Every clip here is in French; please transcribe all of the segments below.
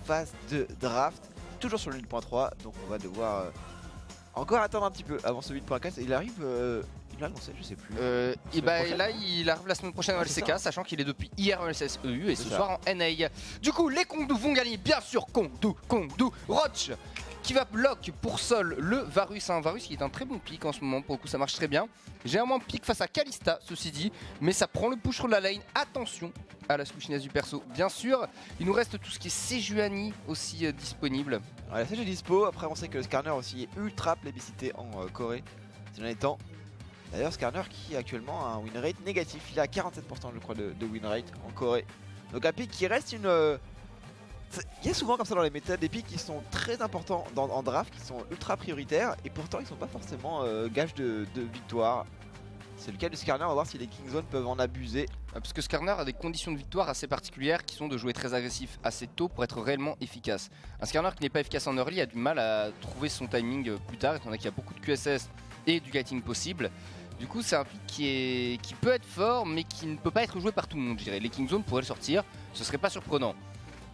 Phase de draft, toujours sur le 8.3, donc on va devoir encore attendre un petit peu avant ce 8.4. Il arrive, il l'a annoncé, je sais plus. Et bah là il arrive la semaine prochaine en LCK, sachant qu'il est depuis hier en LCS-EU et ce soir en NA. Du coup les Kongdu vont gagner, bien sûr. Kongdu, Roach qui va block pour Sol le Varus, un Varus qui est un très bon pick en ce moment, pour le coup ça marche très bien. J'ai un moins pick face à Kalista, ceci dit, mais ça prend le push sur la lane, attention à la squishiness du perso. Bien sûr, il nous reste tout ce qui est Sejuani aussi disponible. Ouais, la CG est dispo, après on sait que le Skarner aussi est ultra plébiscité en Corée ces derniers temps. D'ailleurs Skarner qui actuellement a un win rate négatif, il a 47% je crois de win rate en Corée. Donc un pick qui reste une... Il y a souvent comme ça dans les méthodes des picks qui sont très importants en draft, qui sont ultra prioritaires et pourtant ils sont pas forcément gages de victoire. C'est le cas de Skarner, on va voir si les Kingzone peuvent en abuser. Parce que Skarner a des conditions de victoire assez particulières qui sont de jouer très agressif assez tôt pour être réellement efficace. Un Skarner qui n'est pas efficace en early a du mal à trouver son timing plus tard, étant donné qu'il y a beaucoup de QSS et du kiting possible. Du coup c'est un pick qui peut être fort mais qui ne peut pas être joué par tout le monde, je dirais. Les Kingzone pourraient le sortir, ce serait pas surprenant.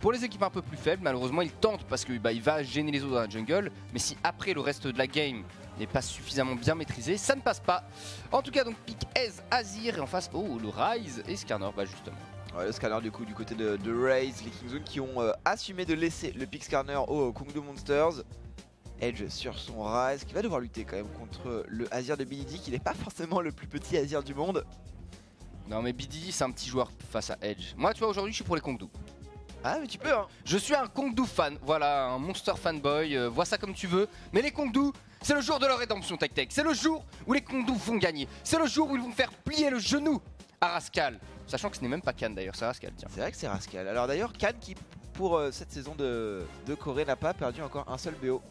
Pour les équipes un peu plus faibles, malheureusement il tente parce qu'il va gêner les autres dans la jungle, mais si après le reste de la game n'est pas suffisamment bien maîtrisé, ça ne passe pas. En tout cas donc pick Ez, Azir et en face le Ryze et Skarner justement. Ouais, le Skarner du coup du côté de Ryze, les Kingzone qui ont assumé de laisser le pick Skarner au Kongdu Monsters. Edge sur son Ryze qui va devoir lutter quand même contre le Azir de BDD qui n'est pas forcément le plus petit Azir du monde. Non mais BDD c'est un petit joueur face à Edge. Moi tu vois aujourd'hui je suis pour les Kongdu. Ah mais tu peux hein. Je suis un Kongdu fan, voilà, un monster fanboy, vois ça comme tu veux. Mais les Kongdu, c'est le jour de leur rédemption Tech. C'est le jour où les Kongdu vont gagner. C'est le jour où ils vont faire plier le genou à Rascal. Sachant que ce n'est même pas Khan d'ailleurs, c'est Rascal, tiens. C'est vrai que c'est Rascal. Alors d'ailleurs Khan qui pour cette saison de Corée n'a pas perdu encore un seul BO.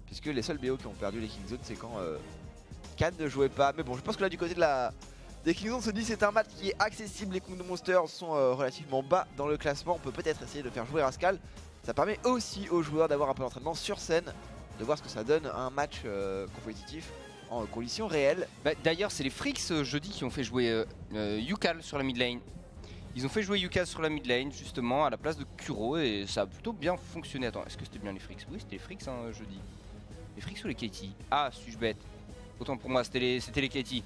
Puisque les seuls BO qui ont perdu les Kingzone c'est quand Khan ne jouait pas. Mais bon je pense que là du côté de des Kingzone se dit c'est un match qui est accessible, les Kongdu Monsters sont relativement bas dans le classement, on peut peut-être essayer de faire jouer Rascal. Ça permet aussi aux joueurs d'avoir un peu d'entraînement sur scène, de voir ce que ça donne un match compétitif en conditions réelles. D'ailleurs c'est les Freaks jeudi qui ont fait jouer Yukal sur la mid lane. Ils ont fait jouer Yukal sur la mid lane justement à la place de Kuro et ça a plutôt bien fonctionné. Attends, est-ce que c'était bien les Freaks? Oui c'était les Freaks hein, jeudi. Les Freaks ou les KT? Ah suis-je bête? Autant pour moi c'était les KT.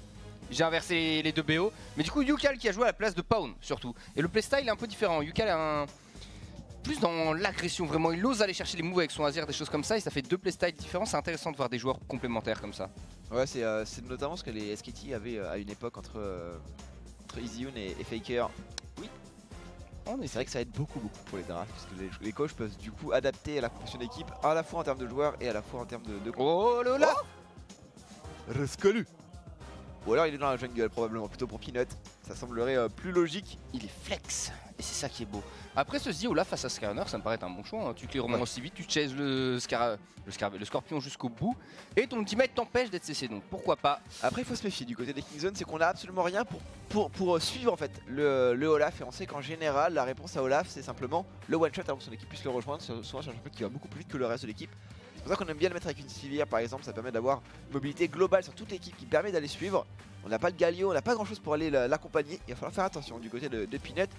J'ai inversé les deux BO, mais du coup Yukal qui a joué à la place de Pawn surtout. Et le playstyle est un peu différent, Yukal est plus dans l'agression vraiment, il ose aller chercher les moves avec son Azir, des choses comme ça, et ça fait deux playstyles différents, c'est intéressant de voir des joueurs complémentaires comme ça. Ouais c'est notamment ce que les SKT avaient à une époque entre EasyUn et Faker. Oui. C'est vrai que ça aide beaucoup pour les drafts, parce que les coachs peuvent du coup adapter à la fonction d'équipe, à la fois en termes de joueurs et à la fois en termes de... Oh là là Rascalu. Ou alors il est dans la jungle probablement plutôt pour Peanut, ça semblerait plus logique. Il est flex et c'est ça qui est beau. Après ceci là face à Skarner ça me paraît un bon choix, hein. Tu clear aussi vite, tu chases le scorpion jusqu'au bout et ton ultimate t'empêche d'être CC donc pourquoi pas. Après il faut se méfier du côté des Kingzone, c'est qu'on a absolument rien pour suivre en fait le Olaf et on sait qu'en général la réponse à Olaf c'est simplement le one shot avant que son équipe puisse le rejoindre, souvent sur un champion qui va beaucoup plus vite que le reste de l'équipe. C'est pour ça qu'on aime bien le mettre avec une Sivir par exemple, ça permet d'avoir une mobilité globale sur toute l'équipe qui permet d'aller suivre. On n'a pas de Galio, on n'a pas grand chose pour aller l'accompagner, il va falloir faire attention du côté de Peanut.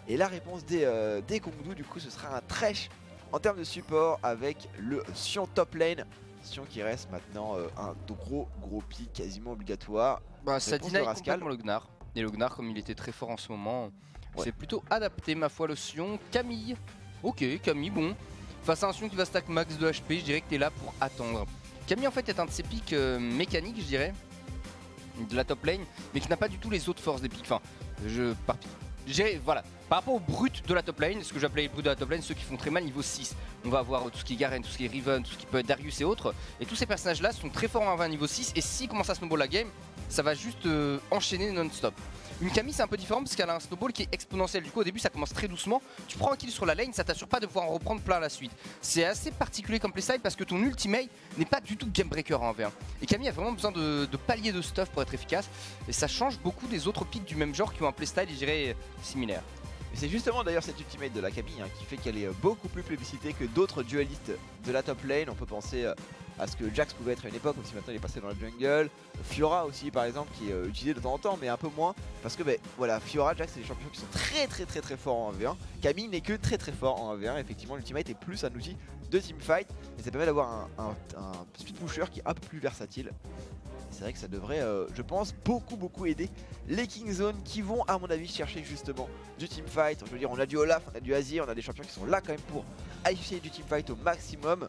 Et la réponse des Kongdu du coup ce sera un Thresh en termes de support avec le Sion top lane. Sion qui reste maintenant un gros pick quasiment obligatoire. Ça deny complètement le Gnar. Et le Gnar comme il était très fort en ce moment, c'est plutôt adapté ma foi le Sion. Camille, ok Camille bon. Face à un Sion qui va stack max de HP, je dirais que tu es là pour attendre. Camille en fait est un de ces pics mécaniques je dirais, de la top lane, mais qui n'a pas du tout les autres forces des pics. Enfin, voilà, par rapport au brut de la top lane, ce que j'appelais les bruts de la top lane, ceux qui font très mal niveau 6. On va avoir tout ce qui est Garen, tout ce qui est Riven, tout ce qui peut être Darius et autres. Et tous ces personnages là sont très forts en 20 niveau 6 et s'ils commencent à snowball la game, ça va juste enchaîner non-stop. Une Camille c'est un peu différent parce qu'elle a un snowball qui est exponentiel. Du coup au début ça commence très doucement. Tu prends un kill sur la lane, ça t'assure pas de pouvoir en reprendre plein à la suite. C'est assez particulier comme playstyle parce que ton ultimate n'est pas du tout game breaker en 1v1. Et Camille a vraiment besoin de paliers de stuff pour être efficace. Et ça change beaucoup des autres picks du même genre qui ont un playstyle je dirais similaire. Et c'est justement d'ailleurs cette ultimate de la Camille qui fait qu'elle est beaucoup plus plébiscitée que d'autres dualistes de la top lane. On peut penser à ce que Jax pouvait être à une époque, même si maintenant il est passé dans la jungle. Fiora aussi par exemple qui est utilisé de temps en temps mais un peu moins parce que voilà, Fiora, Jax c'est des champions qui sont très forts en 1v1. Camille n'est que très fort en 1v1, effectivement l'ultimate est plus un outil de teamfight et ça permet d'avoir un speed pusher qui est un peu plus versatile. C'est vrai que ça devrait, je pense, beaucoup aider les Kingzone qui vont, à mon avis, chercher justement du teamfight. Je veux dire, on a du Olaf, on a du Azir, on a des champions qui sont là quand même pour essayer du teamfight au maximum.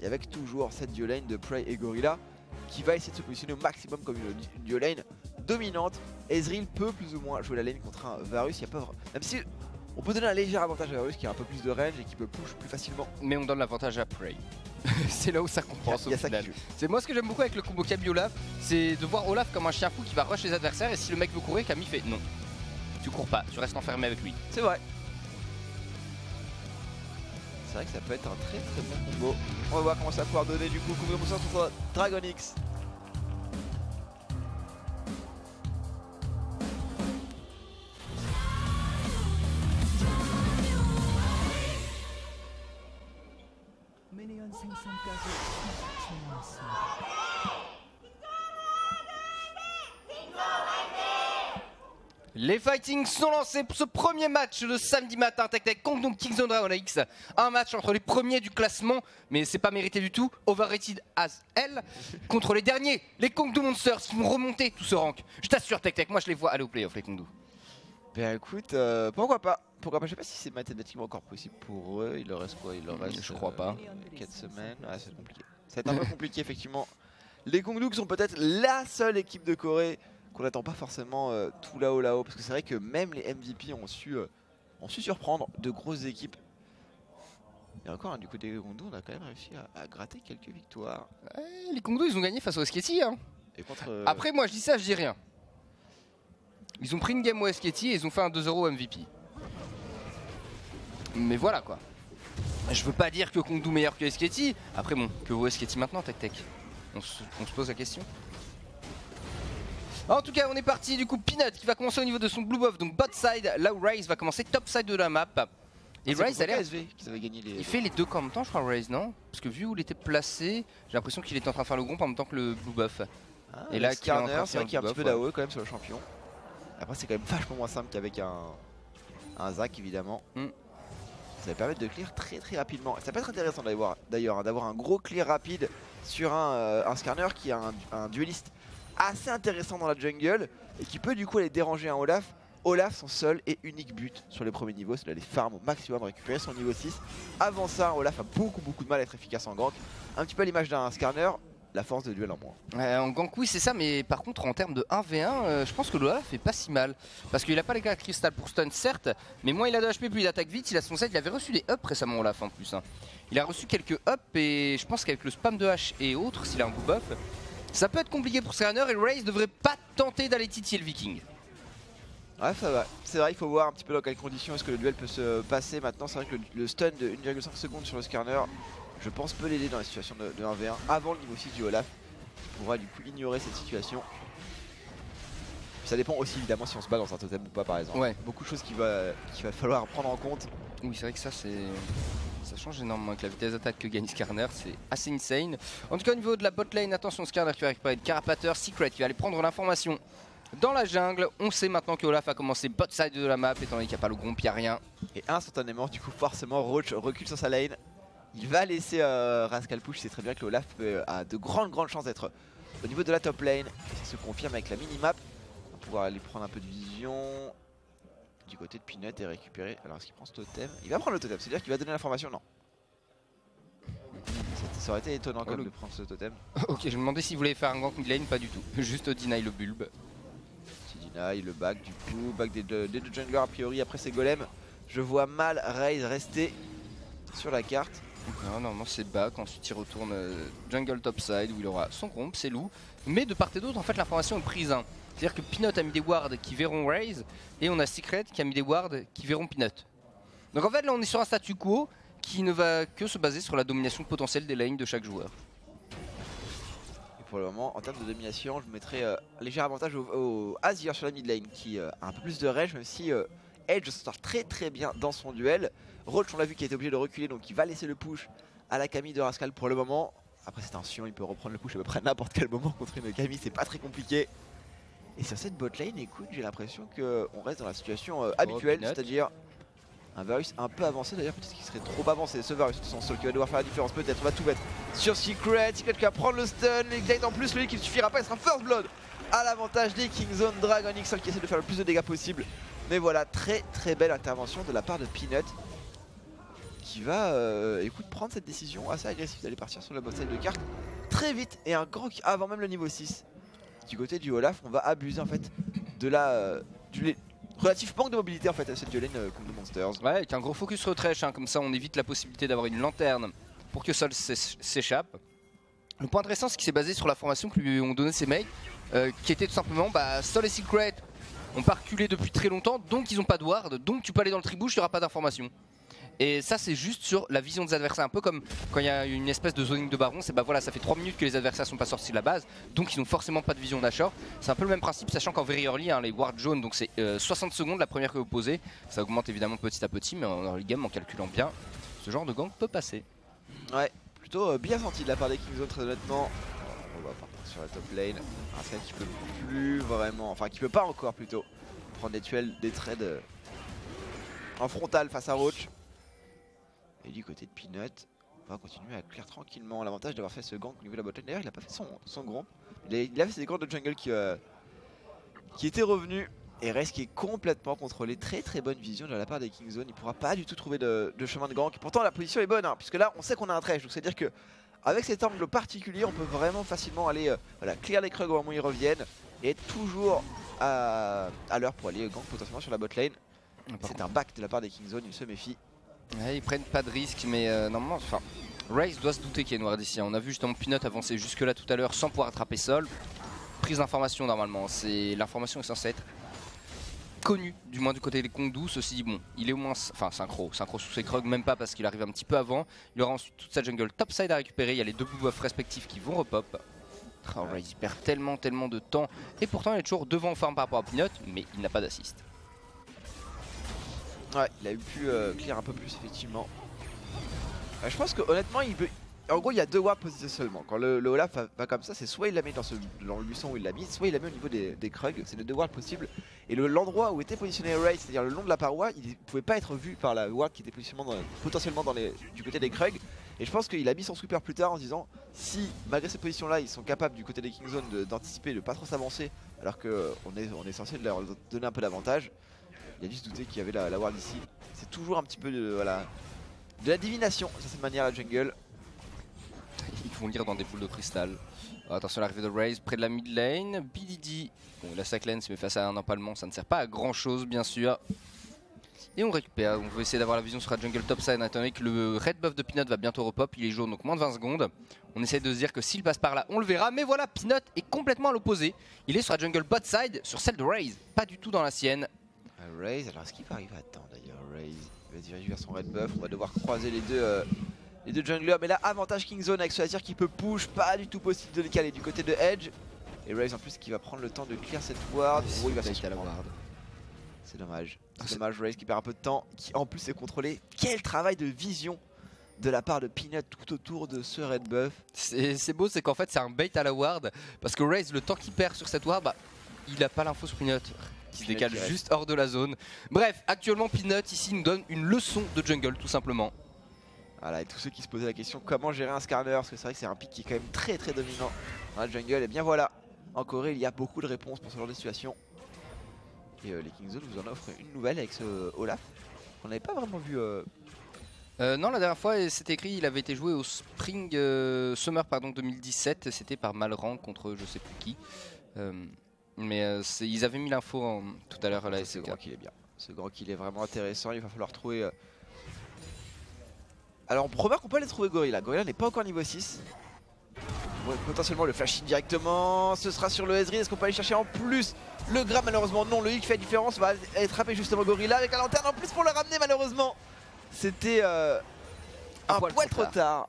Et avec toujours cette duo lane de Prey et Gorilla qui va essayer de se positionner au maximum comme une duo lane dominante. Ezreal peut plus ou moins jouer la lane contre un Varus. Même si on peut donner un léger avantage à Varus qui a un peu plus de range et qui peut push plus facilement. Mais on donne l'avantage à Prey. C'est là où ça compense au final. C'est moi ce que j'aime beaucoup avec le combo Camille Olaf, c'est de voir Olaf comme un chien fou qui va rush les adversaires et si le mec veut courir, Camille fait non. Tu cours pas, tu restes enfermé avec lui. C'est vrai. C'est vrai que ça peut être un très bon combo. On va voir comment ça va pouvoir donner du coup. Combo contre Dragon X. Les fightings sont lancés pour ce premier match de samedi matin Tech contre Kingzone Dragon X. Un match entre les premiers du classement, mais c'est pas mérité du tout, overrated as hell, contre les derniers, les Kongdoo Monsters qui vont remonter tout ce rank. Je t'assure Tech, moi je les vois aller au playoff les Kongdoo. Ben écoute, pourquoi pas. Je sais pas si c'est mathématiquement encore possible pour eux. Il leur reste quoi? Il leur reste, je crois pas. 4 semaines. Ah, c'est compliqué. Ça va être un peu compliqué effectivement. Les Kongdoo sont peut-être la seule équipe de Corée qu'on n'attend pas forcément tout là-haut, parce que c'est vrai que même les MVP ont su surprendre de grosses équipes. Et encore, du coup des Kongdoo, on a quand même réussi à gratter quelques victoires. Les Kongdoo ils ont gagné face au Sketty hein. Et contre, Après moi je dis ça, je dis rien. Ils ont pris une game au Sketty et ils ont fait un 2-0 MVP. Mais voilà quoi. Je veux pas dire que Kongdoo meilleur que Sketty. Après bon, que vaut Sketty maintenant Tech? On se pose la question. En tout cas on est parti du coup Peanut qui va commencer au niveau de son blue buff, donc bot side, là où Raze va commencer top side de la map. Et Raze a l'air... Il fait les deux en même temps je crois Raze non? Parce que vu où il était placé, j'ai l'impression qu'il était en train de faire le groupe en même temps que le blue buff. Et là Skarner, c'est vrai qu'il y a un petit peu d'AOE quand même sur le champion. Après c'est quand même vachement moins simple qu'avec un Zac évidemment. Ça va permettre de clear très rapidement. Ça peut être intéressant d'ailleurs d'avoir un gros clear rapide sur un Skarner qui a un dueliste assez intéressant dans la jungle et qui peut du coup aller déranger un Olaf. Olaf, son seul et unique but sur les premiers niveaux, c'est d'aller farm au maximum, récupérer son niveau 6. Avant ça, Olaf a beaucoup de mal à être efficace en gank. Un petit peu à l'image d'un Skarner, la force de duel en moins. En gank oui c'est ça, mais par contre en termes de 1v1, je pense que l'Olaf fait pas si mal. Parce qu'il a pas les cartes cristal pour stun certes, mais moins il a de HP plus il attaque vite, il a son set, il avait reçu des ups récemment Olaf en plus. Il a reçu quelques ups et je pense qu'avec le spam de hache et autres, s'il a un coup buff, ça peut être compliqué pour Skarner et Raze devrait pas tenter d'aller titiller le Viking. Ouais ça va, c'est vrai il faut voir un petit peu dans quelles conditions est-ce que le duel peut se passer maintenant. C'est vrai que le stun de 1,5 secondes sur le Skarner, je pense peut l'aider dans la situation de 1v1 avant le niveau 6 du Olaf qui pourra du coup ignorer cette situation. Ça dépend aussi évidemment si on se bat dans un totem ou pas par exemple. Ouais. Beaucoup de choses qu'il va falloir prendre en compte. Oui c'est vrai que ça change énormément avec la vitesse d'attaque que gagne Skarner, c'est assez insane. En tout cas au niveau de la bot lane, attention Skarner qui va récupérer une carapateur, Secret qui va aller prendre l'information dans la jungle. On sait maintenant que Olaf a commencé bot side de la map étant donné qu'il n'y a pas le groupe, il n'y a rien. Et instantanément du coup forcément Roach recule sur sa lane. Il va laisser Rascal push, c'est très bien que Olaf a de grandes chances d'être au niveau de la top lane. Ça se confirme avec la minimap. On va pouvoir aller prendre un peu de vision du côté de Peanut et récupérer. Alors est-ce qu'il prend ce totem? Il va prendre le totem, c'est-à-dire qu'il va donner l'information? Non. Ça aurait été étonnant quand même de prendre ce totem. Ok, je me demandais s'il voulait faire un gank mid lane, pas du tout. Juste deny le bulbe. Petit deny, le back du coup, back des deux junglers a priori après ces golems. Je vois mal Raze rester sur la carte. Non, c'est back, ensuite il retourne jungle topside où il aura son comp, c'est loup. Mais de part et d'autre, en fait, l'information est prise. C'est-à-dire que Peanut a mis des wards qui verront Raze et on a Secret qui a mis des wards qui verront Peanut. Donc en fait, là, on est sur un statu quo qui ne va que se baser sur la domination potentielle des lanes de chaque joueur. Et pour le moment, en termes de domination, je mettrais un léger avantage au Azir sur la mid lane qui a un peu plus de range, même si Edge sort très bien dans son duel. Roach, on l'a vu, qui a été obligé de reculer, donc il va laisser le push à la Camille de Rascal pour le moment. Après c'est un Sion, il peut reprendre le push à peu près n'importe quel moment contre une Kami, c'est pas très compliqué. Et sur cette bot lane, écoute, j'ai l'impression qu'on reste dans la situation habituelle, c'est-à-dire un Varus un peu avancé d'ailleurs, peut-être qu'il serait trop avancé. Ce Varus, son sol qui va devoir faire la différence, peut-être. On va tout mettre sur Secret. Secret qui va prendre le stun, l'Ignite en plus, lui qui ne suffira pas, il sera First Blood à l'avantage des Kingzone. Dragon XL qui essaie de faire le plus de dégâts possible. Mais voilà, très belle intervention de la part de Peanut qui va écoute, prendre cette décision assez agressive d'aller partir sur la bot side de carte très vite et un grand avant même le niveau 6. Du côté du Olaf, on va abuser en fait de la du relatif manque de mobilité en fait à cette lane contre les Monsters. Ouais, avec un gros focus retresh, hein, comme ça on évite la possibilité d'avoir une lanterne pour que Sol s'échappe. Le point intéressant, c'est qu'il s'est basé sur la formation que lui ont donné ses mates, qui était tout simplement Sol et Secret ont pas reculé depuis très longtemps, donc ils ont pas de ward, donc tu peux aller dans le tribouche, il n'y aura pas d'information. Et ça c'est juste sur la vision des adversaires, un peu comme quand il y a une espèce de zoning de baron, c'est voilà, ça fait 3 minutes que les adversaires sont pas sortis de la base, donc ils n'ont forcément pas de vision Nashor. C'est un peu le même principe, sachant qu'en very early, hein, les wards jaunes, donc c'est 60 secondes la première que vous posez, ça augmente évidemment petit à petit, mais en early game, en calculant bien, ce genre de gank peut passer. Ouais, plutôt bien senti de la part des Kingzone très honnêtement. On va partir sur la top lane, un Sky qui peut plus vraiment, enfin qui peut pas encore plutôt, prendre des trades en frontal face à Roach. Et du côté de Peanut, on va continuer à clear tranquillement. L'avantage d'avoir fait ce gank au niveau de la botlane. D'ailleurs, il a pas fait son grand. Il a fait ses grands de jungle qui étaient revenus. Et Raze qui est complètement contrôlé. Très bonne vision de la part des Kingzone. Il pourra pas du tout trouver de chemin de gank. Pourtant, la position est bonne, hein, puisque là, on sait qu'on a un trash. Donc, c'est-à-dire que avec cet angle particulier, on peut vraiment facilement aller voilà, clear les Krug au moment où ils reviennent. Et être toujours à l'heure pour aller gank potentiellement sur la botlane. C'est un back de la part des Kingzone, il se méfie. Ouais, ils prennent pas de risque, mais normalement, enfin, Raze doit se douter qu'il y a noir d'ici. On a vu justement Peanut avancer jusque là tout à l'heure sans pouvoir attraper Sol. Prise d'information normalement, l'information est censée être connue, du moins du côté des Kongdou. Ceci dit, bon, il est au moins, enfin synchro sous ses Krug, même pas parce qu'il arrive un petit peu avant. Il aura ensuite toute sa jungle topside à récupérer. Il y a les deux blue buffs respectifs qui vont repop. Oh, Raze il perd tellement de temps, et pourtant il est toujours devant en farm par rapport à Peanut, mais il n'a pas d'assist. Ouais, il a eu pu clear un peu plus effectivement. Je pense que honnêtement il peut. En gros il y a deux wards positionnés seulement. Quand le Olaf va comme ça, c'est soit il la met dans le buisson où il l'a mis, soit il la met au niveau des Krug. C'est les deux wards possibles. Et l'endroit où était positionné Raze, c'est-à-dire le long de la paroi, il ne pouvait pas être vu par la ward qui était potentiellement du côté des Krug. Et je pense qu'il a mis son sweeper plus tard en se disant si malgré ces positions là ils sont capables du côté des Kingzone d'anticiper, de pas trop s'avancer alors qu'on est censé leur donner un peu d'avantage. Il a dû se douter qu'il y avait la ward ici. C'est toujours un petit peu de la divination de cette manière la jungle. Ils vont lire dans des boules de cristal. Attention à l'arrivée de Raze près de la mid lane. BDD, bon il a sa cleanse mais face à un empalement ça ne sert pas à grand chose bien sûr. Et on récupère, on veut essayer d'avoir la vision sur la jungle topside étant donné que le red buff de Peanut va bientôt repop, il est jaune donc moins de 20 secondes. On essaie de se dire que s'il passe par là on le verra, mais voilà Peanut est complètement à l'opposé. Il est sur la jungle bot side, sur celle de Raze, pas du tout dans la sienne. Raze, alors est-ce qu'il va arriver à temps d'ailleurs? Raze va se diriger vers son red buff, on va devoir croiser les deux junglers, mais là avantage Kingzone avec Swazir qui peut push, pas du tout possible de le caler du côté de Edge. Et Raze en plus qui va prendre le temps de clear cette ward. Oh, il va se la ward. C'est dommage. C'est dommage, Raze qui perd un peu de temps, qui en plus est contrôlé. Quel travail de vision de la part de Peanut tout autour de ce red buff. C'est beau, c'est qu'en fait c'est un bait à la ward, parce que Raze le temps qu'il perd sur cette ward, il a pas l'info sur Peanut. Qui se décale juste hors de la zone. Bref, actuellement Peanut ici nous donne une leçon de jungle tout simplement. Voilà, et tous ceux qui se posaient la question comment gérer un Skarner, parce que c'est vrai que c'est un pick qui est quand même très dominant dans la jungle, et bien voilà, en Corée il y a beaucoup de réponses pour ce genre de situation. Et les Kingzone vous en offrent une nouvelle avec ce Olaf, qu'on n'avait pas vraiment vu. Non, la dernière fois c'était écrit, il avait été joué au Spring Summer 2017, c'était par Malrang contre je sais plus qui. Mais ils avaient mis l'info tout à l'heure là. Ce grand kill est bien. Ce grand kill est vraiment intéressant. Il va falloir trouver. Alors on remarque qu'on peut aller trouver Gorilla. Gorilla n'est pas encore niveau 6. Ouais, potentiellement le flash in directement. Ce sera sur le Ezreal. Est-ce qu'on peut aller chercher en plus le grab? Malheureusement non. Le hic fait la différence. Va aller frapper justement Gorilla avec la lanterne en plus pour le ramener. Malheureusement c'était un poil trop tard.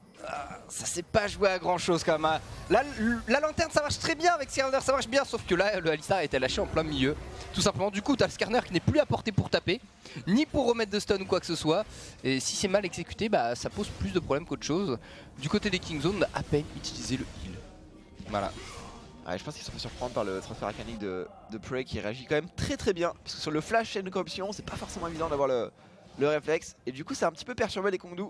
ça s'est pas joué à grand chose quand même. Hein. La lanterne ça marche très bien avec Skarner, ça marche bien, sauf que là le Alistar a été lâché en plein milieu. Tout simplement, du coup t'as le Skarner qui n'est plus à portée pour taper, ni pour remettre de stun ou quoi que ce soit. Et si c'est mal exécuté, bah ça pose plus de problèmes qu'autre chose. Du côté des Kingzone, on a à peine utilisé le heal. Voilà. Ouais, je pense qu'ils sont fait surprendre par le transfert arcanique de Prey qui réagit quand même très bien. Parce que sur le flash chaîne de corruption, c'est pas forcément évident d'avoir le réflexe. Et du coup, ça a un petit peu perturbé les Kongdu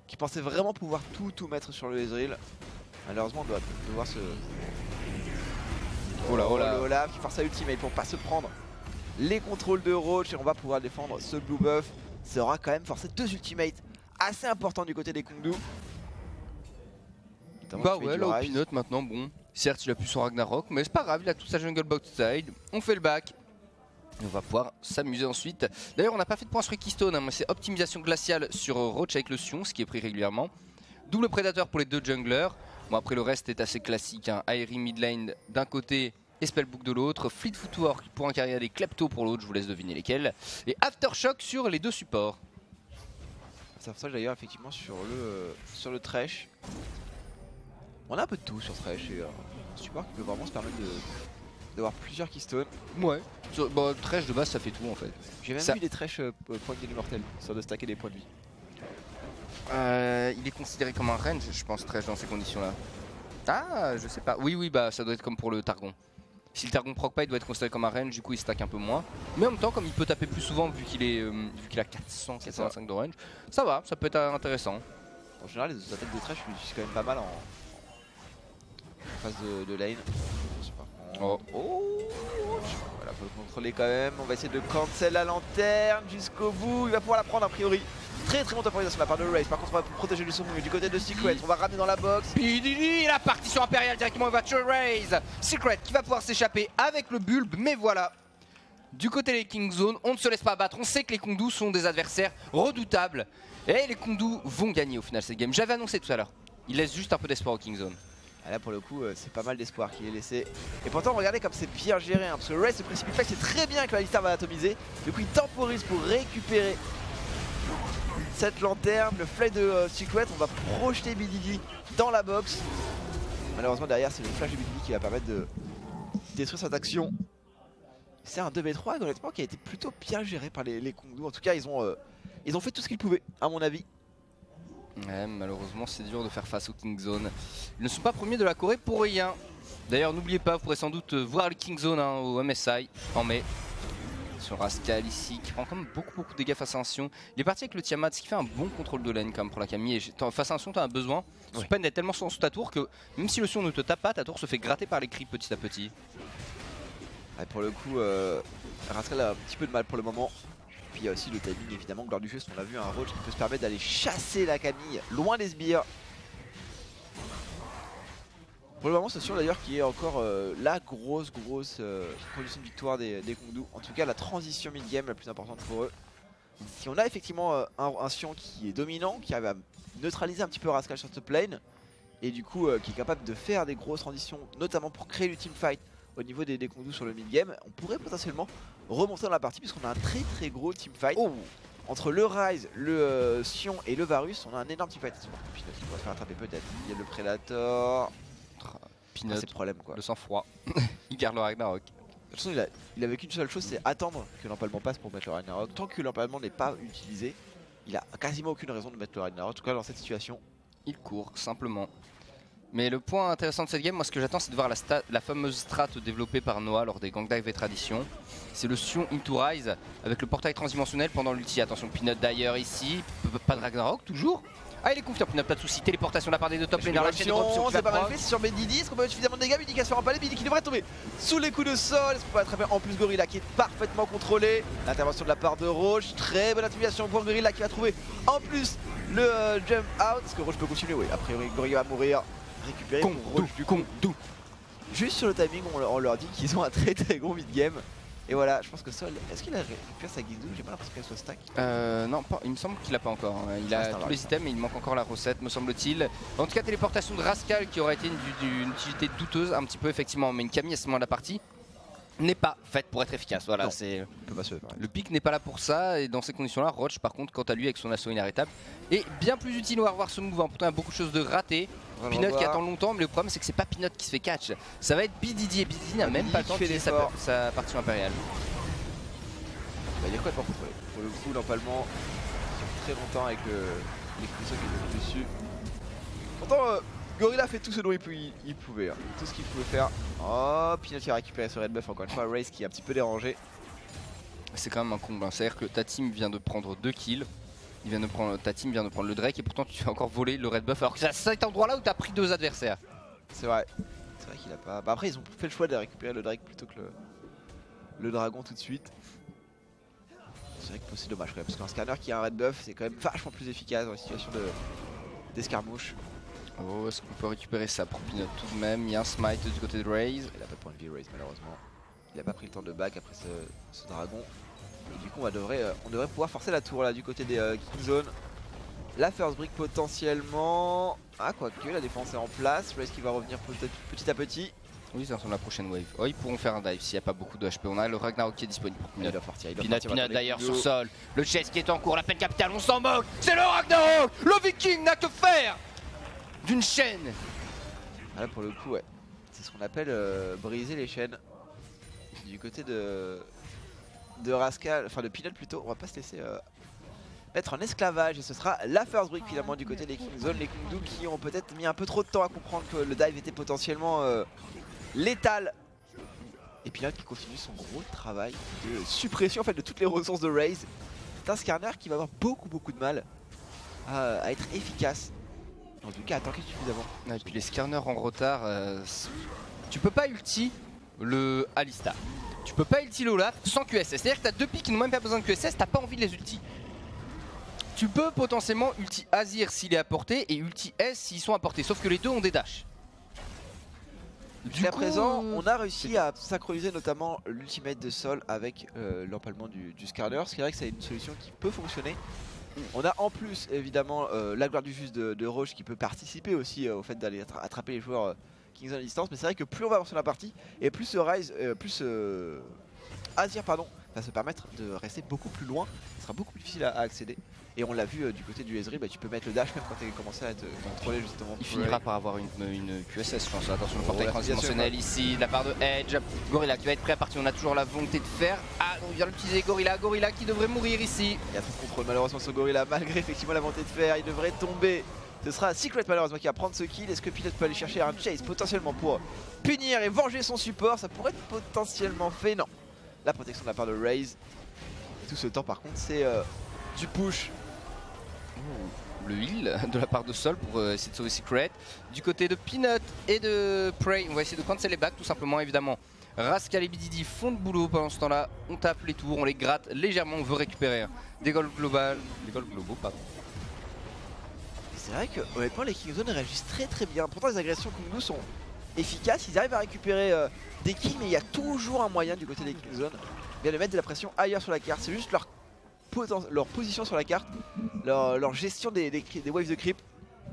qui pensaient vraiment pouvoir tout mettre sur le Ezreal. Malheureusement, on doit devoir se. Oh là. Le Olaf qui force sa ultimate pour pas se prendre les contrôles de Roach. Et on va pouvoir défendre ce blue buff. Ça aura quand même forcé 2 ultimates assez importants du côté des Kongdu. Bah ouais, là au Peanut maintenant, bon. Certes, il a plus son Ragnarok, mais c'est pas grave, il a toute sa jungle box side. On fait le back. Et on va pouvoir s'amuser ensuite. D'ailleurs, on n'a pas fait de points sur Keystone, hein, mais c'est optimisation glaciale sur Roach avec le Sion, ce qui est pris régulièrement. Double prédateur pour les 2 junglers. Bon, après le reste est assez classique. Hein. Aerie mid lane d'un côté et Spellbook de l'autre. Fleet Footwork pour un carrière et Klepto pour l'autre, je vous laisse deviner lesquels. Et Aftershock sur les 2 supports. C'est pour ça d'ailleurs, effectivement, sur le Thresh. On a un peu de tout sur Thresh et un support qui peut vraiment se permettre d'avoir plusieurs Keystones. Ouais, bon, Thresh de base ça fait tout en fait. J'ai même vu des Thresh points de l'immortel, sur de stacker des points de vie. Il est considéré comme un range, je pense, Thresh dans ces conditions là. Ah, je sais pas. Oui, bah ça doit être comme pour le Targon. Si le Targon proc pas, il doit être considéré comme un range, du coup il stack un peu moins. Mais en même temps, comme il peut taper plus souvent vu qu'il a 485 de range, ça va, ça peut être intéressant. En général, les attaques de Thresh utilisent quand même pas mal en phase de lane. Oh. Voilà, faut le contrôler quand même. On va essayer de cancel la lanterne jusqu'au bout. Il va pouvoir la prendre a priori. Très bon temporisation de la part de Raze. Par contre, on va protéger le son du côté de Secret. On va ramener dans la box. PDD, la partition impériale directement va tuer Raze. Secret qui va pouvoir s'échapper avec le bulbe, mais voilà. Du côté des Kingzone, on ne se laisse pas battre. On sait que les Kongdu sont des adversaires redoutables. Et les Kongdu vont gagner au final cette game. J'avais annoncé tout à l'heure. Il laisse juste un peu d'espoir au Kingzone. Et là pour le coup c'est pas mal d'espoir qui est laissé. Et pourtant regardez comme c'est bien géré hein, parce que Raze se précipite pas, c'est très bien que l'Alistar va atomiser. Du coup il temporise pour récupérer cette lanterne. Le fly de Secret, on va projeter BDD dans la box. Malheureusement derrière c'est le flash de BDD qui va permettre de détruire cette action. C'est un 2v3 honnêtement qui a été plutôt bien géré par les Kongdu. En tout cas ils ont fait tout ce qu'ils pouvaient à mon avis. Ouais, malheureusement c'est dur de faire face au Kingzone. Ils ne sont pas premiers de la Corée pour rien. D'ailleurs n'oubliez pas, vous pourrez sans doute voir le Kingzone hein, au MSI en mai. Sur Rascal ici qui prend quand même beaucoup de dégâts face à un Sion. Il est parti avec le Tiamat, ce qui fait un bon contrôle de lane quand même pour la Camille. Et face à un Sion tu as besoin. Ouais. Span est tellement sous ta tour que même si le Sion ne te tape pas, ta tour se fait gratter par les creeps petit à petit. Ouais, pour le coup Rascal a un petit peu de mal pour le moment. Puis il y a aussi le timing évidemment, Gloire du Juste, on a vu un Roach qui peut se permettre d'aller chasser la Camille loin des sbires. Pour le moment c'est sûr d'ailleurs qu'il y a encore la grosse condition de victoire des Kongdu. En tout cas la transition mid-game la plus importante pour eux. Si on a effectivement un Sion qui est dominant, qui arrive à neutraliser un petit peu Rascal sur cette lane, et du coup qui est capable de faire des grosses transitions, notamment pour créer le teamfight au niveau des Kongdu sur le mid-game, on pourrait potentiellement remonter dans la partie puisqu'on a un très gros teamfight. Entre le Ryze, le Sion et le Varus, on a un énorme teamfight. Peanut qui pourrait se faire attraper peut-être. Il y a le Predator. Peanut, c'est le problème quoi. Le sang-froid. Il garde le Ragnarok. De toute façon il avait qu'une seule chose, c'est attendre que l'empalement passe pour mettre le Ragnarok. Tant que l'empalement n'est pas utilisé, il a quasiment aucune raison de mettre le Ragnarok. En tout cas dans cette situation. Il court simplement. Mais le point intéressant de cette game, moi ce que j'attends c'est de voir la fameuse strat développée par Noah lors des Gang Dive et Tradition. C'est le Sion into Rise avec le portail transdimensionnel pendant l'ulti. Attention Peanut d'ailleurs ici, pas de Ragnarok toujours. Ah il est confiant Peanut, pas de soucis, téléportation de la part des deux top laners, la chaîne d'option c'est pas mal fait, c'est sur BDD, est-ce qu'on peut mettre suffisamment de dégâts? BDD qui va se faire empaler, BDD qui devrait tomber sous les coups de sol, est-ce qu'on peut attraper en plus Gorilla qui est parfaitement contrôlé. L'intervention de la part de Roach, très bonne intimidation pour Gorilla qui va trouver en plus le jump out. Est-ce que Roach peut continuer? Oui, a priori Gorilla va mourir. Récupérer Roach du Kongdu. Juste sur le timing on leur dit qu'ils ont un très gros mid-game. Et voilà, je pense que Sol, est-ce qu'il a récupéré sa Guildu? J'ai pas l'impression qu'elle soit stack. Non, pas, il me semble qu'il a pas encore. Hein. Il a tous les items mais il manque encore la recette, me semble-t-il. En tout cas, téléportation de Rascal qui aurait été une utilité douteuse, un petit peu effectivement. Mais une Camille à ce moment de la partie n'est pas faite pour être efficace. Voilà, Non. c'est peut pas se faire. le pic n'est pas là pour ça et dans ces conditions-là, Roach par contre, quant à lui avec son assaut inarrêtable, est bien plus utile. On va revoir ce move. Pourtant, il y a beaucoup de choses de raté. Peanut qui attend longtemps, mais le problème c'est que c'est pas Peanut qui se fait catch. Ça va être BDD et BDD n'a même pas le temps de faire sa partie impériale. Il est complètement contrôlé. Pour le coup, l'empalement sur très longtemps avec les coussins qui étaient dessus. Pourtant, Gorilla fait tout ce dont il pouvait. Hein. Tout ce qu'il pouvait faire. Oh, Peanut qui a récupéré ce red buff encore une fois. Raze qui est un petit peu dérangé. C'est quand même un comble. Hein. C'est-à-dire que ta team vient de prendre 2 kills. Ta team vient de prendre le Drake et pourtant tu fais encore voler le red buff alors que c'est à cet endroit là où tu as pris 2 adversaires. C'est vrai. C'est vrai qu'il a pas. Bah après, ils ont fait le choix de récupérer le Drake plutôt que le dragon tout de suite. C'est vrai que c'est dommage quand même, parce qu'un scanner qui a un red buff, c'est quand même vachement plus efficace dans les situations d'escarmouche. Oh, est-ce qu'on peut récupérer ça pour Peanut tout de même? Il y a un smite du côté de Raze. Il a pas de point de vie Raze malheureusement. Il a pas pris le temps de back après ce dragon. Et du coup on devrait pouvoir forcer la tour là du côté des King Zone. La first brick potentiellement. Ah quoique la défense est en place. Raze qui va revenir petit à petit. Oui, c'est sur la prochaine wave. Oh, ils pourront faire un dive s'il n'y a pas beaucoup de HP. On a le Ragnarok qui est disponible pour Peanut. Peanut d'ailleurs sur sol. Le chase qui est en cours, la peine capitale, on s'en moque. C'est le Ragnarok. Le Viking n'a que faire d'une chaîne. Ah, là pour le coup ouais. C'est ce qu'on appelle briser les chaînes. Du côté de Rascal, enfin de Peanut plutôt, on va pas se laisser mettre en esclavage et ce sera la first brick finalement du côté des King Zone. Les Kung Du qui ont peut-être mis un peu trop de temps à comprendre que le dive était potentiellement létal. Et Peanut qui continue son gros travail de suppression en fait de toutes les ressources de Raze. C'est un scanner qui va avoir beaucoup de mal à être efficace. En tout cas, attaquer suffisamment. Et puis les scanners en retard, tu peux pas ulti le Alistar. Tu peux pas ulti le Olaf sans QSS. C'est-à-dire que t'as 2 pics qui n'ont même pas besoin de QSS, t'as pas envie de les ulti. Tu peux potentiellement ulti Azir s'il est à portée et ulti S s'ils sont à portée. Sauf que les deux ont des dashs. Jusqu'à présent, on a réussi à synchroniser notamment l'ultimate de Sol avec l'empalement du scanner. Ce qui est vrai que c'est une solution qui peut fonctionner. On a en plus évidemment la gloire du juste de Roche qui peut participer aussi au fait d'aller attraper les joueurs King Zone à distance. Mais c'est vrai que plus on va avancer dans la partie et plus Azir pardon, va se permettre de rester beaucoup plus loin. Ce sera beaucoup plus difficile à accéder. Et on l'a vu du côté du Ezreal, bah, tu peux mettre le dash même quand tu commencé à te contrôler justement. Il finira par avoir une QSS je pense. Attention, le portail transdimensionnel ici de la part de Edge. Gorilla qui va être prêt à partir, on a toujours la volonté de faire. Ah, on vient l'utiliser Gorilla qui devrait mourir ici. Il y a tout le contrôle malheureusement sur Gorilla, malgré effectivement la volonté de faire, il devrait tomber. Ce sera Secret malheureusement qui va prendre ce kill. Est-ce que Peanut peut aller chercher un chase potentiellement pour punir et venger son support? Ça pourrait être potentiellement fait, non. La protection de la part de Raze. Tout ce temps par contre c'est du push. Le heal de la part de Sol pour essayer de sauver Secret. Du côté de Peanut et de Prey, on va essayer de cancel les backs tout simplement évidemment. Rascal et BDD font le boulot pendant ce temps-là. On tape les tours, on les gratte légèrement, on veut récupérer des goals globaux, pardon. C'est vrai que honnêtement les King Zone réagissent très bien. Pourtant les agressions Kung Du sont efficaces, ils arrivent à récupérer des kills, mais il y a toujours un moyen du côté des King Zone bien de mettre de la pression ailleurs sur la carte. C'est juste leur position sur la carte, leur gestion des waves de creep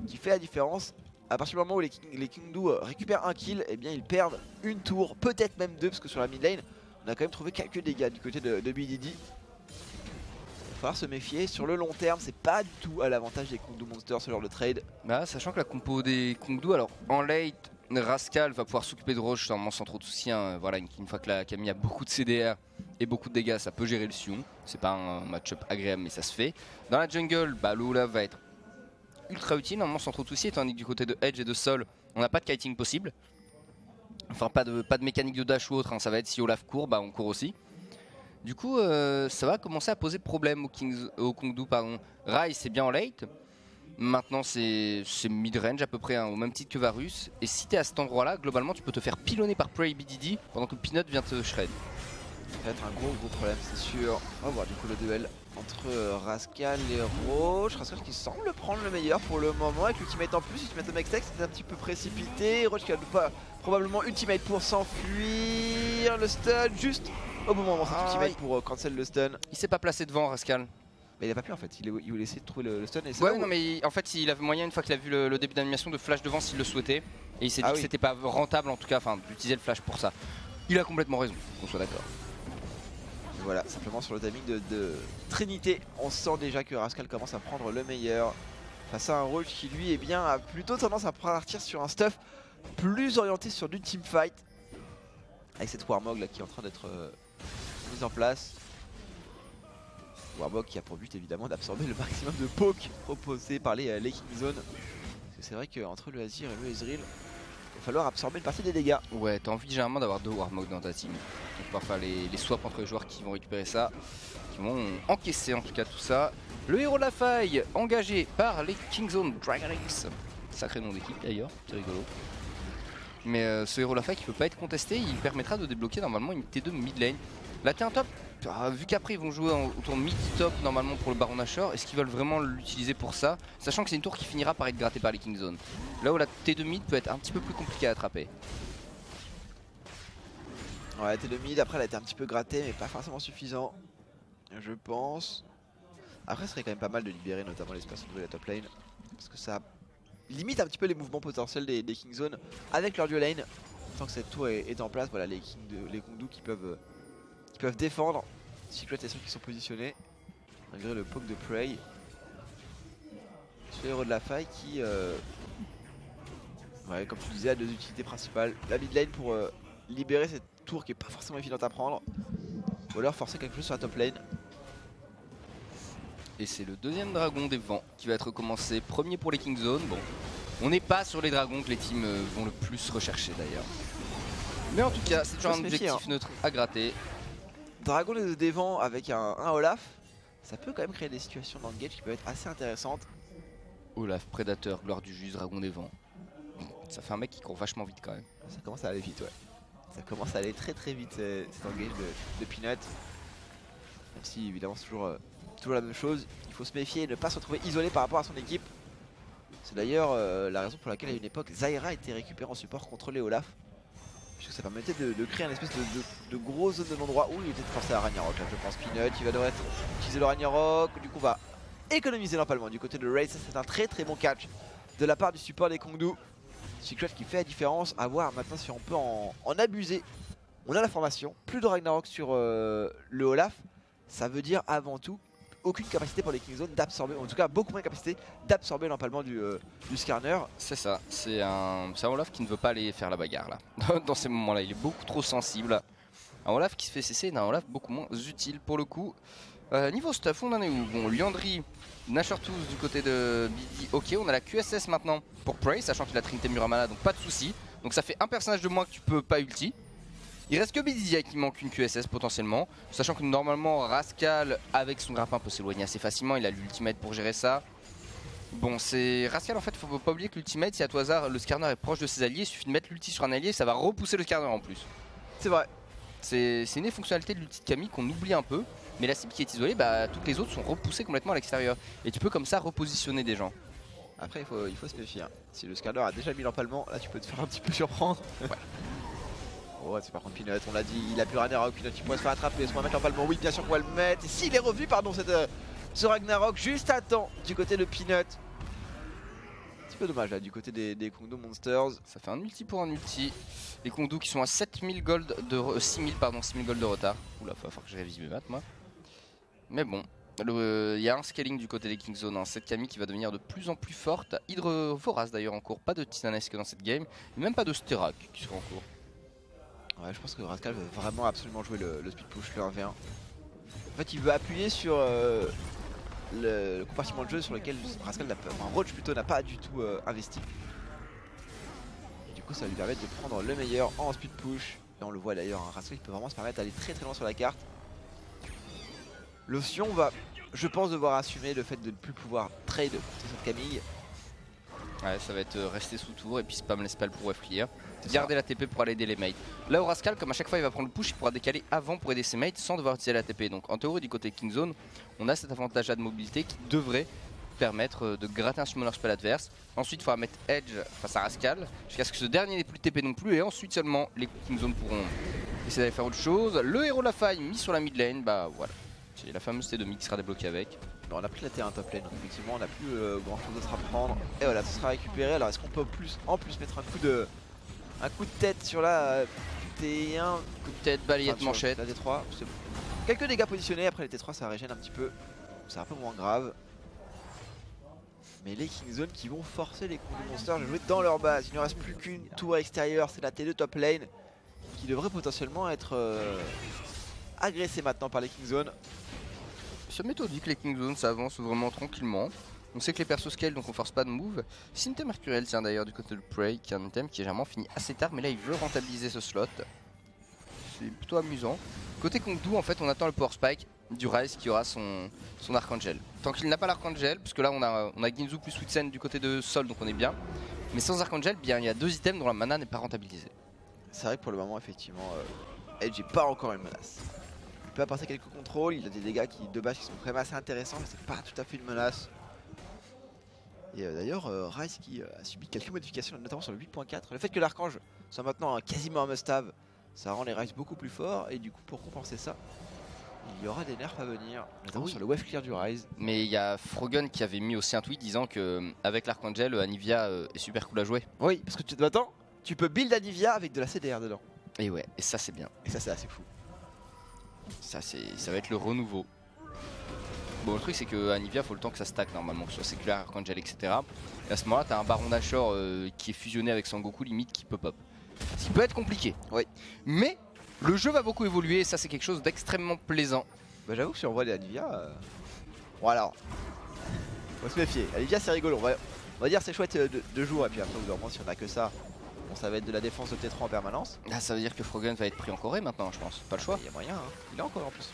qui fait la différence. À partir du moment où les King Du récupèrent un kill, et bien ils perdent une tour, peut-être même 2 parce que sur la mid lane on a quand même trouvé quelques dégâts du côté de BDD. Il va falloir se méfier, sur le long terme c'est pas du tout à l'avantage des Kung Du Monsters ce genre de trade. Bah, sachant que la compo des Kung Du, alors en late Rascal va pouvoir s'occuper de Roche sans trop de soucis. Hein. Voilà, une fois que Camille a beaucoup de CDR et beaucoup de dégâts, ça peut gérer le Sion. C'est pas un match-up agréable, mais ça se fait. Dans la jungle, bah, le Olaf va être ultra utile, normalement sans trop de soucis, étant donné que du côté de Edge et de Sol, on n'a pas de kiting possible. Enfin, pas de mécanique de dash ou autre. Hein. Ça va être si Olaf court, bah, on court aussi. Du coup, ça va commencer à poser problème au Kung Du. Rai, c'est bien en late. Maintenant c'est mid-range à peu près hein, au même titre que Varus. Et si t'es à cet endroit là, globalement tu peux te faire pilonner par Prey BDD pendant que Peanut vient te shred. Ça va être un gros problème c'est sûr. On va voir du coup le duel entre Rascal et Roche. Rascal qui semble prendre le meilleur pour le moment avec l'ultimate en plus. L'ultimate de Mextech c'est un petit peu précipité. Roche qui a pas probablement ultimate pour s'enfuir. Le stun juste au bon moment cet ultimate pour cancel le stun. Il s'est pas placé devant Rascal. Mais il a pas pu en fait, il voulait essayer de trouver le stun et ouais non mais en fait il avait moyen une fois qu'il a vu le début d'animation de flash devant s'il le souhaitait. Et il s'est dit que c'était pas rentable en tout cas, enfin d'utiliser le flash pour ça. il a complètement raison, qu'on soit d'accord. Voilà, simplement sur le timing de Trinité, on sent déjà que Rascal commence à prendre le meilleur face à un Roach qui lui eh bien, a plutôt tendance à partir sur un stuff plus orienté sur du teamfight. Avec cette Warmog là qui est en train d'être mise en place. Warmog qui a pour but évidemment d'absorber le maximum de poke proposé par les Kingzones. Parce que c'est vrai qu'entre le Azir et le Ezreal, il va falloir absorber une partie des dégâts. Ouais, t'as envie généralement d'avoir 2 Warmog dans ta team. Donc pouvoir faire les swaps entre les joueurs qui vont récupérer ça, qui vont encaisser en tout cas tout ça. Le héros de la faille, engagé par les Kingzone Dragonix. Sacré nom d'équipe d'ailleurs, c'est rigolo. Mais ce héros de la faille qui peut pas être contesté, il permettra de débloquer normalement une T2 mid lane. La T1 top, vu qu'après ils vont jouer autour de mid top normalement pour le Baron Nashor, est-ce qu'ils veulent vraiment l'utiliser pour ça? Sachant que c'est une tour qui finira par être grattée par les Kingzone. Là où la T2 mid peut être un petit peu plus compliquée à attraper. Ouais, la T2 mid après elle a été un petit peu grattée mais pas forcément suffisant, je pense. Après ce serait quand même pas mal de libérer notamment l'espace de la top lane. Parce que ça limite un petit peu les mouvements potentiels des Kingzone avec leur duo lane. Tant que cette tour est en place, voilà les Kongdu qui peuvent défendre. Secret est sûr qu'ils sont positionnés. Malgré le poke de Prey. Ce héros de la faille qui ouais, comme tu disais a deux utilités principales. La mid lane pour libérer cette tour qui est pas forcément évidente à prendre. Ou alors forcer quelque chose sur la top lane. Et c'est le deuxième dragon des vents qui va être commencé premier pour les Kingzone. Bon, on n'est pas sur les dragons que les teams vont le plus rechercher d'ailleurs. Mais en tout cas, c'est toujours un objectif neutre à gratter. Dragon des vents avec un Olaf, ça peut quand même créer des situations d'engage qui peuvent être assez intéressantes. Olaf, prédateur, gloire du jus, dragon des vents. Ça fait un mec qui court vachement vite quand même. Ça commence à aller vite, ouais. Ça commence à aller très vite cet engage de Peanut. Même si évidemment c'est toujours la même chose. Il faut se méfier et ne pas se retrouver isolé par rapport à son équipe. C'est d'ailleurs la raison pour laquelle à une époque Zyra était récupérée en support contre les Olaf. Puisque ça permettait de créer une espèce de grosse zone de non-droit où il était forcé à Ragnarok. Là je pense Peanut, il va devoir utiliser le Ragnarok. Du coup on va économiser l'empalement du côté de Raid. Ça c'est un très bon catch de la part du support des Kongdu. Secret qui fait la différence, à voir maintenant si on peut en abuser. On a la formation, plus de Ragnarok sur le Olaf. Ça veut dire avant tout aucune capacité pour les Kingzone d'absorber, en tout cas beaucoup moins de capacité d'absorber l'empalement du Skarner. C'est ça, c'est un Olaf qui ne veut pas aller faire la bagarre là. Dans ces moments là, il est beaucoup trop sensible. Un Olaf qui se fait cesser d'un Olaf beaucoup moins utile pour le coup. Niveau stuff, on en est où? Bon, Liandry, Nashortooth du côté de BD, ok, on a la QSS maintenant pour Prey, sachant qu'il a Trinité Muramana, donc pas de soucis. Donc ça fait un personnage de moins que tu peux pas ulti. Il reste que BD qui manque une QSS potentiellement, sachant que normalement Rascal avec son grappin peut s'éloigner assez facilement, il a l'ultimate pour gérer ça. Bon, c'est Rascal en fait, faut pas oublier que l'ultimate, si à tout hasard le Skarner est proche de ses alliés, il suffit de mettre l'ulti sur un allié, ça va repousser le Skarner en plus. C'est vrai. C'est une des fonctionnalités de l'ulti de Camille qu'on oublie un peu, mais la cible qui est isolée, bah, toutes les autres sont repoussées complètement à l'extérieur. Et tu peux comme ça repositionner des gens. Après il faut se méfier, hein. Si le Skarner a déjà mis l'empalement, là tu peux te faire un petit peu surprendre. Ouais. Oh, c'est par contre Peanut, on l'a dit, il a plus Ragnarok, Peanut il pourrait se faire attraper, est-ce qu'on va mettre l'empalement? Oui bien sûr qu'on va le mettre, et s'il est revenu pardon ce Ragnarok juste à temps du côté de Peanut. Un petit peu dommage là du côté des Kongdu Monsters. Ça fait un ulti pour un ulti. Les Kongdu qui sont à 7000 gold de 6000 gold de retard. Oula, va falloir que je révise mes maths moi. Mais bon, il y a un scaling du côté des Kingzone, hein. Cette Camille qui va devenir de plus en plus forte. Hydre Vorace d'ailleurs en cours, pas de Titanesque dans cette game, et même pas de Sterak qui sera en cours. Ouais, je pense que Rascal veut vraiment absolument jouer le speed push, le 1v1. En fait, il veut appuyer sur le compartiment de jeu sur lequel Rascal Roach plutôt n'a pas du tout investi. Et du coup, ça va lui permettre de prendre le meilleur en speed push. Et on le voit d'ailleurs, hein, Rascal il peut vraiment se permettre d'aller très loin sur la carte. L'Ocean va, je pense, devoir assumer le fait de ne plus pouvoir trade contre cette Camille. Ouais, ça va être rester sous tour et puis spam les spells pour FLIR. Garder la TP pour aller aider les mates. Là où Rascal, comme à chaque fois il va prendre le push, il pourra décaler avant pour aider ses mates sans devoir utiliser la TP. Donc en théorie du côté Kingzone, on a cet avantage là de mobilité qui devrait permettre de gratter un summoner spell adverse. Ensuite il faudra mettre Edge face à Rascal jusqu'à ce que ce dernier n'ait plus de TP non plus, et ensuite seulement les Kingzone pourront essayer d'aller faire autre chose. Le héros de la faille mis sur la mid lane, bah voilà. C'est la fameuse T2 mid qui sera débloquée avec. Bon, on a pris la T1 top lane, donc effectivement on n'a plus grand chose d'autre à prendre. Et voilà, ça sera récupéré. Alors est-ce qu'on peut en plus mettre un coup de tête sur la T1. Peut-être balayette manchette. La T3, c'est bon. Quelques dégâts positionnés, après les T3 ça régène un petit peu. C'est un peu moins grave. Mais les Kingzone qui vont forcer les Kundu Monsters à jouer dans leur base. Il ne reste plus qu'une tour extérieure, c'est la T2 top lane qui devrait potentiellement être agressée maintenant par les Kingzone. C'est méthodique les Kingzone, ça avance vraiment tranquillement. On sait que les persos scale donc on force pas de move. Synthé Mercuriel tiens d'ailleurs du côté de Prey qui est un item qui est généralement fini assez tard mais là il veut rentabiliser ce slot. C'est plutôt amusant. Côté Kongdu en fait on attend le power spike du Ryze qui aura son Archangel. Tant qu'il n'a pas l'Archangel, parce que là on a Ginzu plus Witsen du côté de Sol donc on est bien. Mais sans Archangel, bien il y a 2 items dont la mana n'est pas rentabilisée. C'est vrai que pour le moment effectivement Edge n'est pas encore une menace. Il peut apporter quelques contrôles, il a des dégâts qui de base qui sont quand même assez intéressants mais c'est pas tout à fait une menace. Et d'ailleurs Ryze qui a subi quelques modifications notamment sur le 8.4. Le fait que l'Archange soit maintenant quasiment un must-have, ça rend les Ryze beaucoup plus forts et du coup pour compenser ça, il y aura des nerfs à venir, notamment sur le wave clear du Ryze. Mais il y a Frogun qui avait mis aussi un tweet disant que avec l'Archangel, Anivia est super cool à jouer. Oui, parce que tu peux build Anivia avec de la CDR dedans. Et ouais, et ça c'est bien. Et ça c'est assez fou. Ça va être le renouveau. Bon le truc c'est que Anivia faut le temps que ça stack normalement, que ce soit séculaire, Archangel etc. Et à ce moment là t'as un Baron Nashor qui est fusionné avec Sangoku limite qui peut pop. Ce qui peut être compliqué. Oui. Mais le jeu va beaucoup évoluer et ça c'est quelque chose d'extrêmement plaisant. Bah j'avoue que si on voit les Anivia... Bon alors... Faut se méfier. Anivia c'est rigolo, on va dire c'est chouette de jour et puis après au bout si on a que ça, bon ça va être de la défense de T3 en permanence. Là ça veut dire que Frogun va être pris en Corée maintenant je pense, pas le choix. Il y a moyen hein. Il est encore en plus.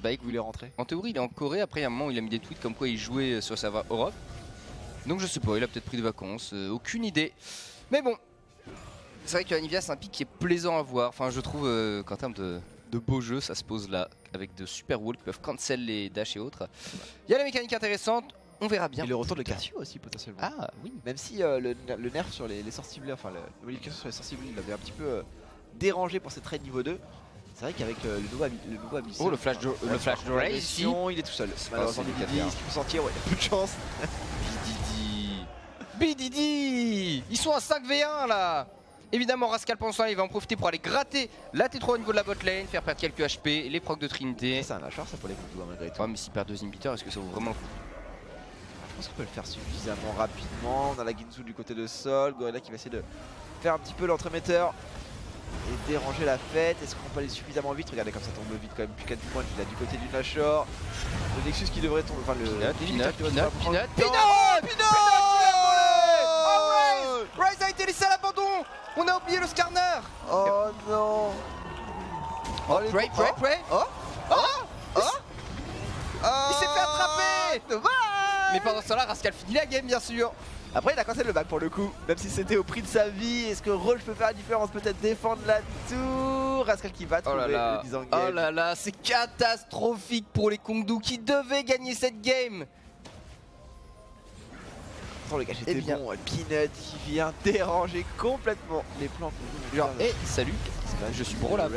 Bah écoute, où il est rentré. En théorie il est en Corée, après il y a un moment où il a mis des tweets comme quoi il jouait sur le serveur Europe. Donc je sais pas, il a peut-être pris des vacances, aucune idée. Mais bon, c'est vrai que Anivia c'est un pick qui est plaisant à voir. Enfin je trouve qu'en termes de beaux jeux ça se pose là, avec de super walls qui peuvent cancel les dash et autres. Il y a la mécanique intéressante, on verra bien. Et le retour de Cassio aussi potentiellement. Ah oui. Même si le nerf sur les sorts ciblés, enfin la modification sur les sorts ciblés, il avait un petit peu dérangé pour cette trade niveau 2. C'est vrai qu'avec le nouveau Abyssal. Oh le flash de Ryze ici. Il est tout seul. Malheureusement Bididi, est-ce qu'il faut sortir? Ouais, il a plus de chance. Bididi ils sont à 5v1 là. Évidemment Rascal pensant il va en profiter pour aller gratter la T3 au niveau de la bot lane, faire perdre quelques HP, les procs de Trinité. C'est un lâcheur ça pour les Kongdu malgré tout. Ouais mais s'il perd 2 inhibiteurs est-ce que ça vaut vraiment le coup? Je pense qu'on peut le faire suffisamment rapidement. On a la Ginzu du côté de Sol, Gorilla qui va essayer de faire un petit peu l'entremetteur et déranger la fête. Est-ce qu'on peut aller suffisamment vite? Regardez comme ça tombe vite quand même, plus 4 points qu'il a du côté du Nashor. Le Nexus qui devrait tomber, enfin le Peanut Ryze a été laissé à l'abandon. On a oublié le Skarner. Oh non. Prey il s'est fait attraper. Mais pendant ce temps là Rascal finit la game bien sûr. Après il a cancel le back pour le coup, même si c'était au prix de sa vie. Est-ce que Roche peut faire la différence? Peut-être défendre la tour. Rascal qui va trouver le disengage. Oh là là, c'est catastrophique pour les Kongdu qui devaient gagner cette game. Le gars était bon, Peanut qui vient déranger complètement les plans. Genre, salut, je suis Brolab.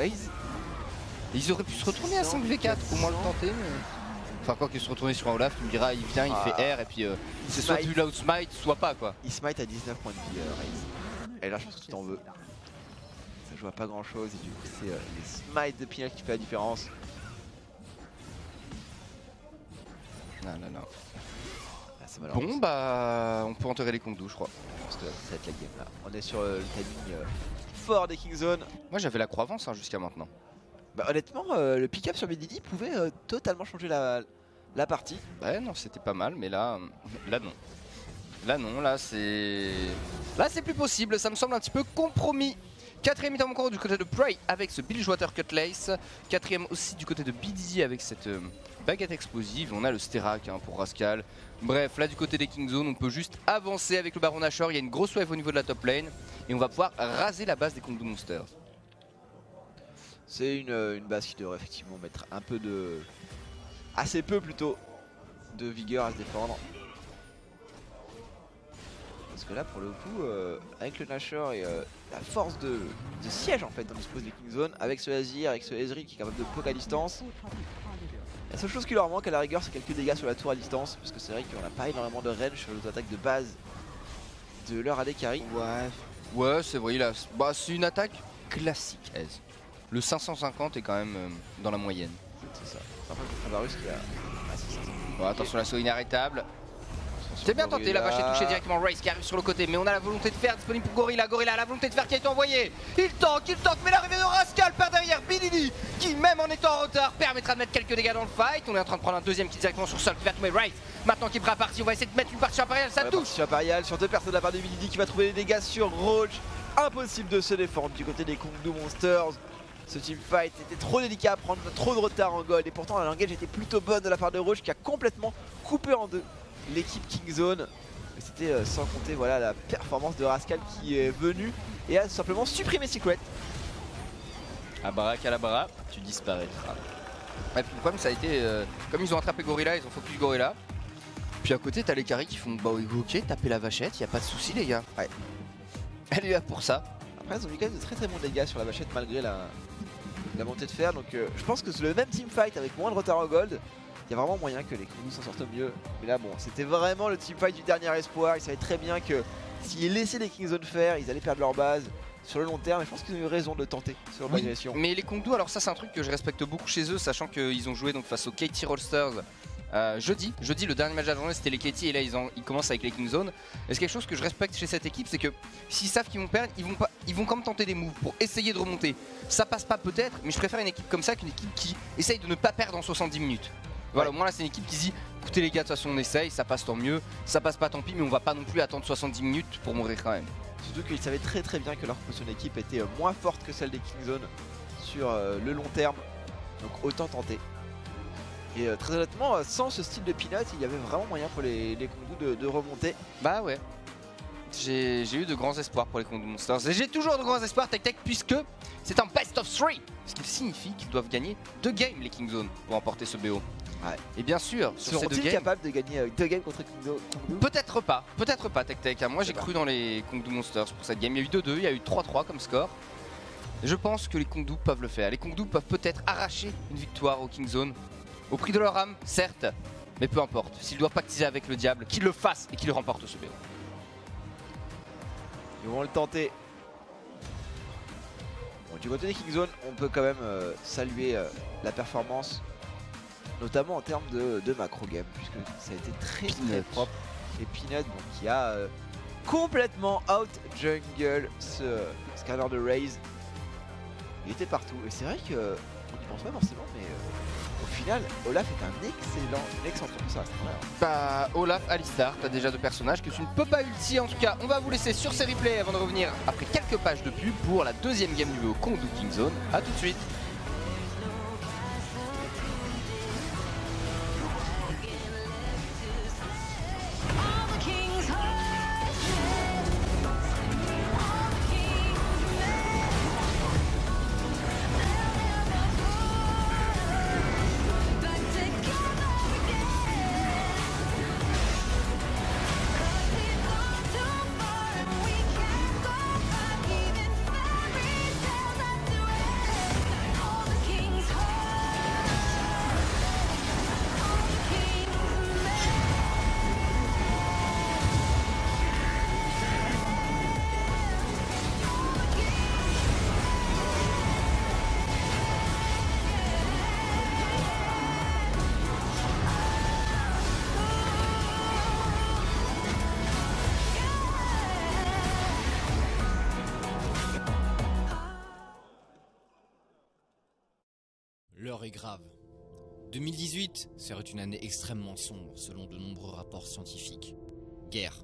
Ils auraient pu se retourner à 5v4, au moins le tenter. Mais... Enfin, quoi qu'ils se retourner sur un Olaf, tu me diras, il vient, il fait R et puis c'est soit du loud smite, soit pas quoi. Il smite à 19 points de vie, Ryze. Et là, je pense que tu t'en veux. Ça joue à pas grand chose et du coup, c'est les smites de Peanut qui fait la différence. Non, non, non. Bon bah on peut enterrer les Kongdu je crois. Je pense que ça va être la game là. On est sur le timing fort des Kingzone. Moi j'avais la croix-avance hein, jusqu'à maintenant. Bah honnêtement le pick-up sur Bididi pouvait totalement changer la partie. Ouais non c'était pas mal mais là non. Là non, là c'est plus possible, ça me semble un petit peu compromis. Quatrième item encore du côté de Prey avec ce Bilgewater Cutlass. Quatrième aussi du côté de BDZ avec cette baguette explosive. On a le Sterak hein, pour Rascal. Bref, là du côté des Kingzone, on peut juste avancer avec le Baron Nashor. Il y a une grosse wave au niveau de la top lane. Et on va pouvoir raser la base des Kongdu Monsters. C'est une base qui devrait effectivement mettre un peu de... assez peu plutôt de vigueur à se défendre. Parce que là pour le coup, avec le Nashor et la force de siège en fait dans dispose des Kingzone, avec ce Azir, avec ce Ezreal qui est capable de poke à distance. La seule chose qui leur manque à la rigueur c'est quelques dégâts sur la tour à distance. Parce que c'est vrai qu'on n'a pas énormément de range sur les attaques de base de leur AD carry. Ouais c'est vrai, là, bah, c'est une attaque classique aise. Le 550 est quand même dans la moyenne. C'est ça. Après, contre Avarus qui a. Ah, c'est ça. Bon, attention, l'assaut inarrêtable. C'est bien tenté, la vache est touchée directement. Race qui arrive sur le côté, mais on a la volonté de faire disponible pour Gorilla. Gorilla a la volonté de faire qui a été envoyé. Il tank, mais l'arrivée de Rascal par derrière. Bilili qui, même en étant en retard, permettra de mettre quelques dégâts dans le fight. On est en train de prendre un deuxième qui directement sur Sol qui va tomber. Race maintenant qui est prêt à partir. On va essayer de mettre une partie impériale, ça touche. Sur impériale, sur deux personnes de la part de Bilili qui va trouver des dégâts sur Roach. Impossible de se défendre du côté des Kongdu Monsters. Ce teamfight était trop délicat à prendre, trop de retard en gold. Et pourtant, la langage était plutôt bonne de la part de Roach qui a complètement coupé en deux l'équipe Kingzone. Et c'était sans compter voilà, la performance de Rascal qui est venu et a simplement supprimé Secret. Abracadabra, tu disparaîtras. Ouais, le problème ça a été, comme ils ont attrapé Gorilla, ils ont focus Gorilla. Puis à côté t'as les carrés qui font bah oui, ok, taper la vachette, y a pas de souci les gars. Ouais. Elle est là pour ça. Après ils ont mis quand même de très bons dégâts sur la vachette malgré la montée de fer. Donc je pense que c'est le même teamfight avec moins de retard en gold. Il y a vraiment moyen que les Kongdu s'en sortent mieux. Mais là bon, c'était vraiment le teamfight du dernier espoir. Ils savaient très bien que s'ils laissaient les Kingzone faire, ils allaient perdre leur base sur le long terme. Et je pense qu'ils ont eu raison de tenter sur l'agression. Mais les Kongdu, alors ça c'est un truc que je respecte beaucoup chez eux, sachant qu'ils ont joué donc face aux KT Rollsters jeudi, le dernier match de la journée c'était les KT et là ils commencent avec les Kingzone. Et c'est quelque chose que je respecte chez cette équipe, c'est que s'ils savent qu'ils vont perdre, ils vont quand même tenter des moves pour essayer de remonter. Ça passe pas peut-être, mais je préfère une équipe comme ça qu'une équipe qui essaye de ne pas perdre en 70 minutes. Voilà, au moins là c'est une équipe qui dit écoutez les gars, de toute façon on essaye, ça passe tant mieux, ça passe pas tant pis, mais on va pas non plus attendre 70 minutes pour mourir quand même. Surtout qu'ils savaient très bien que leur composition d'équipe était moins forte que celle des Kingzone sur le long terme, donc autant tenter. Et très honnêtement, sans ce style de Peanut, il y avait vraiment moyen pour les Kongdu de remonter. Bah ouais. J'ai eu de grands espoirs pour les Kongdu Monsters. Et j'ai toujours de grands espoirs Tech puisque c'est un best of 3. Ce qui signifie qu'ils doivent gagner 2 games les Kingzone pour emporter ce BO. Ouais. Et bien sûr, sur ces 2 games, capables de gagner 2 games contre Kongdu? Peut-être pas Tech. Moi j'ai cru dans les Kongdu Monsters pour cette game. Il y a eu 2-2, il y a eu 3-3 comme score. Je pense que les Kongdu peuvent le faire. Les Kongdu peuvent peut-être arracher une victoire au Kingzone. Au prix de leur âme, certes, mais peu importe. S'ils doivent pactiser avec le diable, qu'ils le fassent et qu'ils remportent ce BO. Ils vont le tenter. Bon, du côté des Kingzone, on peut quand même saluer la performance, notamment en termes de macro game, puisque ça a été très propre. Et Peanut bon, qui a complètement out jungle ce scanner de Raze. Il était partout. Et c'est vrai qu'on n'y pense pas forcément, mais au final, Olaf est un excellent pour ça. Bah, Olaf, Alistar, t'as déjà 2 personnages que tu ne peux pas ulti. En tout cas, on va vous laisser sur ces replays avant de revenir après quelques pages de pub pour la 2e game du BO Kongdu Kingzone. A tout de suite. L'heure est grave. 2018 serait une année extrêmement sombre selon de nombreux rapports scientifiques. Guerre,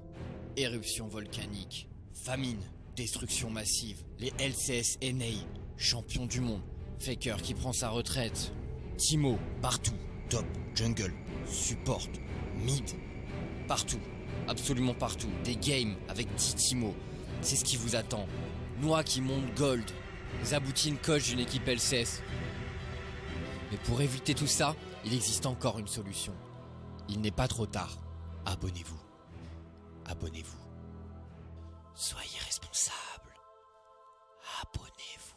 éruption volcanique, famine, destruction massive, les LCS NA, champion du monde, Faker qui prend sa retraite, Timo, partout, top, jungle, support, mid, partout, absolument partout, des games avec 10 Timo, c'est ce qui vous attend. Noix qui monte gold, Zaboutine coach d'une équipe LCS. Mais pour éviter tout ça, il existe encore une solution. Il n'est pas trop tard. Abonnez-vous. Abonnez-vous. Soyez responsables. Abonnez-vous.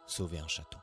Sauvez un chaton.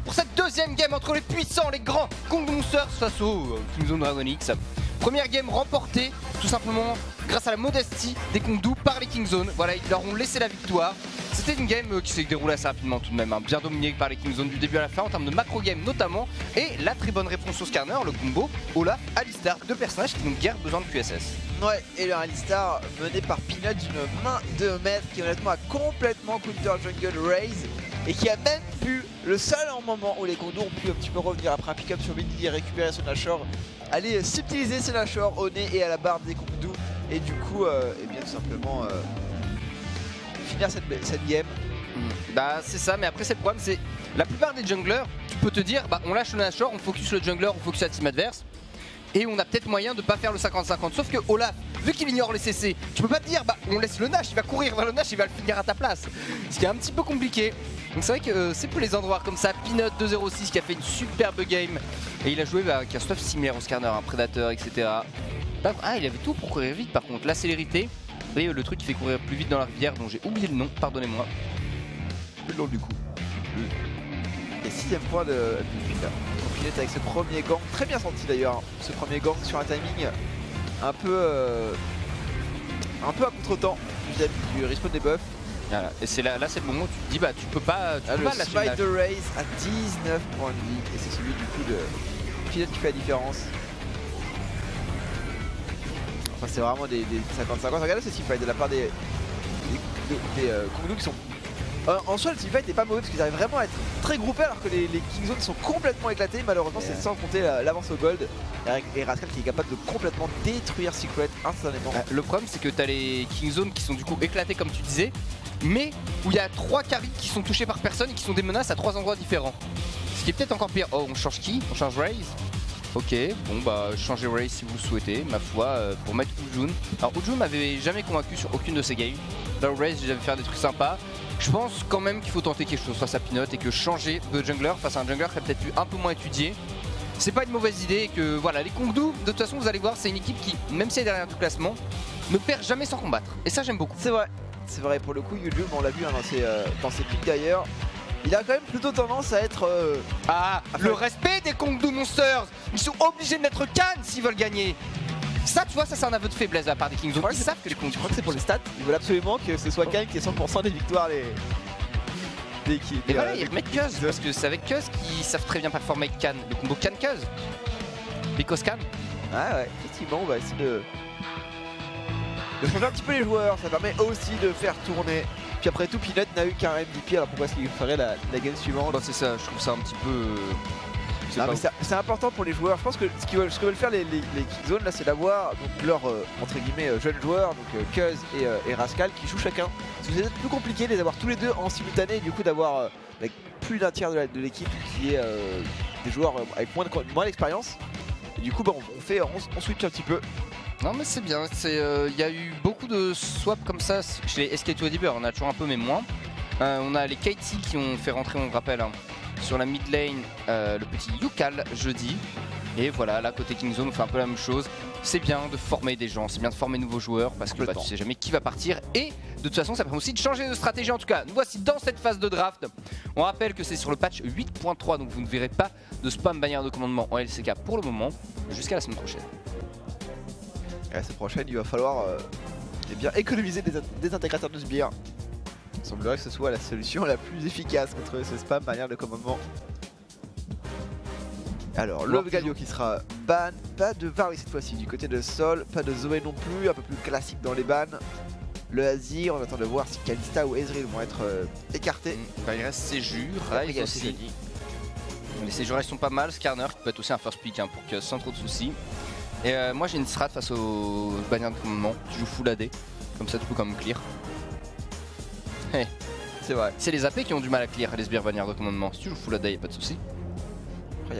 pour cette deuxième game entre les puissants, les grands Kongdoo Monsters face aux Kingzone Dragon X. Première game remportée tout simplement grâce à la modestie des Kongdoo par les Kingzone. Voilà, ils leur ont laissé la victoire. C'était une game qui s'est déroulée assez rapidement tout de même, hein, bien dominée par les Kingzone du début à la fin en termes de macro game notamment. Et la très bonne réponse au Skarner, le combo Olaf Alistar, deux personnages qui n'ont guère besoin de QSS. Ouais, et le Alistar mené par Peanut d'une main de maître qui honnêtement a complètement counter jungle raise et qui a même pu, le seul moment où les Kongdoo ont pu un petit peu revenir après un pick-up sur midi et récupérer son Nashor, aller subtiliser ce Nashor au nez et à la barbe des Kongdoo et du coup, et bien tout simplement finir cette game. Bah c'est ça, mais après c'est le problème, c'est la plupart des junglers, tu peux te dire, bah on lâche le Nashor, on focus le jungler, on focus la team adverse. Et on a peut-être moyen de pas faire le 50-50. Sauf que Olaf, vu qu'il ignore les CC, tu peux pas te dire bah on laisse le Nash, il va courir vers le Nash, il va le finir à ta place. Ce qui est un petit peu compliqué. Donc c'est vrai que c'est pour les endroits comme ça. Peanut 2-0-6 qui a fait une superbe game. Et il a joué avec un stuff similaire au Skarner, un prédateur, etc. Ah, il avait tout pour courir vite par contre. La célérité et le truc qui fait courir plus vite dans la rivière dont j'ai oublié le nom, pardonnez-moi. Le long du coup. Et 6ème point de Peanut avec ce premier gang, très bien senti d'ailleurs, ce premier gang sur un timing un peu à contre-temps vis-à-vis du respawn des buffs. Voilà. Et c'est là c'est le moment où tu te dis bah tu peux pas le lâcher smite de raise à 19 points de vie et c'est celui du coup de Peanut qui fait la différence. Enfin c'est vraiment des 50-50. Regardez ce teamfight de la part des Kongdoo qui sont... En soi le teamfight n'est pas mauvais parce qu'ils arrivent vraiment à être très groupés alors que les Kingzone sont complètement éclatés. Malheureusement c'est sans compter l'avance au gold et Rascal qui est capable de complètement détruire Secret instantanément. Le problème c'est que t'as les Kingzone qui sont du coup éclatés comme tu disais, mais où il y a 3 carries qui sont touchés par personne et qui sont des menaces à 3 endroits différents. Ce qui est peut-être encore pire. Oh on change qui? On change Raze? Ok, bon bah changez Raze si vous le souhaitez, ma foi, pour mettre Ujun. Alors Ujun m'avait jamais convaincu sur aucune de ses games. Dans Raze j'ai jamais fait des trucs sympas. Je pense quand même qu'il faut tenter quelque chose face à Peanut et que changer de jungler face à un jungler qui a peut-être pu un peu moins étudier, c'est pas une mauvaise idée et que voilà, les Kongdoo, de toute façon vous allez voir, c'est une équipe qui, même si elle est derrière du classement, ne perd jamais sans combattre. Et ça j'aime beaucoup. C'est vrai pour le coup Yujum, on l'a vu hein, dans ses pics d'ailleurs. Il a quand même plutôt tendance à être... le respect des Kongdoo Monsters. Ils sont obligés de mettre Cannes s'ils veulent gagner. Ça tu vois, ça c'est un aveu de faiblesse de la part des Kingzone. Ils savent que les Kongdoo... Je crois que c'est pour les stats, ils veulent absolument que ce soit Kane qui ait 100% des victoires des équipes. Et voilà, ils remettent Cuz, parce que c'est avec Cuz qu'ils savent très bien performer avec Cannes. Le combo Cannes-Cuz. Because Cannes. Ah ouais, effectivement, on va essayer de changer un petit peu les joueurs, ça permet aussi de faire tourner. Puis après tout, Peanut n'a eu qu'un MVP, alors pourquoi est-ce qu'il ferait la game suivante? Bah c'est ça, je trouve ça un petit peu... C'est important pour les joueurs. Je pense que ce que veulent faire les Kingzone là, c'est d'avoir leurs entre guillemets jeunes joueurs, donc Cuz et Rascal qui jouent chacun. C'est peut-être plus compliqué de les avoir tous les deux en simultané et du coup d'avoir plus d'un tiers de l'équipe qui est des joueurs avec moins d'expérience. Et du coup bah, on switch un petit peu. Non mais c'est bien, il y a eu beaucoup de swaps comme ça chez les SK2 on a toujours un peu mais moins. On a les KT qui ont fait rentrer, on le rappelle, hein, sur la mid lane le petit Yukal jeudi. Et voilà, là côté Kingzone on fait un peu la même chose. C'est bien de former des gens, c'est bien de former de nouveaux joueurs parce que bah, tu sais jamais qui va partir. Et de toute façon ça permet aussi de changer de stratégie en tout cas. Nous voici dans cette phase de draft. On rappelle que c'est sur le patch 8.3 donc vous ne verrez pas de spam bannière de commandement en LCK pour le moment jusqu'à la semaine prochaine. Et la semaine prochaine il va falloir eh bien, économiser des intégrateurs de sbires. Il semblerait que ce soit la solution la plus efficace contre ce spam bannière de commandement. Alors le Galio qui sera ban, pas de Varus cette fois-ci du côté de Sol, pas de Zoé non plus, un peu plus classique dans les bans. Le Azir, on attend de voir si Kalista ou Ezreal vont être écartés. Bah, il reste Séjur, Ryze aussi. Les Séjur ils sont pas mal, Skarner qui peut être aussi un first pick hein, pour que sans trop de soucis. Et moi j'ai une strat face au bannière de commandement, tu joues full AD, comme ça tu peux quand même clear. Hey. C'est vrai. C'est les AP qui ont du mal à clear les sbires bannière de commandement, si tu joues full AD y'a pas de soucis.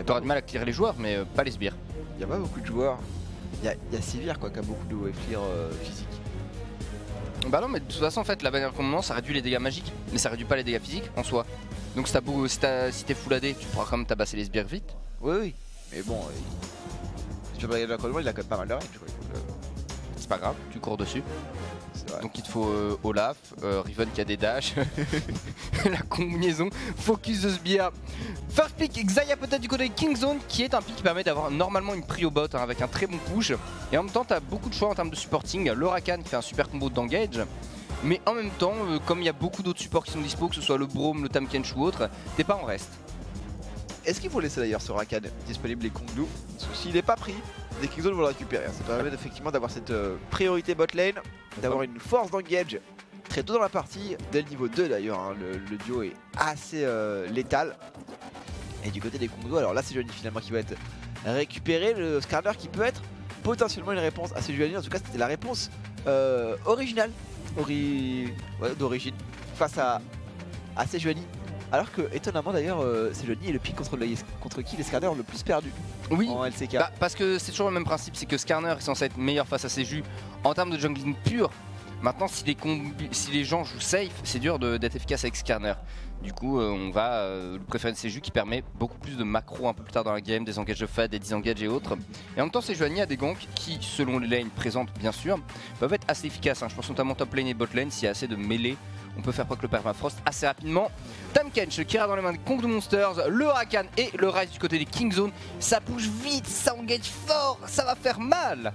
T'auras du mal à clear les joueurs mais pas les sbires. Il y a pas beaucoup de joueurs. Il y a Sivir quoi qui a beaucoup de wave clear physique. Bah non mais de toute façon en fait la bannière de commandement ça réduit les dégâts magiques mais ça réduit pas les dégâts physiques en soi. Donc si t'es full AD tu pourras quand même tabasser les sbires vite. Oui mais bon il a quand même pas mal de range quoi. C'est pas grave, tu cours dessus. Donc il te faut Olaf, Riven qui a des dashs, la combinaison, focus de sbire. First pick, Xayah peut-être du côté de Kingzone, qui est un pick qui permet d'avoir normalement une prio bot avec un très bon push. Et en même temps, tu as beaucoup de choix en termes de supporting. Le Rakan qui fait un super combo d'engage. Mais en même temps, comme il y a beaucoup d'autres supports qui sont dispo, que ce soit le Braum, le Tahm Kench ou autre, t'es pas en reste. Est-ce qu'il faut laisser d'ailleurs ce Rakan disponible les Kongdu? Parce que s'il n'est pas pris, les Kingzone vont le récupérer. Ça permet effectivement d'avoir cette priorité bot lane, d'avoir une force d'engage très tôt dans la partie, dès le niveau 2 d'ailleurs. Hein, le duo est assez létal. Et du côté des Kongdu, alors là c'est Johnny finalement qui va être récupéré. Le Skarner qui peut être potentiellement une réponse assez Johnny. En tout cas, c'était la réponse originale d'origine face à Sejuani. Alors que étonnamment d'ailleurs Sejuani est le pick contre qui les Skarner le plus perdu en LCK. Bah, parce que c'est toujours le même principe, c'est que Skarner est censé être meilleur face à Seju en termes de jungling pur. Maintenant si les gens jouent safe, c'est dur d'être efficace avec Skarner. Du coup on va préférer Seju qui permet beaucoup plus de macro un peu plus tard dans la game, des engages de fade, des disengages et autres. Et en même temps Sejuani a des ganks qui, selon les lanes présentes bien sûr, peuvent être assez efficaces. Hein. Je pense notamment top lane et bot lane, s'il y a assez de mêlée, on peut faire proc le permafrost assez rapidement. Tahm Kench qui ira dans les mains des Kongdu Monsters, le Rakan et le Ryze du côté des Kingzone. Ça bouge vite, ça engage fort, ça va faire mal.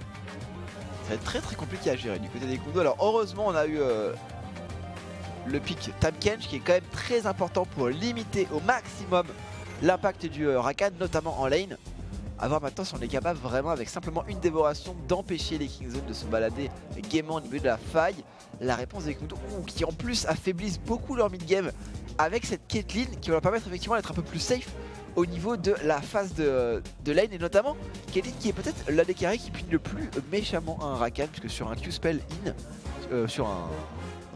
Ça va être très compliqué à gérer du côté des Kongdu. Alors heureusement on a eu le pick Tahm Kench qui est quand même très important pour limiter au maximum l'impact du Rakan, notamment en lane. A voir maintenant si on est capable vraiment avec simplement une dévoration d'empêcher les Kingzone de se balader gaiement au niveau de la faille. La réponse des Kongdu qui en plus affaiblissent beaucoup leur mid-game avec cette Caitlyn qui va leur permettre effectivement d'être un peu plus safe au niveau de la phase de lane, et notamment Caitlyn qui est peut-être l'un des carrés qui punit le plus méchamment un Rakan, puisque sur un Q-spell sur un...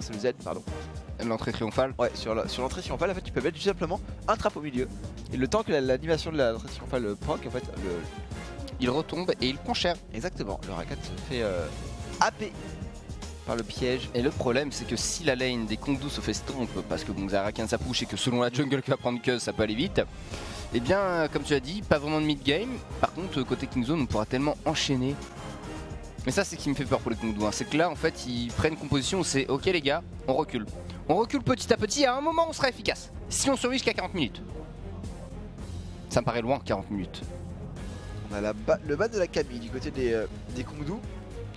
c'est le Z pardon. L'entrée triomphale. Ouais, sur l'entrée triomphale en fait tu peux mettre tout simplement un trap au milieu. Et le temps que l'animation de l'entrée triomphale proc en fait il retombe et il prend cher. Exactement, le Rakan se fait happer par le piège. Et le problème c'est que si la lane des Kongdu se fait stomp parce que bon Rakan ça push et que selon la jungle qui va prendre Cuz ça peut aller vite. Et bien comme tu as dit, pas vraiment de mid game. Par contre côté Kingzone on pourra tellement enchaîner. Mais ça c'est ce qui me fait peur pour les Kongdu, hein. C'est que là en fait ils prennent une composition où c'est ok les gars, on recule. On recule petit à petit, à un moment on sera efficace. Si on survit jusqu'à 40 minutes. Ça me paraît loin 40 minutes. On a le ban de la Camille du côté des Kongdu,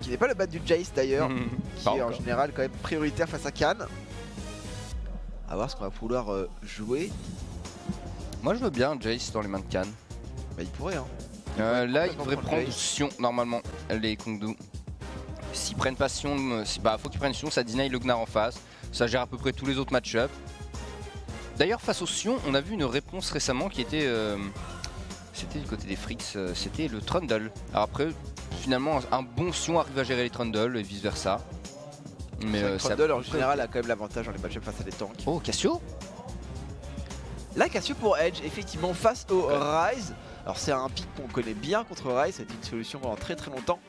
qui n'est pas le ban du Jace d'ailleurs, qui est en général quand même prioritaire face à Khan. A voir ce qu'on va pouvoir jouer. Moi je veux bien Jace dans les mains de Khan. Bah il pourrait hein. Là il devrait prendre Sion normalement, les Kongdu. S'ils prennent pas Sion, faut qu'ils prennent Sion, ça deny le Gnar en face. Ça gère à peu près tous les autres match-up. D'ailleurs face au Sion, on a vu une réponse récemment qui était... c'était du côté des Fricks, c'était le Trundle. Alors après, finalement un bon Sion arrive à gérer les Trundle et vice versa. Mais Trundle en général a quand même l'avantage dans les match-up face à des tanks. Oh Cassio. Là Cassio pour Edge, effectivement face au Ryze. Alors c'est un pick qu'on connaît bien contre Ryze, c'était une solution pendant très longtemps.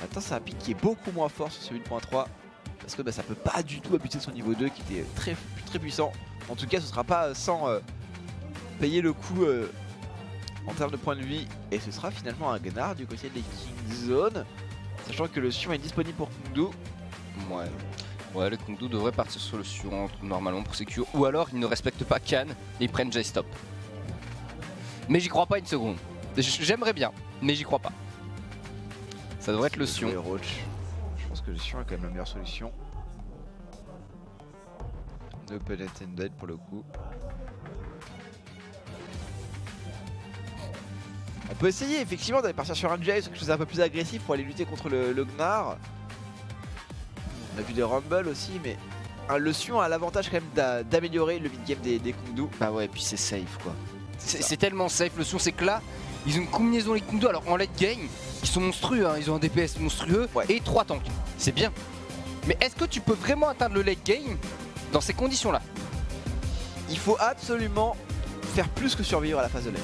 Maintenant c'est un pick qui est beaucoup moins fort sur ce 8.3. Parce que ça peut pas du tout abuser de son niveau 2 qui était très puissant. En tout cas ce sera pas sans payer le coup en termes de points de vie. Et ce sera finalement un Gnar du côté des Kingzone. Sachant que le Sion est disponible pour Kongdu. Ouais, les Kongdu devraient partir sur le Sion normalement pour sécure. Ou alors ils ne respectent pas Khan et ils prennent J-Stop. Mais j'y crois pas une seconde. J'aimerais bien, mais j'y crois pas. Ça devrait être le Sion. Je pense que le Sion est quand même la meilleure solution. No pun intended pour le coup. On peut essayer effectivement d'aller partir sur un Jace, quelque chose d'un peu plus agressif pour aller lutter contre le Gnar. On a vu des Rumble aussi, mais le Sion a l'avantage quand même d'améliorer le mid-game des Kongdu. Bah ouais, et puis c'est safe quoi. C'est tellement safe le Sion, c'est que là, ils ont une combinaison les Kongdu. Alors en late game, ils sont monstrueux, hein. Ils ont un DPS monstrueux et 3 tanks. C'est bien. Mais est-ce que tu peux vraiment atteindre le late game dans ces conditions-là? Il faut absolument faire plus que survivre à la phase de lane.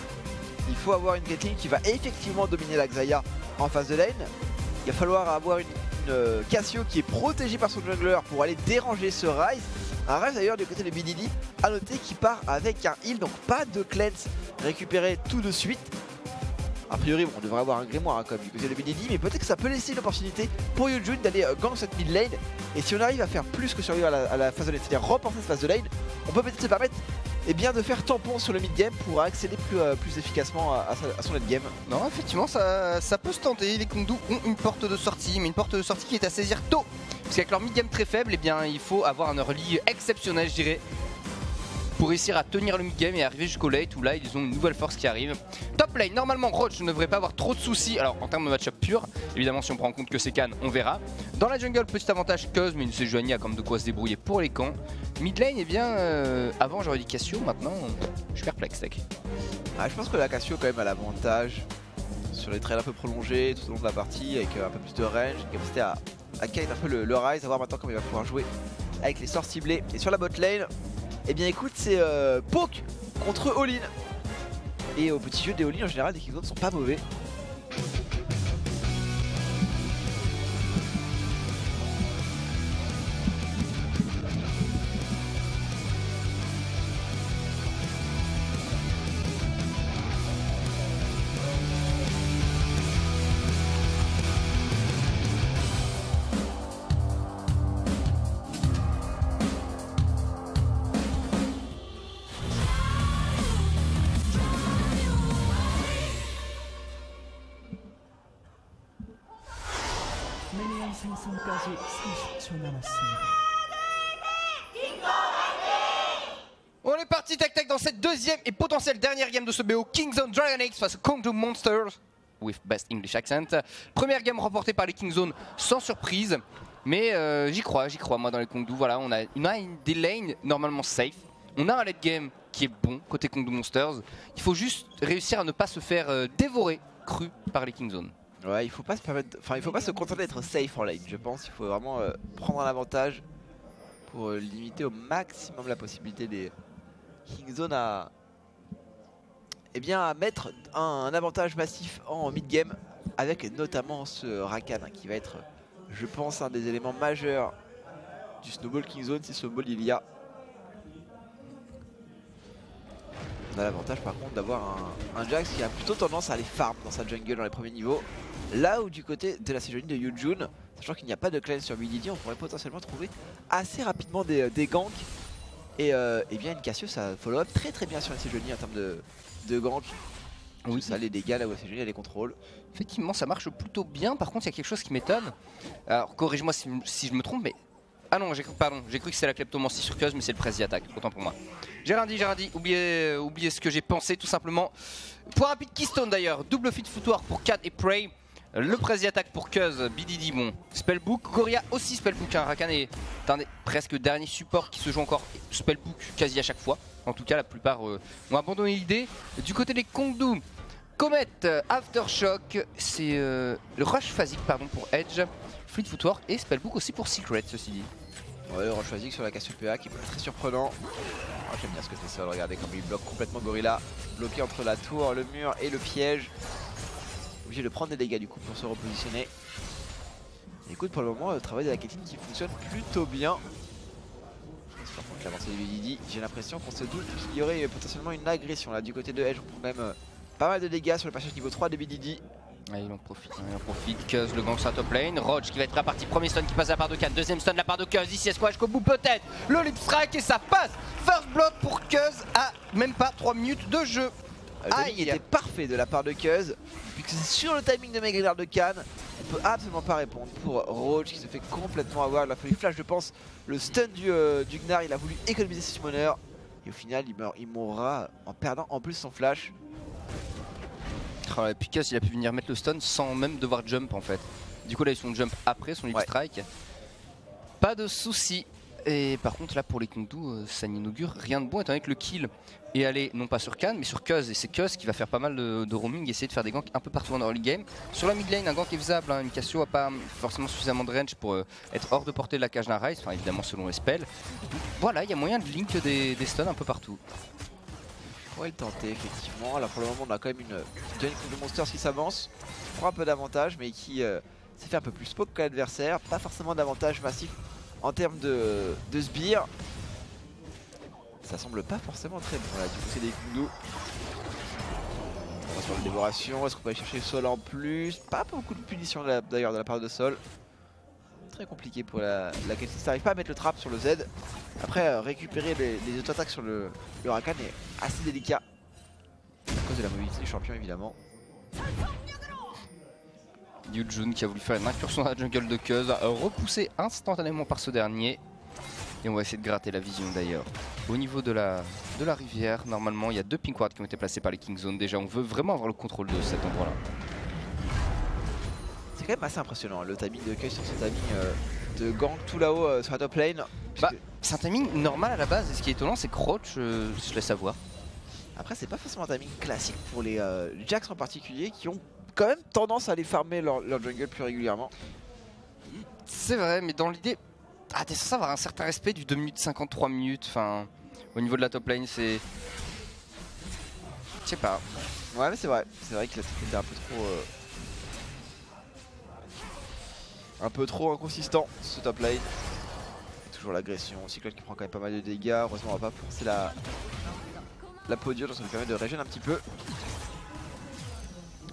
Il faut avoir une Caitlyn qui va effectivement dominer la Xayah en phase de lane. Il va falloir avoir une Cassio qui est protégée par son jungler pour aller déranger ce Ryze. Un Ryze d'ailleurs du côté de BDD, à noter qui part avec un heal, donc pas de cleanse récupéré tout de suite. A priori, bon, on devrait avoir un grimoire hein, comme du côté de BDD, mais peut-être que ça peut laisser une opportunité pour Yujun d'aller gank cette mid lane. Et si on arrive à faire plus que survivre à la phase de lane, c'est-à-dire remporter cette phase de lane, on peut peut-être se permettre de faire tampon sur le mid game pour accéder plus efficacement à son late game. Non, effectivement, ça peut se tenter. Les Kongdu ont une porte de sortie, mais une porte de sortie qui est à saisir tôt. Parce qu'avec leur mid game très faible, eh bien, il faut avoir un early exceptionnel, je dirais, pour réussir à tenir le mid game et arriver jusqu'au late où là ils ont une nouvelle force qui arrive. Top lane, normalement Roach ne devrait pas avoir trop de soucis. Alors en termes de match-up pur, évidemment si on prend en compte que c'est Khan, on verra. Dans la jungle, petit avantage Cuz, mais Sejuani a comme de quoi se débrouiller pour les camps. Mid lane, eh bien avant j'aurais dit Cassio, maintenant je suis perplexe tech. Ah, je pense que la Cassio quand même a l'avantage sur les trails un peu prolongés tout au long de la partie avec un peu plus de range, une capacité à kite un peu le rise, à voir maintenant comment il va pouvoir jouer avec les sorts ciblés. Et sur la bot lane, eh bien écoute, c'est Poke contre All-in. Et au petit jeu des All-in en général, les Kingzones ne sont pas mauvais. 생성까지 30초 남았습니다. On est parti tac tac dans cette deuxième et potentielle dernière game de ce BO Kingzone Dragon X face aux Kongdu Monsters with best English accent. Première game remportée par les Kingzone sans surprise, mais j'y crois moi dans les Kongdu. Voilà, on a des lanes normalement safe, on a un late game qui est bon côté Kongdu Monsters. Il faut juste réussir à ne pas se faire dévorer cru par les Kingzone. Ouais, il faut pas se permettre, il faut pas se contenter d'être safe en lane, je pense. Il faut vraiment prendre un avantage pour limiter au maximum la possibilité des Kingzone à mettre un avantage massif en mid game avec notamment ce Rakan qui va être, je pense, un des éléments majeurs du Snowball Kingzone si Snowball il y a. On a l'avantage par contre d'avoir un Jax qui a plutôt tendance à aller farm dans sa jungle dans les premiers niveaux. Là où du côté de la Sejuani de Yujun, sachant qu'il n'y a pas de clan sur BDD, on pourrait potentiellement trouver assez rapidement des ganks. Et bien une Cassio ça follow up très bien sur la Sejuani en termes de gank. Oui, ça les dégâts là où la Sejuani elle les contrôle. Effectivement ça marche plutôt bien, par contre il y a quelque chose qui m'étonne. Alors corrige-moi si je me trompe, mais... Ah non, j'ai cru que c'est la kleptomancie sur Cuz, mais c'est le press attaque, autant pour moi. J'ai rien dit, oubliez ce que j'ai pensé tout simplement. Point rapide Keystone d'ailleurs, double feed footwork pour Kat et Prey. Le press attaque pour Cuz, BDD, bon, Spellbook, Gorilla aussi Spellbook, hein. Rakan est un des presque derniers supports qui se joue encore Spellbook quasi à chaque fois. En tout cas la plupart ont abandonné l'idée. Du côté des Kongdu, Comet, Aftershock, c'est le rush phasique pardon pour Edge, Fleet Footwork et Spellbook aussi pour Secret ceci dit. Ouais, le rush phasique sur la Cassiopeia qui peut être très surprenant. Oh, j'aime bien ce que c'est ça, regardez comme il bloque complètement Gorilla, bloqué entre la tour, le mur et le piège. Obligé de prendre des dégâts du coup pour se repositionner. Et écoute, pour le moment le travail de la Caitlyn qui fonctionne plutôt bien. Par contre l'avancée de BDD, j'ai l'impression qu'on se doute qu'il y aurait potentiellement une agression là du côté de Edge. On prend quand même pas mal de dégâts sur le passage niveau 3 de BDD. Ah, il en profite, Cuz le gang sur la top lane, Roach qui va être la partie, premier stun qui passe à la part de Khan, deuxième stun de la part de Cuz, ici est-ce quoi jusqu'au bout peut-être, le lip strike et ça passe, first blood pour Cuz à même pas 3 minutes de jeu. Le timing était parfait de la part de Cuz, puisque c'est sur le timing de Maigrilar de Khan, on peut absolument pas répondre pour Roach qui se fait complètement avoir, il a fallu flash je pense, le stun du Gnar, il a voulu économiser ses summoners, et au final il mourra en perdant en plus son flash. Oh, et puis Cuz il a pu venir mettre le stun sans même devoir jump en fait. Du coup là ils sont jump après son lead strike. Pas de soucis. Et par contre là pour les Kongdu ça n'inaugure rien de bon étant donné que le kill est allé non pas sur Khan mais sur Cuz. Et c'est Cuz qui va faire pas mal de roaming, essayer de faire des ganks un peu partout en early game. Sur la mid lane un gank est faisable, hein. Une Cassio a pas forcément suffisamment de range pour être hors de portée de la cage d'un rise, enfin évidemment selon les spells. Voilà il y a moyen de link des stuns un peu partout. On pourrait le tenter effectivement, là pour le moment on a quand même une Johnny Kongdu Monsters qui s'avance, qui prend un peu d'avantage mais qui s'est fait un peu plus poke que l'adversaire, pas forcément d'avantage massif en termes de sbire. Ça semble pas forcément très bon là du côté des Kongdu. Sur la dévoration, est-ce qu'on peut aller chercher le sol en plus? Pas beaucoup de punitions d'ailleurs de la part de Sol. Très compliqué pour la Keltis. Ça n'arrive pas à mettre le trap sur le Z. Après, récupérer les auto-attaques sur le Rakan est assez délicat. À cause de la mobilité du champion évidemment. Yujun qui a voulu faire une incursion dans la jungle de Cuz, repoussé instantanément par ce dernier. Et on va essayer de gratter la vision d'ailleurs. Au niveau de la rivière, normalement il y a 2 pink wards qui ont été placés par les King Zone. Déjà on veut vraiment avoir le contrôle de cet endroit là. C'est quand même assez impressionnant hein, le timing de Cuz sur ce timing de gank tout là-haut sur la top lane. Bah, c'est un timing normal à la base et ce qui est étonnant c'est que Roach se laisse avoir. Après c'est pas forcément un timing classique pour les Jax en particulier qui ont quand même tendance à aller farmer leur jungle plus régulièrement. C'est vrai mais dans l'idée... Ah, t'es censé avoir un certain respect du 2 minutes 53 minutes, enfin, au niveau de la top lane, c'est... Je sais pas. Ouais mais c'est vrai que la top lane était un peu trop inconsistant ce top lane. Toujours l'agression, Cyclone qui prend quand même pas mal de dégâts, heureusement on va pas forcer la podium, donc ça nous permet de régénérer un petit peu.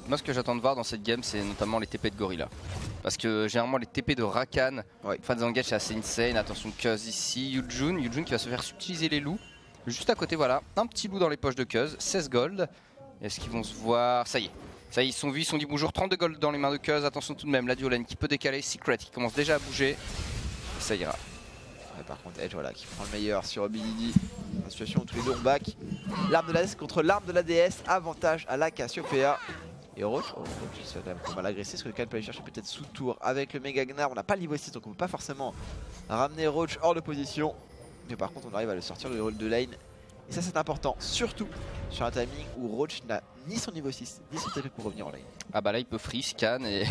Moi ce que j'attends de voir dans cette game c'est notamment les TP de Gorilla. Parce que généralement les TP de Rakan, fin des engages c'est assez insane. Attention Cuz ici, Yujun qui va se faire subtiliser les loups. Juste à côté voilà, un petit loup dans les poches de Cuz, 16 gold. Est-ce qu'ils vont se voir? Ça y est, ils sont vus, ils se sont dit bonjour, 32 gold dans les mains de Cuz. Attention tout de même, la duolane qui peut décaler, Secret qui commence déjà à bouger. Et ça ira. Ouais, par contre Edge voilà, qui prend le meilleur sur Billy. Une situation où tous les deux on back. L'arme de la S contre l'arme de la DS, avantage à la Cassiopeia. Et Roach, il se fait quand même mal agresser parce que le Kyle peut aller chercher peut-être sous tour avec le Mega Gnar. On n'a pas le niveau 6 donc on peut pas forcément ramener Roach hors de position. Mais par contre on arrive à le sortir du rôle de lane. Et ça c'est important, surtout sur un timing où Roach n'a ni son niveau 6 ni son TP pour revenir en lane. Ah bah là il peut free, scan et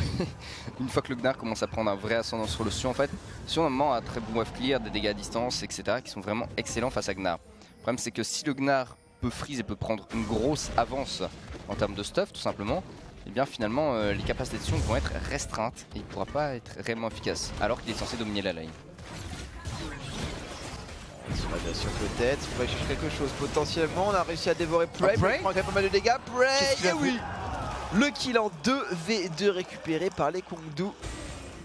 une fois que le Gnar commence à prendre un vrai ascendant sur le Sion en fait, Sion normalement a très bon wave clear, des dégâts à distance etc qui sont vraiment excellents face à Gnar. Le problème c'est que si le Gnar peut freeze et peut prendre une grosse avance en termes de stuff tout simplement, et bien finalement les capacités de Sion vont être restreintes et il ne pourra pas être réellement efficace alors qu'il est censé dominer la lane. Bien sûr peut-être, on va chercher quelque chose potentiellement, on a réussi à dévorer Prey, il prend quand même pas mal de dégâts, Prey, et oui, le kill en 2v2 récupéré par les Kongdu.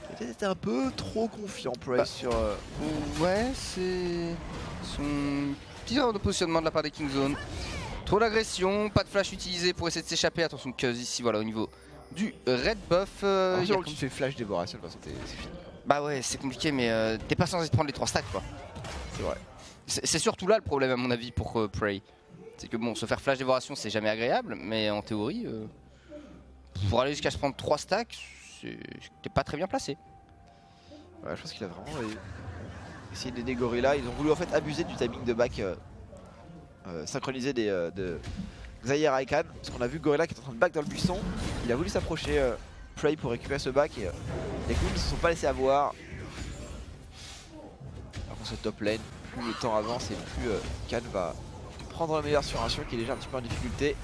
Peut-être était un peu trop confiant Prey sur... Ouais, c'est son petit erreur de positionnement de la part des King Zone. Trop d'agression, pas de flash utilisé pour essayer de s'échapper, attention Cuz ici voilà au niveau du red buff. Tu fais flash dévoration, de toute façon c'est fini. Bah ouais c'est compliqué mais t'es pas censé prendre les 3 stacks quoi. C'est vrai. C'est surtout là le problème à mon avis pour Prey. C'est que bon, se faire flash dévoration c'est jamais agréable, mais en théorie, pour aller jusqu'à se prendre 3 stacks, t'es pas très bien placé. Ouais, je pense qu'il a vraiment essayé d'aider Gorilla. Ils ont voulu en fait abuser du timing de back synchronisé de Xayah Rakan. Parce qu'on a vu Gorilla qui est en train de back dans le buisson. Il a voulu s'approcher Prey pour récupérer ce back et les coups ne se sont pas laissés avoir. Par contre, ce top lane, plus le temps avance et plus Khan va prendre le meilleur sur un Sion qui est déjà un petit peu en difficulté.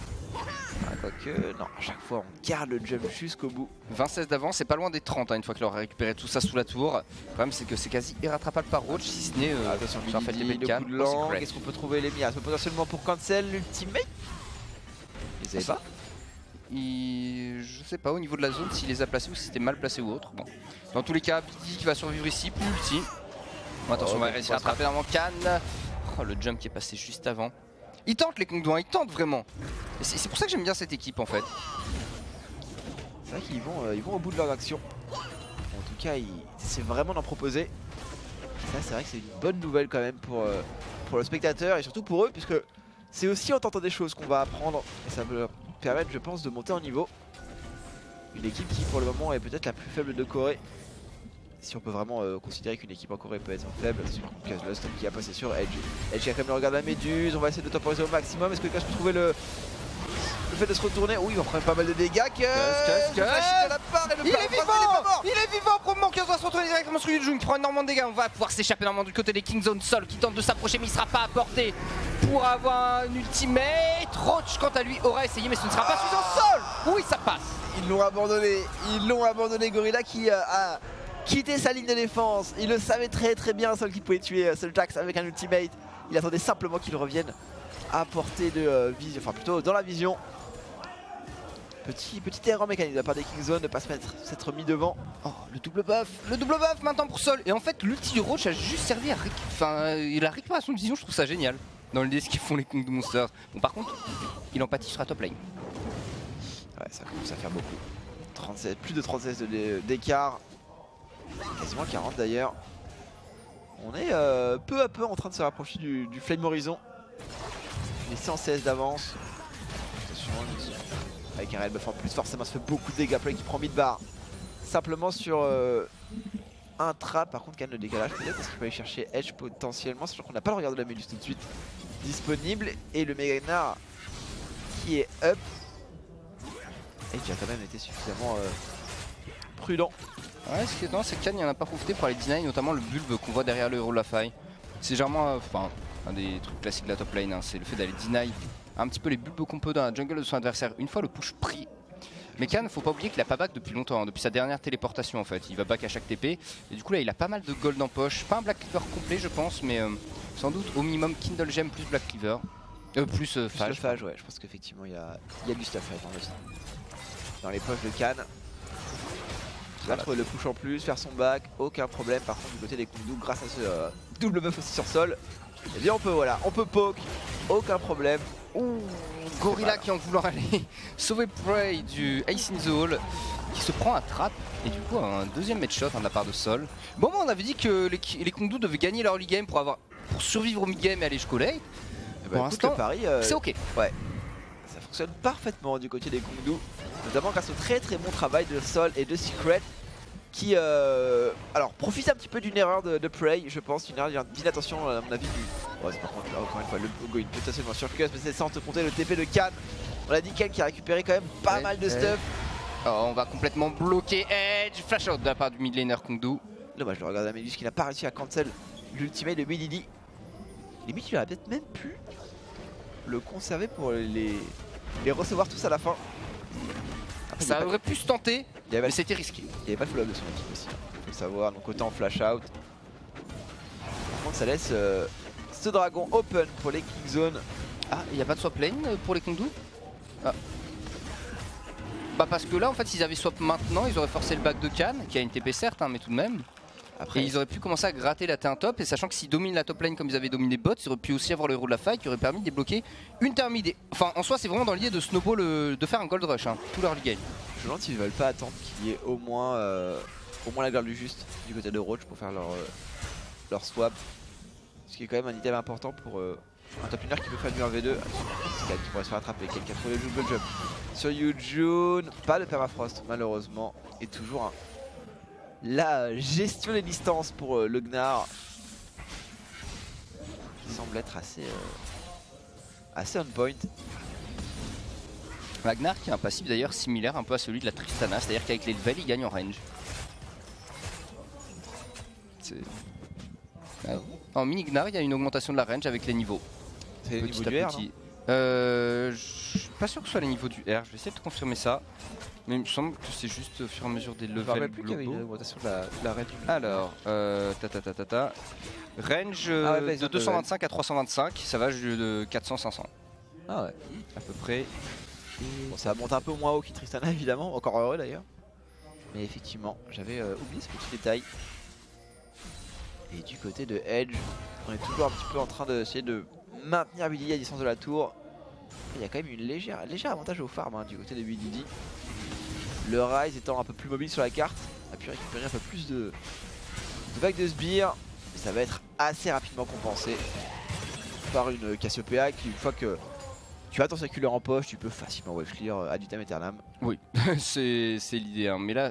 Ah, quoique, non, à chaque fois on garde le jump jusqu'au bout. 20-16 d'avance, c'est pas loin des 30 hein, une fois qu'il aura récupéré tout ça sous la tour. Le problème c'est que c'est quasi irrattrapable par Roach si ce n'est attention, en fait les le coup de langue, est-ce qu'on peut trouver les mias potentiellement pour cancel l'ultimate? Ils savaient pas. Je sais pas au niveau de la zone s'il les a placés ou si c'était mal placé ou autre. Bon. Dans tous les cas, Billy qui va survivre ici, plus ulti. Bon, attention, on va réussir à attraper dans Khan. Oh, le jump qui est passé juste avant. Ils tentent les Kongdouans, ils tentent vraiment. C'est pour ça que j'aime bien cette équipe en fait. C'est vrai qu'ils vont au bout de leur action. En tout cas, ils essaient vraiment d'en proposer. Ça, c'est vrai que c'est une bonne nouvelle quand même pour le spectateur et surtout pour eux, puisque c'est aussi en tentant des choses qu'on va apprendre et ça va leur permettre, je pense, de monter en niveau. Une équipe qui, pour le moment, est peut-être la plus faible de Corée. Si on peut vraiment considérer qu'une équipe en Corée peut être faible, c'est par contre Kazlust qui a passé sur Edge. Edge qui a quand même le regard de la méduse, on va essayer de temporiser au maximum. Est-ce que Kaz peut trouver le fait de se retourner? Oui, il va prendre pas mal de dégâts. Il est vivant! Il est vivant! Probablement Kaz doit se retourner directement sur Yujun qui prend énormément de dégâts. On va pouvoir s'échapper normalement du côté des King Zone. Sol qui tente de s'approcher mais il sera pas à portée pour avoir un ultimate. Roach quant à lui aura essayé mais ce ne sera pas suffisant. Sol! Oui, ça passe! Ils l'ont abandonné, Gorilla qui a quitté sa ligne de défense. Il le savait très bien, Sol qui pouvait tuer Sol Jax avec un ultimate. Il attendait simplement qu'il revienne à portée de vision, enfin plutôt dans la vision. Petite erreur mécanique de la part des Kingzone de pas s'être mis devant. Oh, le double buff maintenant pour Sol. Et en fait, l'ulti du Roach a juste servi à la récupération de vision, je trouve ça génial. Dans le ce qu'ils font les Kung Monsters. Bon, par contre, il en pâtit sur la top lane. Ouais, ça commence à faire beaucoup. 37, plus de 36 d'écart. Quasiment 40 d'ailleurs. On est peu à peu en train de se rapprocher du Flame Horizon. Il est 116 d'avance. Attention, avec un réel buff en plus, forcément ça fait beaucoup de dégâts. Play qui prend mid-bar. Simplement sur un trap. Par contre, quand même le décalage peut-être parce qu'il peut aller chercher Edge potentiellement. Sachant qu'on n'a pas le regard de la Méduse tout de suite disponible. Et le Meganar qui est up. Et qui a quand même été suffisamment prudent. Ouais, ce qui est étonnant, c'est que Khan il en a pas profité pour aller deny, notamment le bulbe qu'on voit derrière le héros de la faille. C'est généralement un des trucs classiques de la top lane, hein, c'est le fait d'aller deny un petit peu les bulbes qu'on peut dans la jungle de son adversaire une fois le push pris. Mais Khan, faut pas oublier qu'il a pas back depuis longtemps, hein, depuis sa dernière téléportation en fait. Il va back à chaque TP et du coup là il a pas mal de gold en poche. Pas un Black Cleaver complet je pense, mais sans doute au minimum Kindle Gem plus Black Cleaver. Plus Phage. Phage, ouais, je pense qu'effectivement il y a du stuff dans les poches de Khan. Il va trouver le push en plus, faire son back, aucun problème. Par contre du côté des Kundu, grâce à ce double buff aussi sur Sol, eh bien on peut poke, aucun problème. Ouh, Gorilla qui en voulant aller sauver Prey du Ace in the Hole qui se prend un trap et du coup un deuxième match shot de la part de Sol. Bon, on avait dit que les Kundu devaient gagner leur early game pour survivre au mid game et aller jusqu'au late. Pour l'instant, c'est ok. Ouais, ça fonctionne parfaitement du côté des Kundu, notamment grâce au très bon travail de Sol et de Secret qui alors profite un petit peu d'une erreur de Prey, je pense, une erreur d'inattention à mon avis du... Ouais, c'est par contre là encore une fois le Go il peut potentiellement sur QS, mais c'est sans te compter le TP de Khan. On a dit Khan qui a récupéré quand même pas mal de stuff. Oh, on va complètement bloquer Edge, flash out de la part du mid laner Kundu. Dommage, je regarde la Méduse qui n'a pas réussi à cancel l'ultimate de Mididi. Limite il aurait peut-être même pu le conserver pour les recevoir tous à la fin. Après, ça aurait pu se tenter, mais c'était risqué. Il n'y avait pas le follow-up de son équipe aussi, faut le savoir, donc autant flash out. Par contre ça laisse ce dragon open pour les Kingzone. Ah, il n'y a pas de swap lane pour les Kundu. Ah. Bah parce que là en fait s'ils avaient swap maintenant, ils auraient forcé le back de Khan, qui a une TP certes, hein, mais tout de même. Après, et ils auraient pu commencer à gratter la T1 top, et sachant que s'ils dominent la top lane comme ils avaient dominé bot, ils auraient pu aussi avoir le héros de la faille qui aurait permis de débloquer une termidée. Enfin en soi c'est vraiment dans l'idée de snowball, de faire un gold rush, hein, tout leur game. Je me demande s'ils veulent pas attendre qu'il y ait au moins la garde du juste du côté de Roach pour faire leur swap. Ce qui est quand même un item important pour un top laner qui peut faire du 1v2. C'est qui pourrait se faire attraper, quelqu'un a trouvé le double jump. Sur Yujun, pas de permafrost malheureusement. Et toujours la gestion des distances pour le Gnar. Qui semble être assez on point. Gnar qui a un passif d'ailleurs similaire un peu à celui de la Tristana, c'est-à-dire qu'avec les levels il gagne en range. En mini Gnar il y a une augmentation de la range avec les niveaux. C'est le niveau du R, je suis pas sûr que ce soit les niveaux du R, je vais essayer de confirmer ça. Mais il me semble que c'est juste au fur et à mesure des levels globaux. Une augmentation de la range. Alors, range de 225 à 325, ça va de 400-500. Ah ouais, à peu près. Bon, ça monte un peu moins haut que Tristana évidemment, encore heureux d'ailleurs. Mais effectivement, j'avais oublié ce petit détail. Et du côté de Edge, on est toujours un petit peu en train d'essayer de maintenir BDD à distance de la tour. Il y a quand même une légère avantage au farm du côté de BDD. Le Ryze étant un peu plus mobile sur la carte, a pu récupérer un peu plus de vagues de sbires. Mais ça va être assez rapidement compensé par une Cassiopeia qui, une fois que tu as ton circulaire en poche, tu peux facilement wave clear ad vitam aeternam. Oui, c'est l'idée. Hein. Mais là,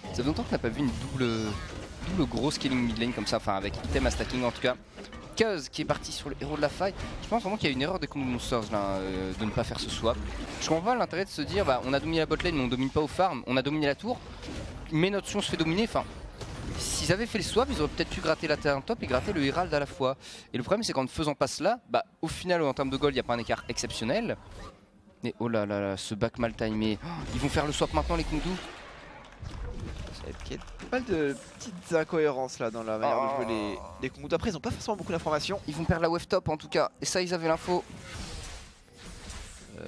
ça fait longtemps qu'on n'a pas vu une double gros scaling mid lane comme ça, enfin avec item à stacking en tout cas. Kuz qui est parti sur le héros de la faille. Je pense vraiment qu'il y a une erreur des Kung Monsters là, de ne pas faire ce swap. Je comprends pas l'intérêt de se dire bah on a dominé la bot lane mais on domine pas au farm, on a dominé la tour, mais notre sion se fait dominer. Enfin, s'ils avaient fait le swap, ils auraient peut-être pu gratter la terre top et gratter le Herald à la fois. Et le problème c'est qu'en ne faisant pas cela, bah au final en termes de gold il n'y a pas un écart exceptionnel. Mais oh là là là, ce back mal timé. Oh, ils vont faire le swap maintenant les Kung Du. Il y a pas mal de petites incohérences là dans la manière de jouer les Kung Du. Après ils ont pas forcément beaucoup d'informations. Ils vont perdre la wave top en tout cas, et ça ils avaient l'info.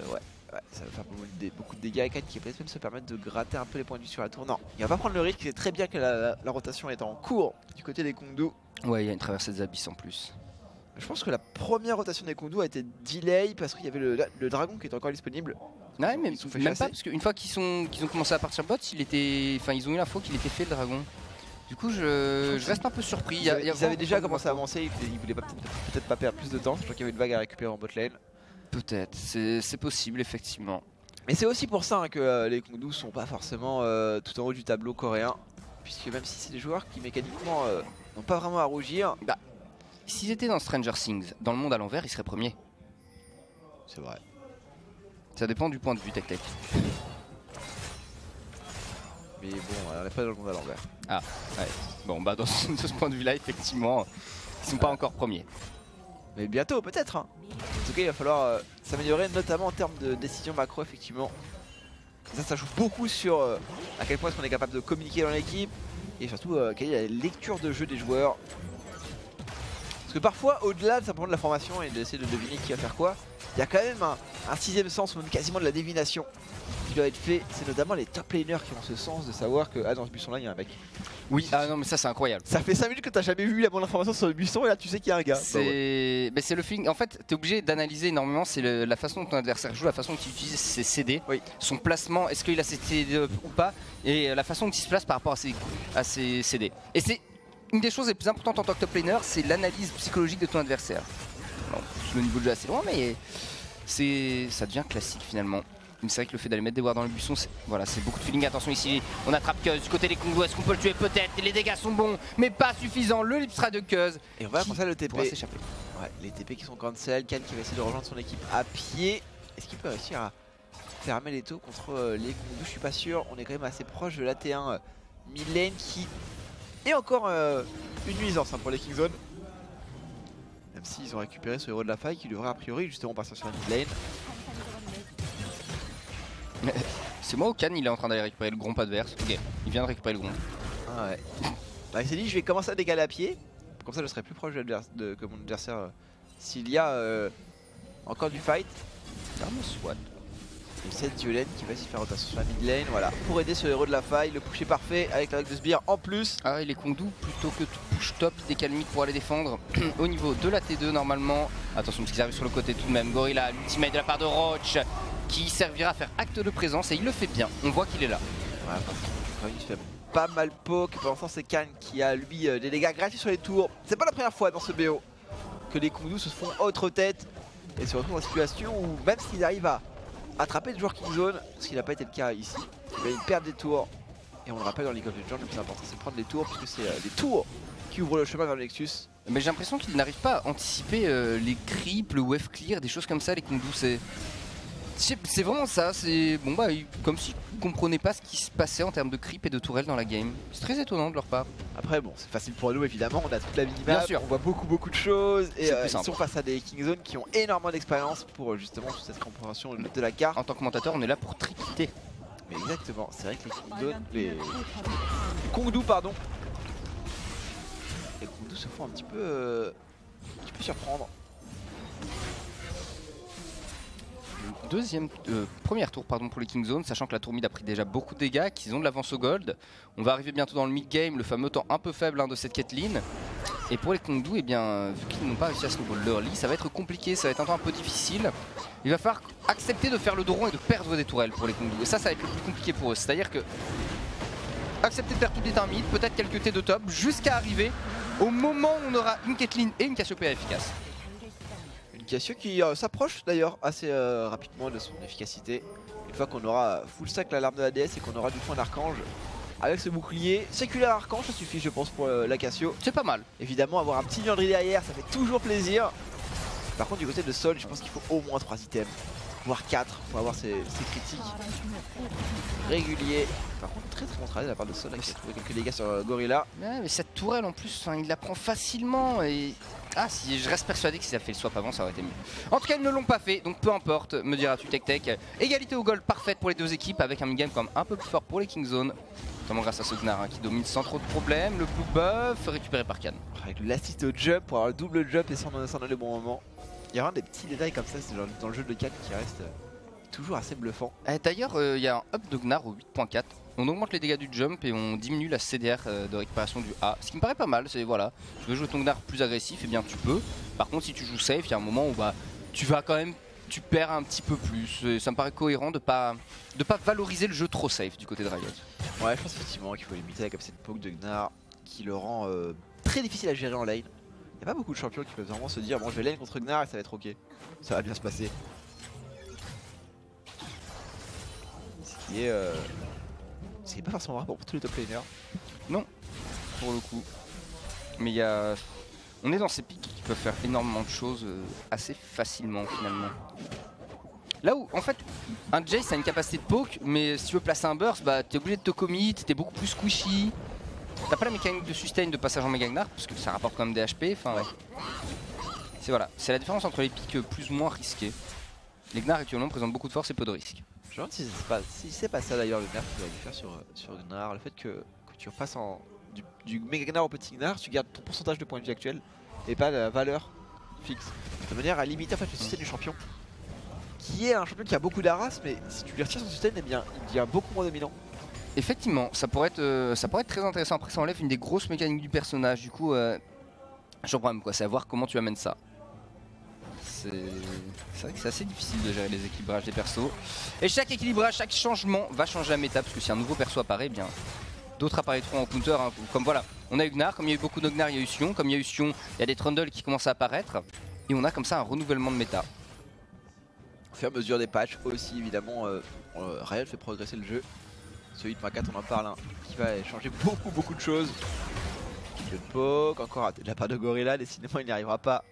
Ouais. Ouais, ça va faire beaucoup de dégâts. Khan qui va peut-être même se permettre de gratter un peu les points de vue sur la tour. Non, il va pas prendre le risque. Il sait très bien que la rotation est en cours du côté des Kongdu. Ouais, il y a une traversée des abysses en plus. Je pense que la première rotation des Kongdu a été delay parce qu'il y avait le dragon qui était encore disponible. Ouais, mais Ils sont fait même chasser. pas, parce qu'une fois qu'ils ont commencé à partir bot, ils ont eu l'info qu'il était fait le dragon. Du coup, je reste un peu surpris. Ils avaient déjà commencé à avancer. Ils voulaient peut-être pas perdre plus de temps. Je crois qu'il y avait une vague à récupérer en bot lane. Peut-être, c'est possible, effectivement. Mais c'est aussi pour ça hein, que les Kongdu sont pas forcément tout en haut du tableau coréen. Puisque même si c'est des joueurs qui mécaniquement n'ont pas vraiment à rougir. Bah, s'ils étaient dans Stranger Things, dans le monde à l'envers, ils seraient premiers. C'est vrai. Ça dépend du point de vue tech. Mais bon, on n'est pas dans le monde à l'envers. Ah, ouais. Bon, bah, de ce point de vue-là, effectivement, ils sont pas encore premiers. Mais bientôt, peut-être. Hein. En tout cas, il va falloir s'améliorer, notamment en termes de décision macro, effectivement. Ça joue beaucoup sur à quel point est-ce qu'on est capable de communiquer dans l'équipe et surtout quelle est la lecture de jeu des joueurs. Parce que parfois, au-delà de simplement de la formation et d'essayer de deviner qui va faire quoi, il y a quand même un sixième sens, ou même quasiment de la divination qui doit être fait. C'est notamment les top laners qui ont ce sens de savoir que dans ce buisson-là, il y a un mec. Oui, ah non, mais ça, c'est incroyable. Ça fait 5 minutes que t'as jamais vu la bonne information sur le buisson et là, tu sais qu'il y a un gars. C'est le feeling. En fait, t'es obligé d'analyser énormément. C'est la façon dont ton adversaire joue, la façon dont il utilise ses CD, son placement, est-ce qu'il a ses CD ou pas, et la façon dont il se place par rapport à ses CD. Et c'est une des choses les plus importantes en tant que top laner, c'est l'analyse psychologique de ton adversaire. Bon, le niveau de jeu est assez loin, mais ça devient classique finalement. Mais c'est vrai que le fait d'aller mettre des wards dans le buisson, c'est beaucoup de feeling. Attention ici, on attrape Cuz du côté des Kongdu. Est-ce qu'on peut le tuer? Peut-être. Les dégâts sont bons, mais pas suffisants. Le lipstra de Cuz. Et on va commencer le TP. S'échapper. Ouais, les TP qui sont cancel. Khan qui va essayer de rejoindre son équipe à pied. Est-ce qu'il peut réussir à fermer les taux contre les Kongdu? Je suis pas sûr. On est quand même assez proche de l'AT1 mid lane qui est encore une nuisance pour les Kingzone. Même s'ils ont récupéré ce héros de la faille qui devrait a priori justement passer sur la mid lane. C'est moi ou Khan il est en train d'aller récupérer le gromp adverse? Ok, il vient de récupérer le gromp. Ah ouais. Bah, il s'est dit je vais commencer à décaler à pied. Comme ça je serai plus proche que mon adversaire s'il y a encore du fight. Soit. Et c'est Violaine qui va s'y faire rotation sur la mid lane. Voilà, pour aider ce héros de la faille. Le push est parfait avec la vague de sbire en plus. Ah et les Kongdu plutôt que de push top, décale mid pour aller défendre au niveau de la T2 normalement. Attention parce qu'ils arrivent sur le côté tout de même. Gorilla, l'ultimate de la part de Roach, qui servira à faire acte de présence et il le fait bien, on voit qu'il est là. Ouais, il fait pas mal poke, pour l'instant c'est Khan qui a lui des dégâts gratuits sur les tours. C'est pas la première fois dans ce BO que les Kongdu se font autre tête et se retrouvent dans une situation où même s'il arrive à attraper le joueur Kingzone, ce qui n'a pas été le cas ici, il perd des tours. Et on le rappelle dans League of Legends, le plus important c'est de prendre les tours puisque c'est les tours qui ouvrent le chemin vers le Nexus. Mais j'ai l'impression qu'ils n'arrivent pas à anticiper les creeps, le wave clear, des choses comme ça les Kongdu. C'est vraiment ça, c'est bon bah comme s'ils comprenaient pas ce qui se passait en termes de creep et de tourelle dans la game. C'est très étonnant de leur part. Après bon, c'est facile pour nous évidemment, on a toute la minimap, Bien sûr. on voit beaucoup de choses et ils simple. sont face à des Kingzone qui ont énormément d'expérience pour justement toute cette compréhension de la carte. En tant que commentateur, on est là pour triquiter. Mais exactement, c'est vrai que les Kongdu pardon. Les Kongdu se font un petit peu surprendre. Premier tour pour les Kingzone, sachant que la tour mid a pris déjà beaucoup de dégâts, qu'ils ont de l'avance au gold. On va arriver bientôt dans le mid game, le fameux temps un peu faible de cette Caitlyn. Et pour les Kongdu, eh bien, vu qu'ils n'ont pas réussi à snowball l'early, ça va être compliqué, ça va être un temps un peu difficile. Il va falloir accepter de faire le dos rond et de perdre des tourelles pour les Kongdu. Et ça va être le plus compliqué pour eux. C'est-à-dire que accepter de perdre toutes les termites, peut-être quelques T de top, jusqu'à arriver au moment où on aura une Caitlyn et une Cassiopeia efficace. Cassio qui s'approche d'ailleurs assez rapidement de son efficacité. Une fois qu'on aura full stack la larme de la déesse et qu'on aura du point d'archange avec ce bouclier. Séculaire archange, ça suffit je pense pour la Cassio. C'est pas mal. Évidemment avoir un petit Liandry derrière, ça fait toujours plaisir. Par contre du côté de Sol, je pense qu'il faut au moins 3 items, voire 4 pour avoir ces critiques réguliers. Par contre très bon travail de la part de Sol là, qui a trouvé quelques dégâts sur Gorilla. Ouais, mais cette tourelle en plus, il la prend facilement et... Ah si, je reste persuadé que s'ils avaient fait le swap avant, ça aurait été mieux. En tout cas, ils ne l'ont pas fait, donc peu importe, me diras-tu Tech. Égalité au gold parfaite pour les deux équipes avec un mid-game quand même un peu plus fort pour les Kingzone. Notamment grâce à ce Gnar qui domine sans trop de problèmes. Le blue buff récupéré par Khan. Avec l'assist au jump pour avoir le double jump et sans donner le bon moment. Il y a vraiment des petits détails comme ça dans le jeu de Khan toujours assez bluffant. D'ailleurs, il y a un up de Gnar au 8.4. On augmente les dégâts du jump et on diminue la CDR de récupération du A. Ce qui me paraît pas mal, c'est voilà. Tu veux jouer ton Gnar plus agressif, et bien tu peux. Par contre, si tu joues safe, il y a un moment où bah, tu vas quand même, tu perds un petit peu plus. Et ça me paraît cohérent de pas valoriser le jeu trop safe du côté de Riot. Ouais, je pense effectivement qu'il faut limiter comme cette poke de Gnar qui le rend très difficile à gérer en lane. Il n'y a pas beaucoup de champions qui peuvent vraiment se dire bon, je vais lane contre Gnar et ça va être ok. Ça va bien se passer. Ce qui est. C'est pas forcément rare pour tous les top laners. Non, pour le coup. Mais il y a. On est dans ces pics qui peuvent faire énormément de choses assez facilement finalement. Là où, en fait, un Jace a une capacité de poke, mais si tu veux placer un burst, bah t'es obligé de te commit, t'es beaucoup plus squishy. T'as pas la mécanique de sustain de passage en méga Gnar, parce que ça rapporte quand même des HP, enfin ouais. C'est voilà, c'est la différence entre les pics plus ou moins risqués. Les Gnar actuellement présentent beaucoup de force et peu de risques. Je me demande si c'est pas ça d'ailleurs le nerf qu'il va lui faire sur Gnar, le fait que tu repasses du méga Gnar au petit Gnar, tu gardes ton pourcentage de points de vie actuel et pas la valeur fixe. De manière à limiter en fait le sustain du champion, qui est un champion qui a beaucoup d'arras, mais si tu lui retires son sustain, eh bien il devient beaucoup moins dominant. Effectivement, ça pourrait être très intéressant. Après, ça enlève une des grosses mécaniques du personnage. Du coup, j'ai un problème quoi, c'est à voir comment tu amènes ça. C'est vrai que c'est assez difficile de gérer les équilibrages des persos. Et chaque équilibrage, chaque changement va changer la méta, parce que si un nouveau perso apparaît, eh bien d'autres apparaîtront en counter. Hein, comme voilà, on a eu Gnar, comme il y a eu beaucoup de Gnar, il y a eu Sion. Comme il y a eu Sion, il y a des Trundle qui commencent à apparaître. Et on a comme ça un renouvellement de méta. Au fur et à mesure des patchs aussi, évidemment, Riot fait progresser le jeu. Ce 8.4, on en parle, hein, qui va changer beaucoup de choses. Le poke, encore raté de la part de Gorilla, décidément il n'y arrivera pas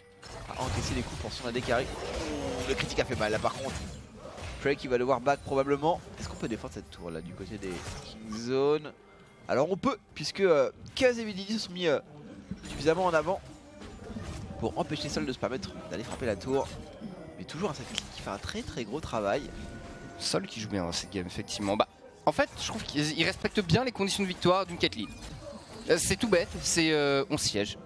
à encaisser les coups pour son AD carry. Le critique a fait mal là par contre. Drake qui va devoir back probablement. Est-ce qu'on peut défendre cette tour là du côté des King Zone? Alors on peut, puisque Kaz et Vididi se sont mis suffisamment en avant pour empêcher Sol de se permettre d'aller frapper la tour. Mais toujours un Sacrifice qui fait un très gros travail. Sol qui joue bien dans cette game, effectivement. Bah, en fait, je trouve qu'il respecte bien les conditions de victoire d'une Caitlyn. C'est tout bête, c'est on siège.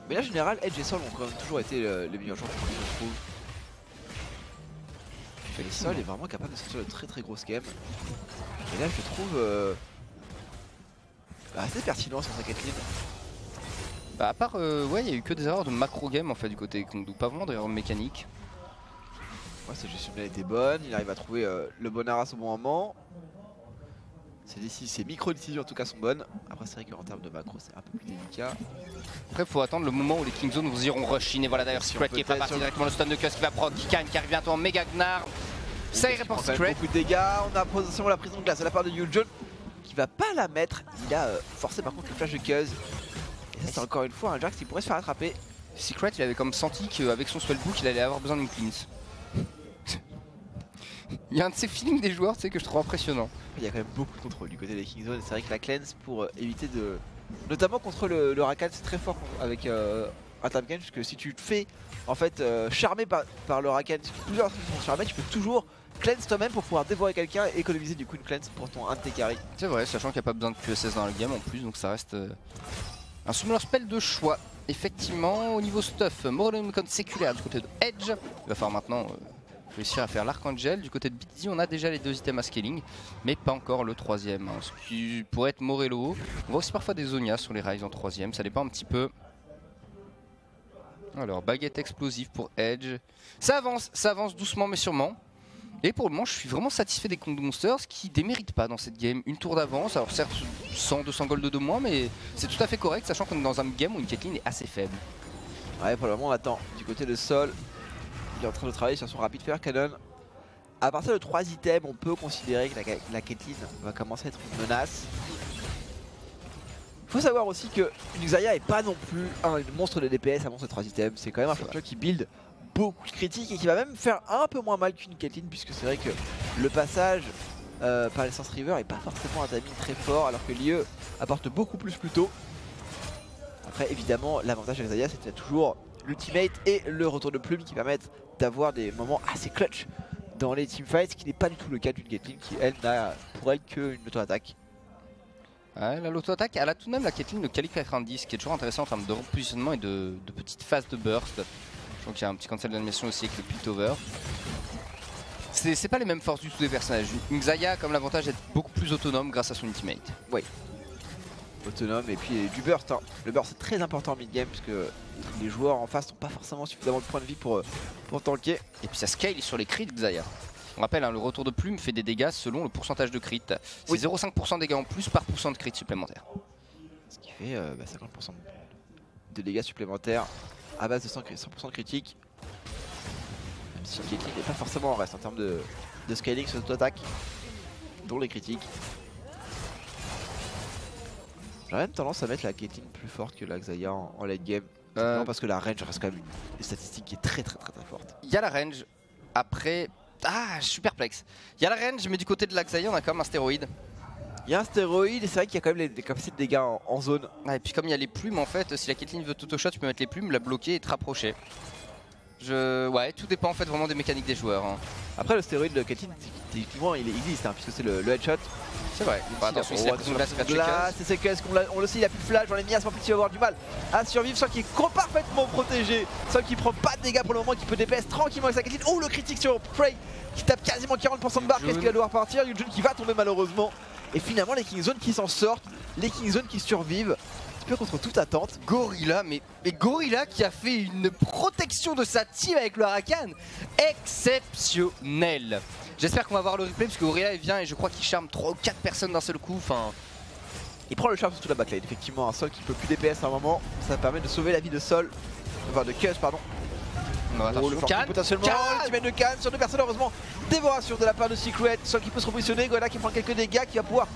Mais là, en général, Edge et Sol ont quand même toujours été les meilleurs joueurs, je trouve. Et Sol est vraiment capable de sortir de très grosses games. Et là, je trouve assez pertinent sur sa Caitlyn. Bah, à part, ouais, il y a eu que des erreurs de macro game en fait du côté Kongdou, pas vraiment d'erreurs mécaniques. Ouais, sa gestion de lane était bonne, il arrive à trouver le bon arras au bon moment. Ses micro-décisions en tout cas sont bonnes. Après c'est vrai qu'en termes de macro c'est un peu plus délicat. Après faut attendre le moment où les King Zone vous iront rush in. Et voilà d'ailleurs Secret qui est pas parti directement, le stun de Cuss qui va prendre Kikan qui arrive bientôt en méga Gnar. Ça irait pour Secret. Beaucoup de dégâts, on a la prise de glace de la part de Yuljon qui va pas la mettre. Il a forcé par contre le flash de Cuz. Et ça c'est encore une fois un Jax qui pourrait se faire attraper. Secret il avait comme senti qu'avec son spellbook il allait avoir besoin d'une cleanse. Il y a un de ces feelings des joueurs, tu sais, que je trouve impressionnant. Il y a quand même beaucoup de contrôle du côté des King Zone. C'est vrai que la cleanse pour éviter de... Notamment contre le Rakan, c'est très fort avec un tap game. Puisque si tu te fais en fait charmer par le Rakan, si plusieurs sont charmés, tu peux toujours cleanse toi-même pour pouvoir dévorer quelqu'un et économiser du coup une cleanse pour un de tes carry. C'est vrai, sachant qu'il n'y a pas besoin de QSS dans le game en plus, donc ça reste un summoner spell de choix. Effectivement, au niveau stuff, Morelomicon séculaire du côté de Edge. Il va falloir maintenant... réussir à faire l'Archangel. Du côté de BTD, on a déjà les 2 items à scaling, mais pas encore le 3ème, hein, ce qui pourrait être Morello. On voit aussi parfois des Zonia sur les Ryze en 3ème, ça dépend un petit peu. Alors, baguette explosive pour Edge. Ça avance doucement mais sûrement. Et pour le moment, je suis vraiment satisfait des Kongdou Monsters qui déméritent pas dans cette game. Une tour d'avance, alors certes 100-200 gold de moins, mais c'est tout à fait correct, sachant qu'on est dans un game où une Caitlyn est assez faible. Ouais, pour le moment, on attend du côté de Sol. Il est en train de travailler sur son rapid fire cannon. À partir de 3 items, on peut considérer que la Caitlyn va commencer à être une menace. Il faut savoir aussi que Xayah est pas non plus un monstre de DPS avant ces 3 items. C'est quand même un champion qui build beaucoup de critiques et qui va même faire un peu moins mal qu'une Caitlyn, puisque c'est vrai que le passage par l'Essence River est pas forcément un timing très fort, alors que l'IE apporte beaucoup plus tôt. Après évidemment l'avantage de Xayah, c'est qu'il y a toujours l'ultimate et le retour de plume qui permettent d'avoir des moments assez clutch dans les teamfights, ce qui n'est pas du tout le cas d'une Caitlyn qui elle n'a pour elle qu'une auto-attaque. Ouais, l'auto-attaque, elle a tout de même la Caitlyn de calibre 90, qui est toujours intéressant en termes de repositionnement et de petites phases de burst. Je crois qu'il y a un petit cancel d'animation aussi avec le Piltover. c'est pas les mêmes forces du tout des personnages. Une Xayah a comme l'avantage d'être beaucoup plus autonome grâce à son ultimate. Autonome et puis du burst. Hein. Le burst c'est très important en mid-game puisque les joueurs en face n'ont pas forcément suffisamment de points de vie pour tanker. Et puis ça scale sur les crits de Xayah. On rappelle, hein, le retour de plume fait des dégâts selon le pourcentage de crit. C'est 0,5% de dégâts en plus par % de crit supplémentaire. Ce qui fait 50% de dégâts supplémentaires à base de 100% critique. Même si Caitlyn n'est pas forcément en reste en termes de scaling sur cette attaque, dont les critiques. J'aurais même tendance à mettre la Caitlyn plus forte que la Xayah en late game. Non, parce que la range reste quand même une statistique qui est très forte. Il y a la range. Après, je suis perplexe. Il y a la range, mais du côté de la Xayah, on a quand même un stéroïde. Il y a un stéroïde et c'est vrai qu'il y a quand même des capacités de dégâts en zone. Et puis comme il y a les plumes, en fait, si la Caitlyn veut auto-shot, tu peux mettre les plumes, la bloquer et te rapprocher. Ouais, tout dépend en fait vraiment des mécaniques des joueurs. Hein. Après le stéroïde de Caitlyn, techniquement il existe hein, puisque c'est le headshot. C'est vrai. Attention, il c'est qu'est-ce qu'on le sait, il a plus de flash dans les miasmes, en plus il va avoir du mal à survivre, soit qui est parfaitement protégé, soit qui prend pas de dégâts pour le moment, qui peut DPS tranquillement avec sa Caitlyn. Oh, le critique sur Prey qui tape quasiment 40% de barre, qu'est-ce qu'il va devoir partir? Yujun qui va tomber malheureusement. Et finalement les Kingzone qui s'en sortent, les Kingzone qui survivent. Contre toute attente. Gorilla, mais Gorilla qui a fait une protection de sa team avec le Huracan exceptionnel. J'espère qu'on va voir le replay parce que Gorilla il vient et je crois qu'il charme 3 ou 4 personnes d'un seul coup. Enfin, il prend le charme sur toute la backlane. Effectivement, un Sol qui peut plus DPS à un moment, ça permet de sauver la vie de Sol, enfin de Cuz pardon. Oh, le Can potentiellement, ultimate de Can sur 2 personnes heureusement. Dévoration de la part de Secret, Sol qui peut se repositionner, Gorilla qui prend quelques dégâts, qui va pouvoir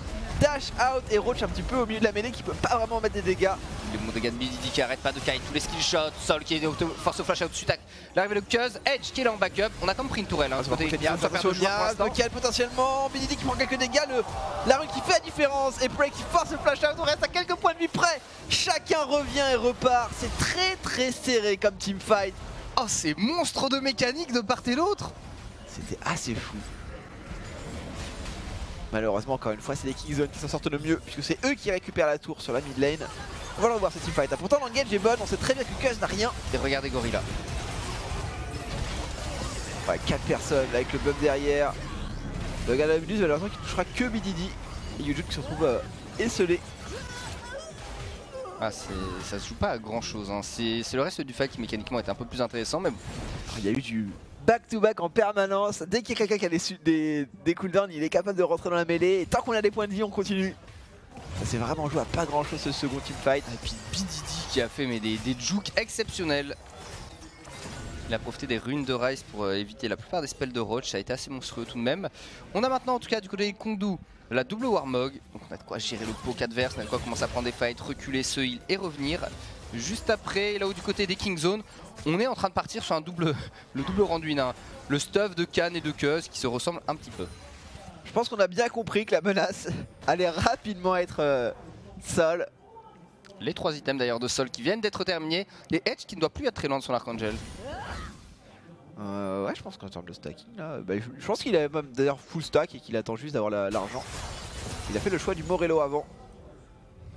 dash out et Roach un petit peu au milieu de la mêlée qui peut pas vraiment mettre des dégâts. Les bons dégâts de BDD qui arrête pas de kite tous les skill shots, Sol qui est force au flash out dessus, tac. L'arrivée de Cuz, Edge qui est là en backup, on a comme pris une tourelle. Hein, Cal potentiellement, BDD qui prend quelques dégâts, la rune qui fait la différence et Prey qui force le flash out, on reste à quelques points de vie près. Chacun revient et repart, c'est très serré comme teamfight. Oh, c'est monstre de mécanique de part et d'autre. C'était assez fou. Malheureusement, encore une fois, c'est les Kingzone qui s'en sortent le mieux, puisque c'est eux qui récupèrent la tour sur la mid lane. On va le revoir cette teamfight. Pourtant, l'engage est bonne, on sait très bien que Cuz n'a rien. Et regardez Gorilla. Ouais, 4 personnes avec le buff derrière. Le gars de la Méduse, malheureusement, qui touchera que BDD. Et Yujun qui se retrouve esselé. Ça se joue pas à grand chose. Hein. C'est le reste du fight qui mécaniquement était un peu plus intéressant. Mais bon. Il y a eu du back-to-back en permanence. Dès qu'il y a quelqu'un qui a des cooldowns, il est capable de rentrer dans la mêlée. Et tant qu'on a des points de vie, on continue. Ça s'est vraiment joué à pas grand chose ce second teamfight. Et puis BDD qui a fait des jukes exceptionnels. Il a profité des runes de Ryze pour éviter la plupart des spells de Roach. Ça a été assez monstrueux tout de même. On a maintenant en tout cas du côté des Kongdu la double Warmog. Donc on a de quoi gérer le poke adverse, on a de quoi commencer à prendre des fights, reculer, se heal et revenir. Juste après, là-haut du côté des Kingzone, on est en train de partir sur le double Randuin. Hein. Le stuff de Can et de Cuz qui se ressemblent un petit peu. Je pense qu'on a bien compris que la menace allait rapidement être Sol. Les 3 items d'ailleurs de Sol qui viennent d'être terminés. Et Edge qui ne doit plus être très loin de son Archangel. Ouais, je pense qu'en termes de stacking, là, je pense qu'il a même d'ailleurs full stack et qu'il attend juste d'avoir l'argent. Il a fait le choix du Morello avant.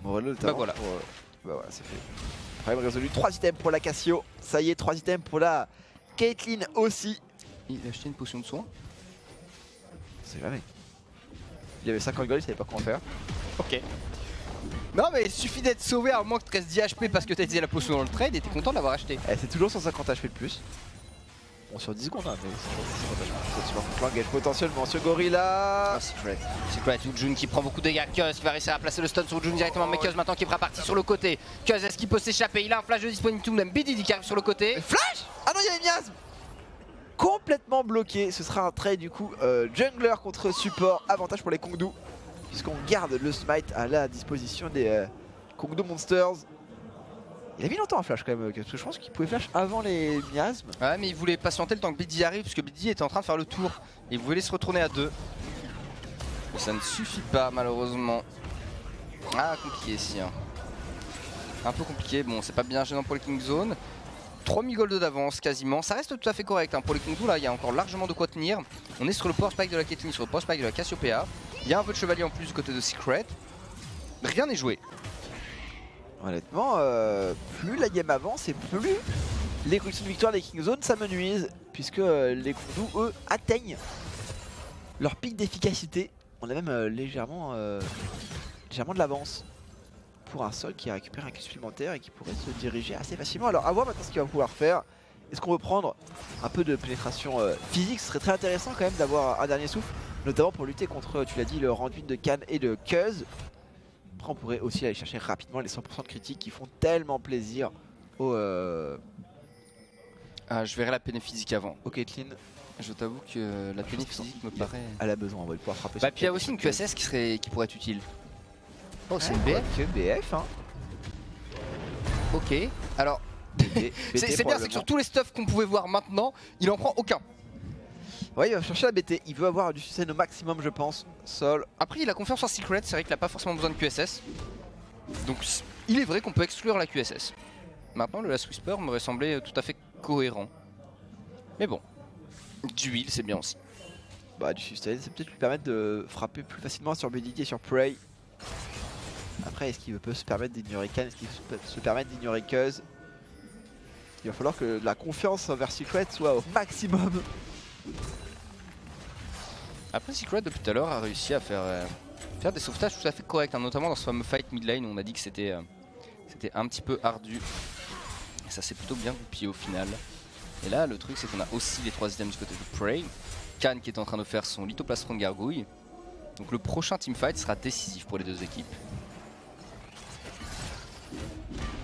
Morello, le talent voilà. Voilà, c'est fait. Problème résolu. 3 items pour la Cassio. Ça y est, 3 items pour la Caitlyn aussi. Il a acheté une potion de soin. C'est jamais. Il avait 50 gold, il savait pas quoi en faire. Ok. Non mais il suffit d'être sauvé à moins que tu restes 10 HP parce que t'as utilisé la potion dans le trade et t'es content de l'avoir acheté. C'est toujours 150 HP de plus. Bon, sur 10 secondes, hein, mais c'est toujours 150 HP. Engage potentiellement sur Gorilla. Secret, Yujun qui prend beaucoup de dégâts. Cuz qui va réussir à placer le stun sur Jun directement. Mais Cuz maintenant qui est reparti sur le côté. Cuz, est-ce qu'il peut s'échapper? Il a un flash de disponible tout de même. BDD qui arrive sur le côté. Flash! Ah non, il y a les miasmes! Complètement bloqué. Ce sera un trade du coup jungler contre support. Avantage pour les Kongdu, puisqu'on garde le smite à la disposition des Kongdu Monsters. Il a mis longtemps à flash quand même, parce que je pense qu'il pouvait flash avant les miasmes. Ouais, mais il voulait patienter le temps que BD arrive, puisque BD était en train de faire le tour. Et il voulait se retourner à 2. Mais ça ne suffit pas malheureusement. Ah, compliqué ici. Hein. Un peu compliqué, bon c'est pas bien gênant pour les Kingzone. 3000 gold d'avance quasiment, ça reste tout à fait correct hein. Pour les Kongdu là il y a encore largement de quoi tenir. On est sur le power spike de la Caitlyn, sur le power spike de la Cassiopeia. Il y a un peu de chevalier en plus du côté de Secret. Rien n'est joué. Honnêtement, plus la game avance et plus les conditions de victoire des Kingzone ça me nuise, puisque les Kongdu eux atteignent leur pic d'efficacité. On a même légèrement de l'avance pour un Sol qui a récupéré un kill supplémentaire et qui pourrait se diriger assez facilement. Alors à voir maintenant ce qu'il va pouvoir faire. Est-ce qu'on veut prendre un peu de pénétration physique? Ce serait très intéressant quand même d'avoir un dernier souffle, notamment pour lutter contre, tu l'as dit, le rendu de Khan et de Cuz. Après on pourrait aussi aller chercher rapidement les 100% de critiques qui font tellement plaisir au... Je verrai la péné physique avant. au Caitlyn. Je t'avoue que la péné physique me paraît... Elle a besoin, on va pouvoir frapper. Bah puis il y a aussi une QSS qui pourrait être utile. Oh c'est une BF. Que BF hein. Ok, alors... c'est bien, c'est que sur tous les stuffs qu'on pouvait voir maintenant, il en prend aucun. Ouais, il va chercher la BT, il veut avoir du succès au maximum je pense. Sol. Après il a confiance en Secret, c'est vrai qu'il a pas forcément besoin de QSS. Donc il est vrai qu'on peut exclure la QSS. Maintenant le Last Whisper m'aurait semblé tout à fait cohérent. Mais bon, du heal c'est bien aussi. Bah du sustain, c'est peut-être lui permettre de frapper plus facilement sur BDD et sur Prey. Après est-ce qu'il peut se permettre d'ignorer Khan, est-ce qu'il peut se permettre d'ignorer Cuz? Il va falloir que la confiance envers Secret soit au maximum. Après Secret depuis tout à l'heure a réussi à faire des sauvetages tout à fait corrects, hein, notamment dans ce fameux fight mid lane où on a dit que c'était un petit peu ardu. Et ça s'est plutôt bien goupillé au final. Et là le truc c'est qu'on a aussi les 3 items du côté de Prey. Khan qui est en train de faire son lithoplastron de gargouille. Donc le prochain teamfight sera décisif pour les deux équipes.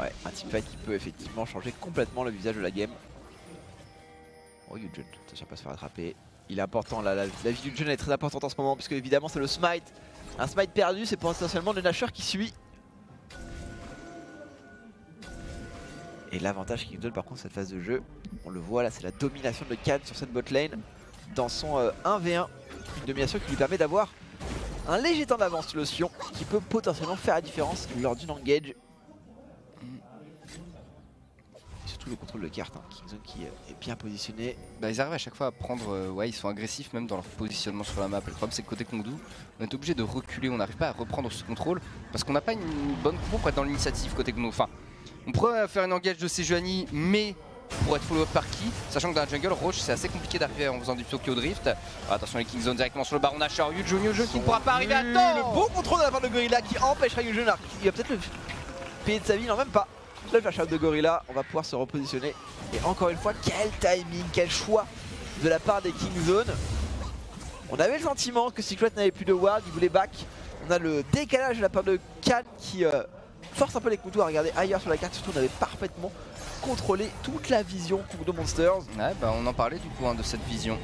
Ouais, un teamfight qui peut effectivement changer complètement le visage de la game. Oh Yujun, attention à pas se faire attraper. Il est important, la vie du Yujun est très importante en ce moment puisque évidemment c'est le smite. Un smite perdu c'est potentiellement le Nashor qui suit. Et l'avantage qu'il nous donne par contre cette phase de jeu, on le voit là, c'est la domination de Khan sur cette bot lane dans son 1v1. Une domination qui lui permet d'avoir un léger temps d'avance sur le Sion qui peut potentiellement faire la différence lors d'une engage. Surtout le contrôle de carte, hein. Kingzone qui est bien positionné. Bah, ils arrivent à chaque fois à prendre, ouais ils sont agressifs même dans leur positionnement sur la map. Le problème c'est que côté Kongdu, on est obligé de reculer, on n'arrive pas à reprendre ce contrôle parce qu'on n'a pas une bonne compo pour être dans l'initiative côté Kongdu. Enfin, on pourrait faire une engage de Sejuani mais pour être follow up par qui, sachant que dans la jungle Roche c'est assez compliqué d'arriver en faisant du Tokyo Drift. Alors, attention les Kingzone directement sur le baron Nashor, Yujun qui ne pourra pas arriver à temps. Le beau contrôle de la part de Gorilla qui empêchera Yujun. Il va peut-être le payer de sa vie, non même pas. Là, le flash out de Gorilla, on va pouvoir se repositionner. Et encore une fois, quel timing, quel choix de la part des Kingzone. On avait le sentiment que Secret n'avait plus de ward, il voulait back. On a le décalage de la part de Khan qui force un peu les couteaux à regarder ailleurs sur la carte. Surtout, on avait parfaitement contrôlé toute la vision Kongdo Monsters. Ouais, bah on en parlait du coup de cette vision.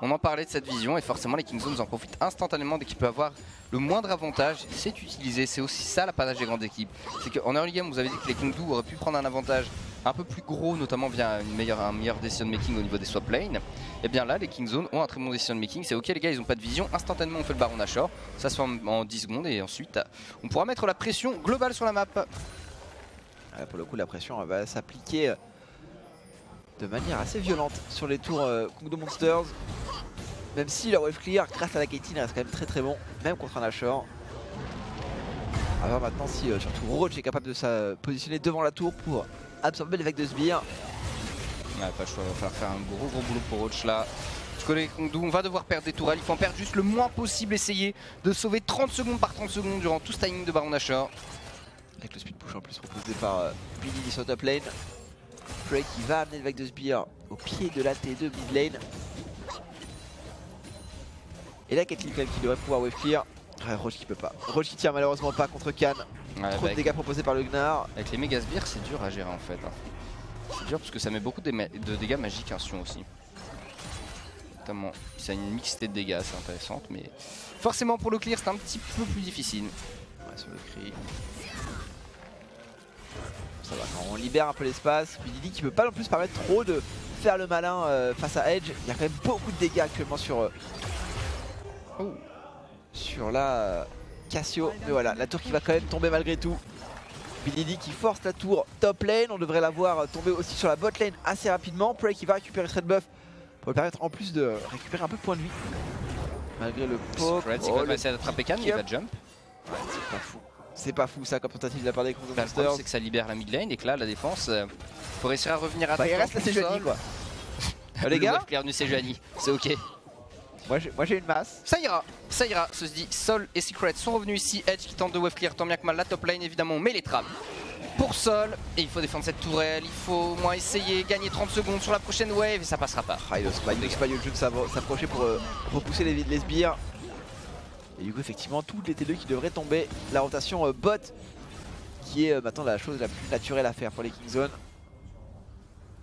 On en parlait de cette vision et forcément les Kingzones en profitent instantanément dès qu'ils peuvent avoir le moindre avantage, c'est utilisé. C'est aussi ça l'apanage des grandes équipes. C'est qu'en early game vous avez dit que les Kongdu auraient pu prendre un avantage un peu plus gros, notamment via un meilleur decision making au niveau des swap lane. Et bien là les Kingzones ont un très bon decision making. C'est ok les gars, ils ont pas de vision, instantanément on fait le baron Nashor. Ça se fait en 10 secondes et ensuite on pourra mettre la pression globale sur la map. Pour le coup la pression va s'appliquer de manière assez violente sur les tours Kongdo Monsters. Même si leur wave clear grâce à la Caitlyn reste quand même très bon, même contre un Nashor. A voir maintenant si surtout Roach est capable de se positionner devant la tour pour absorber les vagues de sbire. Ouais, pas le choix, il va falloir faire un gros boulot pour Roach là. Du côté Kongdu, on va devoir perdre des tourelles, il faut en perdre juste le moins possible, essayer de sauver 30 secondes par 30 secondes durant tout ce timing de Baron Nashor. Avec le speed push en plus proposé par Billy sur top lane. Prey qui va amener le vague de sbire au pied de la T2 mid lane. Et là Caitlyn quand même qui devrait pouvoir wave clear. Ouais, Roach qui peut pas. Roach qui tient malheureusement pas contre Khan. Ouais, trop de dégâts proposés par le Gnar. Avec les méga sbires c'est dur à gérer en fait. C'est dur parce que ça met beaucoup de dégâts magiques un Sion aussi. Notamment, ça a une mixité de dégâts assez intéressante mais forcément pour le clear c'est un petit peu plus difficile. Ouais, sur le cri. Ça va, quand on libère un peu l'espace. Puis Didi qui peut pas non plus se permettre trop de faire le malin face à Edge. Il y a quand même beaucoup de dégâts actuellement sur la Cassio. Mais voilà, la tour qui va quand même tomber malgré tout. Billy qui force la tour top lane. On devrait la voir tomber aussi sur la bot lane assez rapidement. Prey qui va récupérer ce red buff pour lui permettre en plus de récupérer un peu de points de vie. Malgré le poke. Red, c'est va essayer d'attraper Khan, il va jump. Ouais, c'est pas fou. C'est pas fou ça comme tentative de la part des Kongdo Le Monsters. problème c'est que ça libère la mid lane et que là la défense faut réussir à revenir à il reste la Sejuani quoi. Les gars, clear du Sejuani, c'est ok. Moi j'ai une masse. Ça ira, ceci dit, Sol et Secret sont revenus ici, Edge qui tente de wave clear tant bien que mal la top lane évidemment, mais les trappes pour Sol, et il faut défendre cette tourelle, il faut au moins essayer, gagner 30 secondes sur la prochaine wave et ça passera pas. Ah, il ose pas le jeu de s'approcher pour repousser les sbires. Et du coup effectivement toutes les T2 qui devraient tomber, la rotation bot qui est maintenant la chose la plus naturelle à faire pour les Kingzone.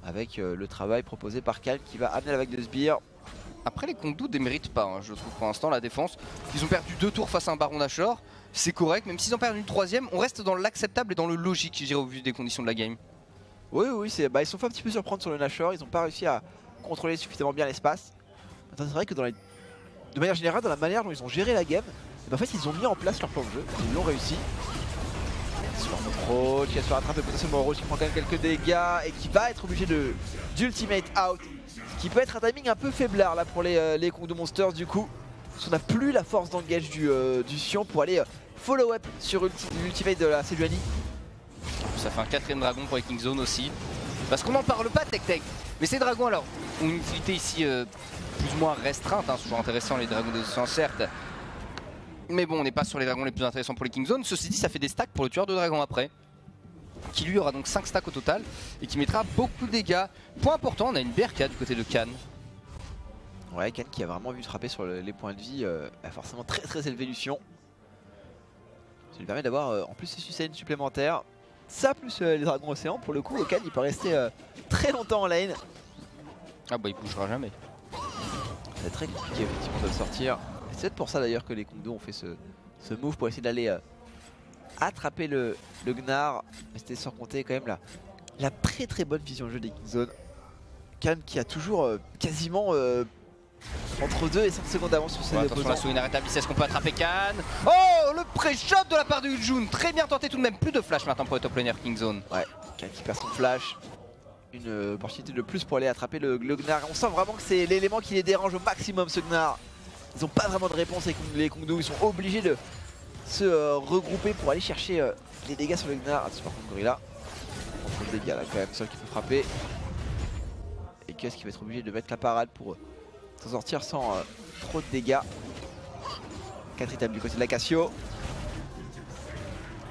Avec le travail proposé par Calm qui va amener la vague de sbires. Après les Kongdu déméritent pas, hein, je trouve pour l'instant la défense. Ils ont perdu 2 tours face à un Baron Nashor, c'est correct, même s'ils ont perdu une 3ème, on reste dans l'acceptable et dans le logique, je dirais, au vu des conditions de la game. Oui, ils sont fait un petit peu surprendre sur le Nashor, ils n'ont pas réussi à contrôler suffisamment bien l'espace. C'est vrai que de manière générale, dans la manière dont ils ont géré la game, en fait ils ont mis en place leur plan de jeu, ils l'ont réussi. Sur Roach qui va se faire attraper potentiellement Roach qui prend quand même quelques dégâts et qui va être obligé d'ultimate out. Ce qui peut être un timing un peu faiblard là pour les Kongdu Monsters du coup. Parce qu'on n'a plus la force d'engage du Sion pour aller follow up sur l'ultimate de la Sejuani. Ça fait un 4ème dragon pour les Kingzone aussi. Parce qu'on n'en parle pas Tech, mais ces dragons alors ont une utilité ici plus ou moins restreinte, hein, c'est toujours intéressant les dragons de sang certes. Mais bon, on n'est pas sur les dragons les plus intéressants pour les Kingzone. Ceci dit, ça fait des stacks pour le tueur de dragons après. Qui lui aura donc 5 stacks au total et qui mettra beaucoup de dégâts. Point important, on a une BRK du côté de Khan. Ouais, Khan qui a vraiment vu frapper sur les points de vie, a forcément très élevé Lucian. Ça lui permet d'avoir en plus ses Sustain supplémentaires. Ça plus les dragons océans, pour le coup, Khan il peut rester très longtemps en lane. Ah bah il bougera jamais. C'est très compliqué effectivement de le sortir. C'est peut-être pour ça d'ailleurs que les Kongdu ont fait ce move pour essayer d'aller attraper le Gnar. Mais c'était sans compter quand même la très bonne vision de jeu des Kingzone. Khan qui a toujours quasiment entre 2 et 5 secondes d'avance sur ses attention, la souris inarrêtable, est-ce qu'on peut attraper Khan? Oh, le pré-shot de la part de Jun, très bien tenté tout de même, plus de flash maintenant pour le top laner Kingzone. Ouais, Khan qui perd son flash. Une opportunité de plus pour aller attraper le Gnar. On sent vraiment que c'est l'élément qui les dérange au maximum ce Gnar. Ils n'ont pas vraiment de réponse avec les Kongdu, ils sont obligés de se regrouper pour aller chercher les dégâts sur le Gnar. Attention par contre Gorilla, on trouve le dégât là quand même, seul qui peut frapper. Et qu'est-ce qui va être obligé de mettre la parade pour s'en sortir sans trop de dégâts. 4 items du côté de la Cassio.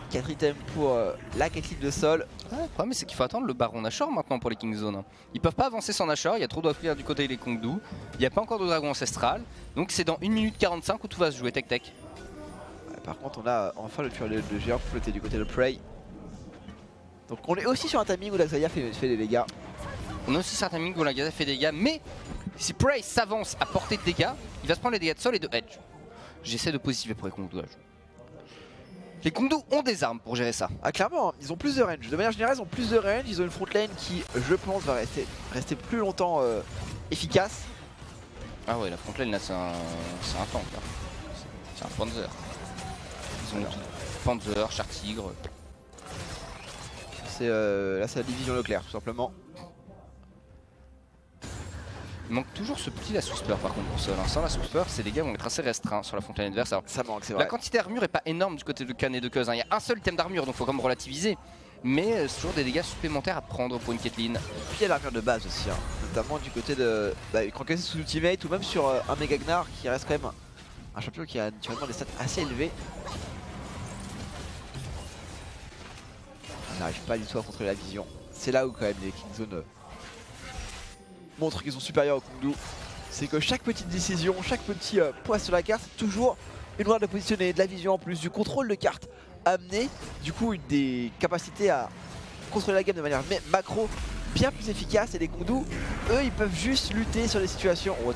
4 items pour la Caitlyn de Sol. Ouais, le problème c'est qu'il faut attendre le Baron Nashor maintenant pour les Kingzone. Ils peuvent pas avancer sans Nashor, il y a trop d'offrir du côté des Kongdu. Il n'y a pas encore de dragon ancestral. Donc c'est dans 1 minute 45 où tout va se jouer Tech. Ouais, par contre on a enfin le tueur de géant flotté du côté de Prey. Donc on est aussi sur un timing où la Xayah fait des dégâts. On a aussi certains timings où la Gaza fait des dégâts, mais si Prey s'avance à portée de dégâts, il va se prendre les dégâts de Sol et de Edge. J'essaie de positiver pour les Kongdu. Les Kongdu ont des armes pour gérer ça. Ah clairement, ils ont plus de range. De manière générale, ils ont plus de range. Ils ont une front lane qui, je pense, va rester plus longtemps efficace. Ah ouais, la front lane là, c'est un tank. Là. C'est un Panzer. Ils ont Panzer, Char Tigre. Là, c'est la division Leclerc, tout simplement. Il manque toujours ce petit Last Whisper par contre pour Sol. Sans Last Whisper, ces dégâts vont être assez restreints sur la front lane adverse. Alors, ça manque, c'est vrai. La quantité d'armure est pas énorme du côté de Khan et de Cuz. Il y a un seul item d'armure, donc il faut quand même relativiser. Mais c'est toujours des dégâts supplémentaires à prendre pour une Caitlyn. Puis il y a l'armure de base aussi, hein. Notamment du côté de Crankasé sous ultimate ou même sur un Mega Gnar qui reste quand même un champion qui a naturellement des stats assez élevés. On n'arrive pas du tout à contrôler la vision. C'est là où quand même les Kingzone montrent qu'ils sont supérieurs aux Kongdu. C'est que chaque petite décision, chaque petit poids sur la carte, c'est toujours une manière de positionner, de la vision en plus, du contrôle de carte amener, du coup des capacités à contrôler la game de manière macro bien plus efficace. Et les Kongdu, eux, ils peuvent juste lutter sur les situations. Oh,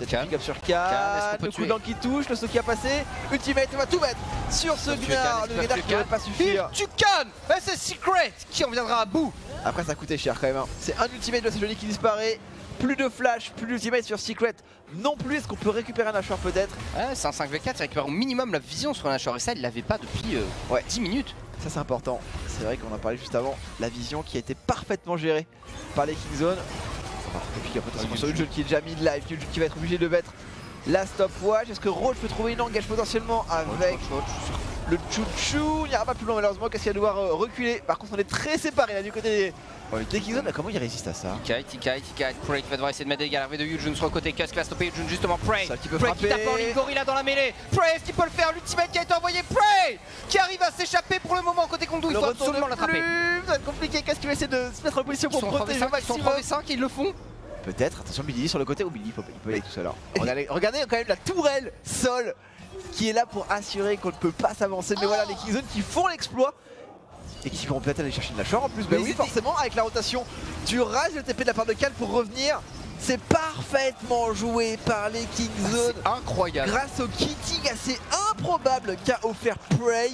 c'est pick up sur Khan, le coup d'an qui touche, le saut qui a passé, ultimate, on va tout mettre sur ce Gnar, le Gnar qui va pas suffire. Tu Khan, c'est Secret qui en viendra à bout. Après ça a coûté cher quand même, hein. C'est un ultimate de la Sejuani qui disparaît. Plus de flash, plus d'ultimate sur Secret non plus. Est-ce qu'on peut récupérer un Nashor peut-être? Ouais, c'est un 5v4, il récupère au minimum la vision sur un Nashor. Et ça, il l'avait pas depuis 10 minutes. Ça c'est important. C'est vrai qu'on en parlait juste avant. La vision qui a été parfaitement gérée par les Kingzone. Et puis il y a potentiellement sur une jeune qui est déjà mis de live, qui va être obligé de mettre la stopwatch. Est-ce que Roach peut trouver une engage potentiellement avec Le chouchou n'ira pas plus loin malheureusement, qu'est-ce qu'il va devoir reculer. Par contre on est très séparés là du côté des Kingzone. Comment il résiste à ça? Il kite. Prey qui va devoir essayer de mettre des dégâts. L'arrivée de Yujun sur le côté. Cusk qui va stopper Yujun justement. Prey qui peut Prey frapper. qui tape en ligne. Gorilla dans la mêlée. Prey, est-ce qu'il peut le faire? L'ultimate qui a été envoyé. Prey qui arrive à s'échapper pour le moment côté Kongdou. Il faut absolument l'attraper. Ça va être compliqué. Qu'est-ce qu'il va essayer de se mettre en position pour protéger au maximum? Ils sont 3v5 et ils le font. Peut-être, attention Billy sur le côté. Oh Billy il peut y aller tout seul. Regardez quand même la tourelle Sol qui est là pour assurer qu'on ne peut pas s'avancer. Mais voilà les Kingzone qui font l'exploit. Et qui vont peut-être aller chercher une Nashor en plus. Bah oui, forcément, avec la rotation du Rise, le TP de la part de Cal pour revenir. C'est parfaitement joué par les Kingzone. Incroyable. Grâce au kitting assez improbable qu'a offert Prey.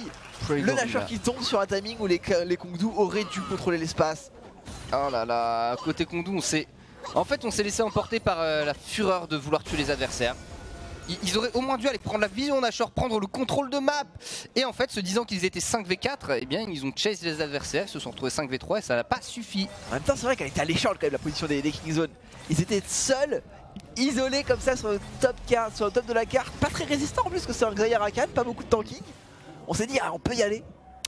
Le Nashor qui tombe sur un timing où les Kongdou auraient dû contrôler l'espace. Oh là là, côté Kongdou, on s'est laissé emporter par la fureur de vouloir tuer les adversaires. Ils auraient au moins dû aller prendre la vision Nashor, prendre le contrôle de map. Et en fait, se disant qu'ils étaient 5v4, eh bien ils ont chase les adversaires, ils se sont retrouvés 5v3 et ça n'a pas suffi. En même temps, c'est vrai qu'elle était alléchante quand même la position des Kingzone. Ils étaient seuls, isolés comme ça sur le top carte, sur le top de la carte. Pas très résistant en plus que c'est un Xayah Rakan, pas beaucoup de tanking. On s'est dit, ah, on peut y aller.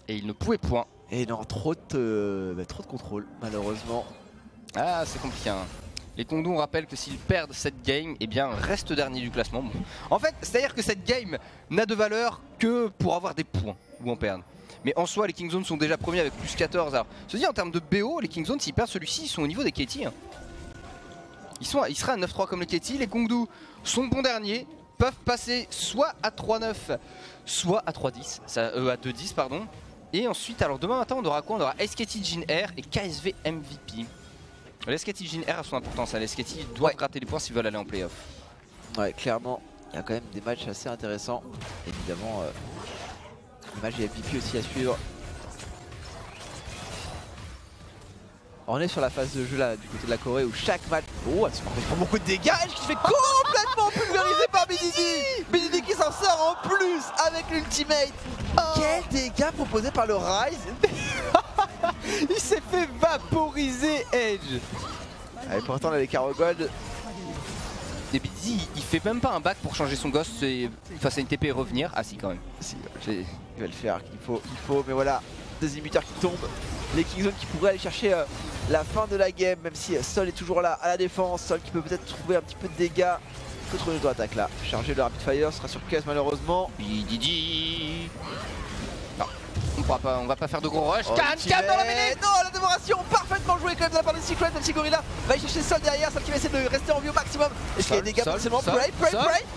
Et ils ne pouvaient point. Et non, trop de contrôle, malheureusement. Ah, c'est compliqué. Hein. Les Kongdou, on rappelle que s'ils perdent cette game, eh bien restent dernier du classement. Bon. En fait, c'est-à-dire que cette game n'a de valeur que pour avoir des points ou en perdre. Mais en soi, les Kingzone sont déjà premiers avec plus 14. Alors, se dit en termes de BO, les Kingzone, s'ils perdent celui-ci, ils sont au niveau des KT. Hein. Ils seraient à 9-3 comme les KT. Les Kongdou sont bons derniers, peuvent passer soit à 3-9, soit à 3-10, à 2-10 pardon. Et ensuite, alors demain matin, on aura quoi? On aura SKT Jin Air et KSV MVP. L'SKT Jin Air a son importance, l'SKT doit gratter les points s'ils veulent aller en playoff. Ouais, clairement, il y a quand même des matchs assez intéressants. Évidemment, le match des MVP aussi à suivre. On est sur la phase de jeu là, du côté de la Corée, où chaque match... Oh, elle se prend beaucoup de dégâts, elle qui se fait complètement pulvérisée par BDD. BDD qui s'en sort en plus avec l'ultimate. Quel dégât proposé par le Rise. Il s'est fait vaporiser Edge. Allez, pourtant là les Caro Gold. Et BDD il fait même pas un back pour changer son ghost face à une TP et revenir. Ah si quand même. Si, il va le faire, il faut, mais voilà. Des immuteurs qui tombent. Les Kingzone qui pourraient aller chercher la fin de la game, même si Sol est toujours là à la défense. Sol qui peut peut-être trouver un petit peu de dégâts. Il faut trouver une auto-attaque là. Charger le Rapid Fire sera sur Cuz malheureusement. BDD. Non, on va pas faire de gros rush. Can dans la mêlée. Non, la dévoration parfaitement jouée quand même de la part de Secret. Même si Gorilla va aller chercher Sol derrière. Sol qui va essayer de rester en vie au maximum. Est-ce qu'il y a des dégâts potentiellement? Prey.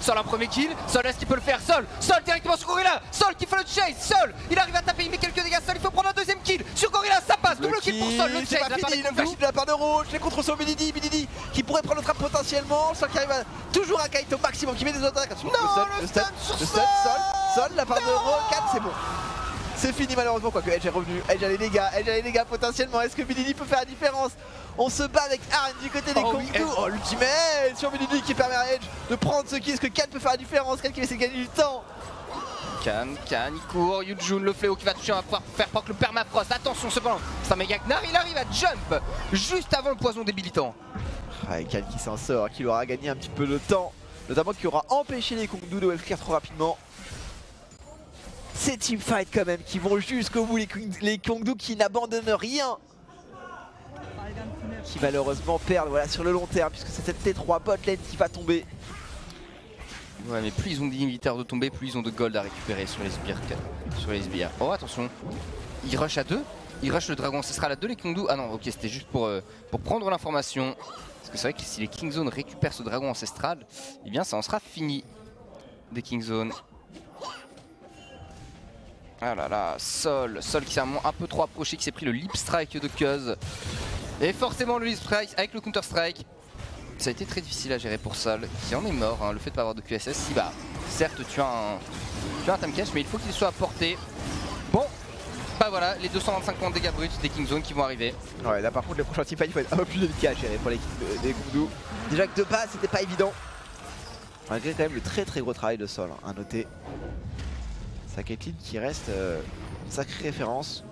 Sol un premier kill. Sol est-ce qu'il peut le faire? Sol directement sur Gorilla. Sol qui fait le chase. Sol il arrive à taper, il met quelques dégâts. Sol il faut prendre un deuxième kill sur Gorilla, ça passe. Double kill pour Sol. Le chase de la part de Roach. Les contrôles sur BDD qui pourrait prendre le trap potentiellement. Sol qui arrive à toujours à kite au maximum, qui met des attaques. Non, le stun sur Sol, la part de Roach, c'est bon. C'est fini malheureusement, quoique Edge est revenu. Edge a les dégâts potentiellement. Est-ce que BDD peut faire la différence? On se bat avec Arn du côté des Kongdou. Oh l'ultimate sur BDD qui permet à Edge de prendre ce kill. Est-ce que Can peut faire la différence? Can qui va essayer de gagner du temps. Can, il court, Yujun le fléau qui va toucher, on va pouvoir faire proc le permafrost. Attention cependant, c'est un méga Gnar, il arrive à jump juste avant le poison débilitant. Ah, et Can qui s'en sort, qui aura gagné un petit peu de temps, notamment qui aura empêché les Kongdou de webclear trop rapidement. Ces teamfights quand même qui vont jusqu'au bout, les Kongdou qui n'abandonnent rien. Qui malheureusement perdent voilà, sur le long terme, puisque c'est cette T3 bot lane qui va tomber. Ouais, mais plus ils ont d'inhibiteurs de tomber, plus ils ont de gold à récupérer sur les sbires. Oh attention, ils rushent à 2. Ils rushent le dragon ancestral à 2 les Kongdou. Ah non, ok, c'était juste pour prendre l'information. Parce que c'est vrai que si les Kingzone récupèrent ce dragon ancestral, eh bien ça en sera fini des Kingzone. Ah là là, Sol qui s'est un peu trop approché, qui s'est pris le lip strike de Cuz. Et forcément le lip strike avec le counter strike. Ça a été très difficile à gérer pour Sol, qui en est mort, hein, le fait de pas avoir de QSS. Si bah, certes tu as un time catch, mais il faut qu'il soit à portée. Bon, bah voilà, les 225 points de dégâts bruts des Kingzone qui vont arriver. Ouais, là par contre, le prochain teamfight, il faut être un peu plus délicat à gérer pour les Kongdou. Déjà que de base, c'était pas évident. Malgré quand même le très gros travail de Sol, hein, à noter. Sa Caitlyn qui reste une sacrée référence.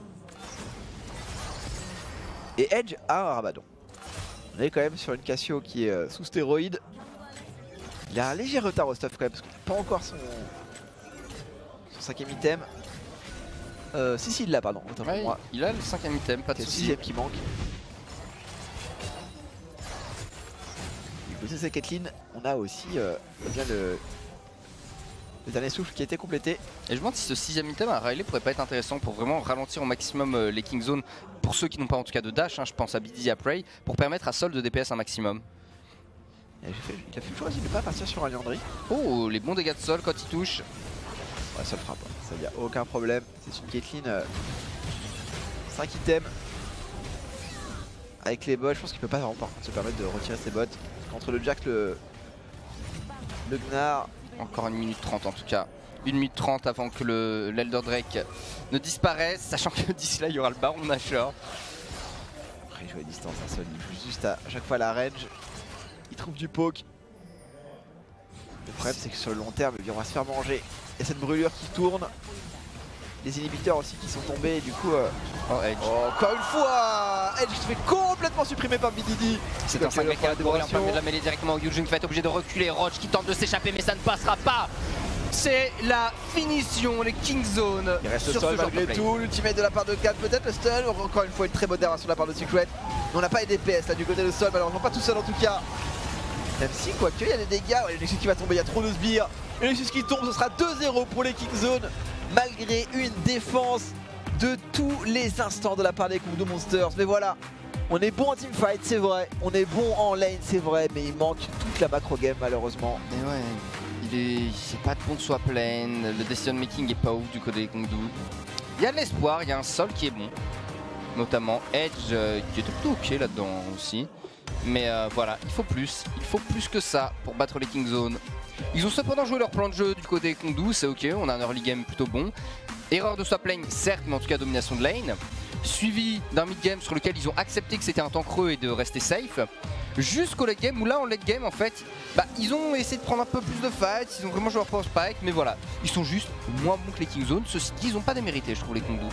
Et Edge a un Rabadon. On est quand même sur une Cassio qui est sous stéroïde. Il a un léger retard au stuff quand même parce qu'il n'a pas encore son 5ème item. Si, il l'a, pardon. Autant pour Ouais, moi. il a le 5ème item, pas de C'est le soucis. 6ème qui manque. Du côté de cette Caitlyn, on a aussi bien le dernier souffle qui a été complété. Et je me demande si ce 6ème item à Riley pourrait pas être intéressant pour vraiment ralentir au maximum les King Zone, pour ceux qui n'ont pas en tout cas de dash, hein, je pense à BD, à Prey, pour permettre à Sol de DPS un maximum. Il a fait le choix aussi de ne pas partir sur un Liandry. Oh, les bons dégâts de Sol quand il touche. Ouais, ça le frappe, ça y a aucun problème. C'est une Caitlyn 5 items. Avec les bots, je pense qu'il peut pas vraiment par contre se permettre de retirer ses bots. Entre le Jack, le Gnar. Encore 1 minute 30 en tout cas. 1 minute 30 avant que l'Elder Drake ne disparaisse, sachant que d'ici là il y aura le Baron Nashor. Après il joue à distance, un seul, il joue juste à chaque fois la range. Il trouve du poke. Le problème c'est que sur le long terme, on va se faire manger. Il y a cette brûlure qui tourne. Les inhibiteurs aussi qui sont tombés et du coup... Oh, Edge. Oh, encore une fois Edge se fait complètement supprimer par BDD. C'est un 5 mètres qui a dévoré en plein milieu de la mêlée directement. Yujin qui va être obligé de reculer. Roach qui tente de s'échapper mais ça ne passera pas. C'est la finition, les King Zone. Il reste sur Sol ce genre de malgré play. tout, l'ultimate de la part de Kat, peut-être le stun, encore une fois une très bonne derrière sur la part de Secret. Mais on n'a pas les DPS là du côté de Sol, malheureusement pas tout seul en tout cas. Même si quoique il y a des dégâts, ouais, le Nexus qui va tomber, il y a trop de sbires. Le Nexus qui tombe, ce sera 2-0 pour les King Zone. Malgré une défense de tous les instants de la part des Kung Fu Monsters. Mais voilà, on est bon en teamfight, c'est vrai. On est bon en lane, c'est vrai. Mais il manque toute la macro game malheureusement. Et ouais, c'est pas de bon de soi pleine. Le decision making est pas ouf du côté des Kongdu. Il y a de l'espoir, il y a un Sol qui est bon. Notamment Edge qui était plutôt ok là-dedans aussi. Mais voilà, il faut plus que ça pour battre les King Zone. Ils ont cependant joué leur plan de jeu du côté Kongdu, c'est ok, on a un early game plutôt bon. Erreur de swap lane, certes, mais en tout cas domination de lane. Suivi d'un mid game sur lequel ils ont accepté que c'était un temps creux et de rester safe. Jusqu'au late game où là en late game en fait, ils ont essayé de prendre un peu plus de fights, ils ont vraiment joué leur power spike, mais voilà, ils sont juste moins bons que les King Zone, ceci dit ils n'ont pas démérité je trouve les Kongdu.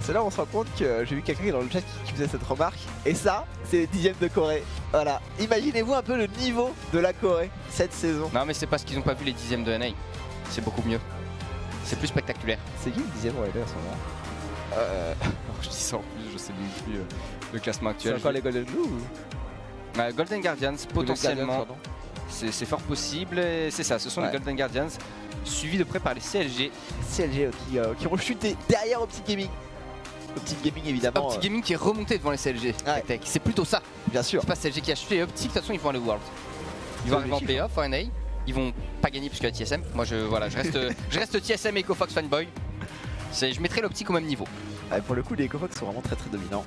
C'est là où on se rend compte que j'ai vu quelqu'un dans le chat qui faisait cette remarque. Et ça, c'est les 10e de Corée. Voilà. Imaginez-vous un peu le niveau de la Corée cette saison. Non mais c'est parce qu'ils n'ont pas vu les 10e de NA. C'est beaucoup mieux. C'est plus spectaculaire. C'est qui le 10e Rider à ce moment-là Je dis ça en plus, je sais même plus le classement C'est actuel. encore les Golden Blue ou Golden Guardians, potentiellement. Guardians, C'est fort possible. C'est ça, ce sont les Golden Guardians. Suivis de près par les CLG. CLG qui ont chuté derrière Optic Gaming. Optic Gaming évidemment. Optic Gaming qui est remonté devant les CLG. Ouais. C'est plutôt ça. Bien sûr. C'est pas CLG qui a chuté. Optic, de toute façon, ils vont aller au World. Ils vont arriver en playoff, en NA. Ils vont pas gagner puisque la TSM. Moi, je reste TSM et EcoFox fanboy. Je mettrai l'Optic au même niveau. Ouais, pour le coup, les EcoFox sont vraiment très très dominants.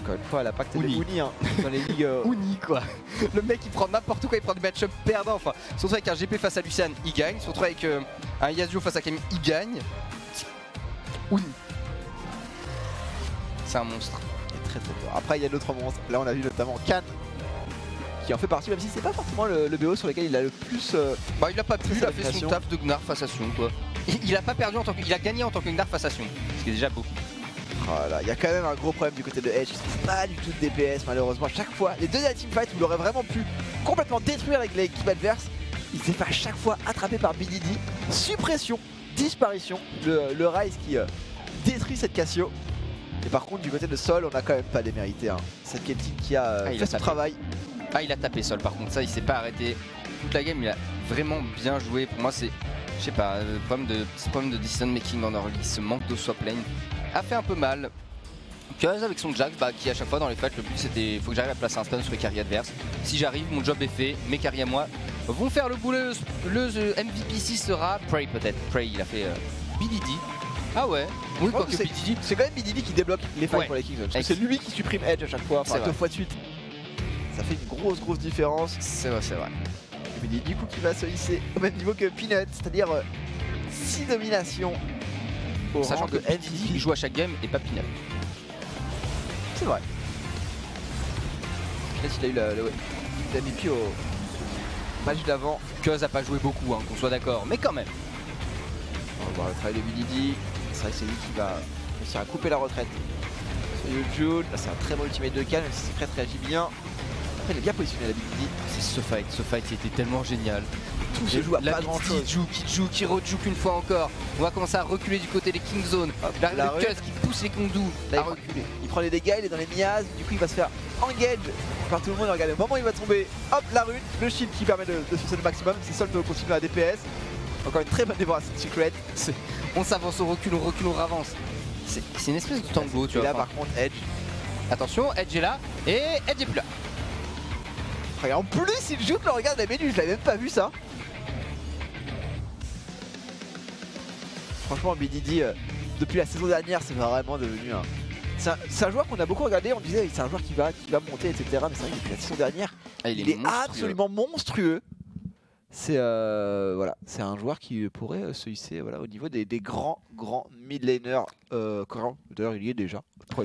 Encore une fois, l'impact de Uni. Uni hein, dans les ligues. Uni quoi. Le mec il prend n'importe quoi, il prend des match-up perdants. Enfin, surtout avec un GP face à Lucian, il gagne. Surtout avec un Yasuo face à Camille, il gagne. Uni. C'est un monstre. Il est très très fort. Après, il y a d'autres monstres. Là, on a vu notamment Kan qui en fait partie, même si c'est pas forcément le BO sur lequel il a le plus. Il a pas pu, il a fait son domination. taf de Gnar face à Sion quoi. Il a pas perdu en tant que. Il a gagné en tant que Gnar face à Sion. Ce qui est déjà beau. Voilà, il y a quand même un gros problème du côté de Edge, il trouve pas du tout de DPS malheureusement. À chaque fois, les deux derniers teamfights où il aurait vraiment pu complètement détruire l'équipe adverse, il s'est fait à chaque fois attraper par BDD. Suppression, disparition, le Rise qui détruit cette Cassio. Et par contre du côté de Sol, on a quand même pas démérité. Hein. Cette Caitlyn qui a fait son travail. Ah il a tapé Sol par contre, ça il s'est pas arrêté. Toute la game il a vraiment bien joué. Pour moi c'est, je sais pas, le problème de decision making en early, ce manque de swap lane a fait un peu mal. Cuz avec son Jax qui à chaque fois dans les fights le but c'était faut que j'arrive à placer un stun sur les carries adverses. Si j'arrive mon job est fait, mes carries à moi vont faire le boulot. Le MVP 6 sera Prey peut-être. Prey il a fait BDD. Ah ouais, oui quoi que BDD. C'est quand même BDD qui débloque les fights Ouais. pour les Kings. Parce que c'est lui qui supprime Edge à chaque fois, enfin 2 fois de suite. Ça fait une grosse différence. C'est vrai, c'est vrai. BDD du coup qui va se hisser au même niveau que Peanut, c'est-à-dire 6 dominations. Au Sachant rang que de BDD MVP. il joue à chaque game et pas Peanut. C'est vrai. Peanut il a eu le MVP au match d'avant. Cuz a pas joué beaucoup, hein, qu'on soit d'accord, mais quand même. On va voir le travail de BDD. C'est vrai que c'est lui qui va réussir à couper la retraite. Sur Yujun, là c'est un très bon ultimate de Kan, même si Secret réagit bien. Après, il est bien positionné la BDD. C'est ce fight qui était tellement génial. Tout se joue à la pas grand chose. qui rejoue une fois encore. On va commencer à reculer du côté des King Zone. La le Cuz qui pousse les Kongdu à reculer. Il prend les dégâts, il est dans les miasmes, du coup il va se faire engage par tout le monde. Regardez, au moment où il va tomber, hop, la rune, le shield qui permet de sucer le maximum. C'est Sol peut continuer à DPS. Encore une très bonne débarrasse de Secret. On s'avance, on recule, on ravance. C'est une espèce de tango, tu et vois. là, par contre, Edge. Attention, Edge est là et Edge est plus là. Regarde, en plus, il joue le regard de la Méduse, je l'avais même pas vu ça. Franchement, BDD, depuis la saison dernière, c'est vraiment devenu un. C'est un joueur qu'on a beaucoup regardé, on disait c'est un joueur qui va monter, etc. Mais c'est vrai que depuis la saison dernière, il est absolument monstrueux. C'est voilà, c'est un joueur qui pourrait se hisser au niveau des grands mid laners coréens. D'ailleurs, il y est déjà.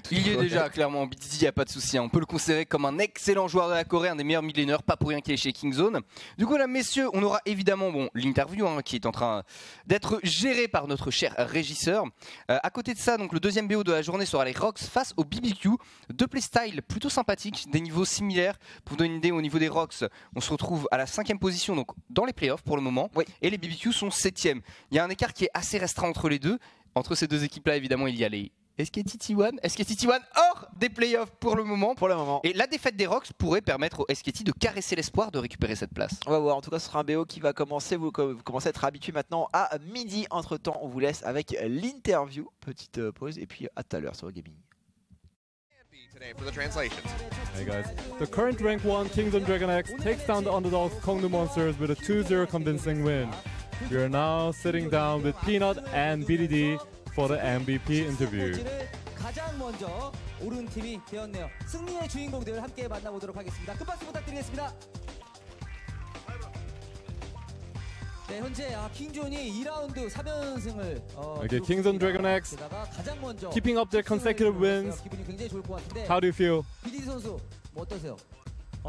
Il y est déjà, clairement. BDD, il n'y a pas de souci. On peut le considérer comme un excellent joueur de la Corée, un des meilleurs mid laners, pas pour rien qu'il est chez King Zone. Du coup, là, messieurs, on aura évidemment l'interview qui est en train d'être gérée par notre cher régisseur. À côté de ça, donc le deuxième BO de la journée sera les Rocks face au BBQ. Deux playstyles plutôt sympathiques, des niveaux similaires. Pour donner une idée, au niveau des Rocks, on se retrouve à la 5e position, donc dans les playoffs pour le moment. Oui. Et les BBQ sont 7e. Il y a un écart qui est assez restreint entre les deux. Entre ces deux équipes-là, évidemment, il y a les SKT1 hors des playoffs pour le moment. Et la défaite des Rocks pourrait permettre au SKT de caresser l'espoir de récupérer cette place. On va voir, en tout cas ce sera un BO qui va commencer, vous commencez à être habitué maintenant à midi. Entre temps, on vous laisse avec l'interview. Petite pause et puis à tout à l'heure sur Gaming. For the translations. Hey guys, the current rank 1 King Zone Dragon X takes down the underdogs Kongnu Monsters with a 2-0 convincing win. We are now sitting down with Peanut and BDD for the MVP interview. 가장 먼저 오른 팀이 되었네요. 승리의 주인공들 함께 만나보도록 하겠습니다. 큰 박수 부탁드리겠습니다. 네, 현재 킹존이 2라운드 3연승을 Okay, King Zone Dragon X keeping up their consecutive wins. 기분이 굉장히 좋을 것 같은데. How do you feel? BDD 선수 뭐 어떠세요?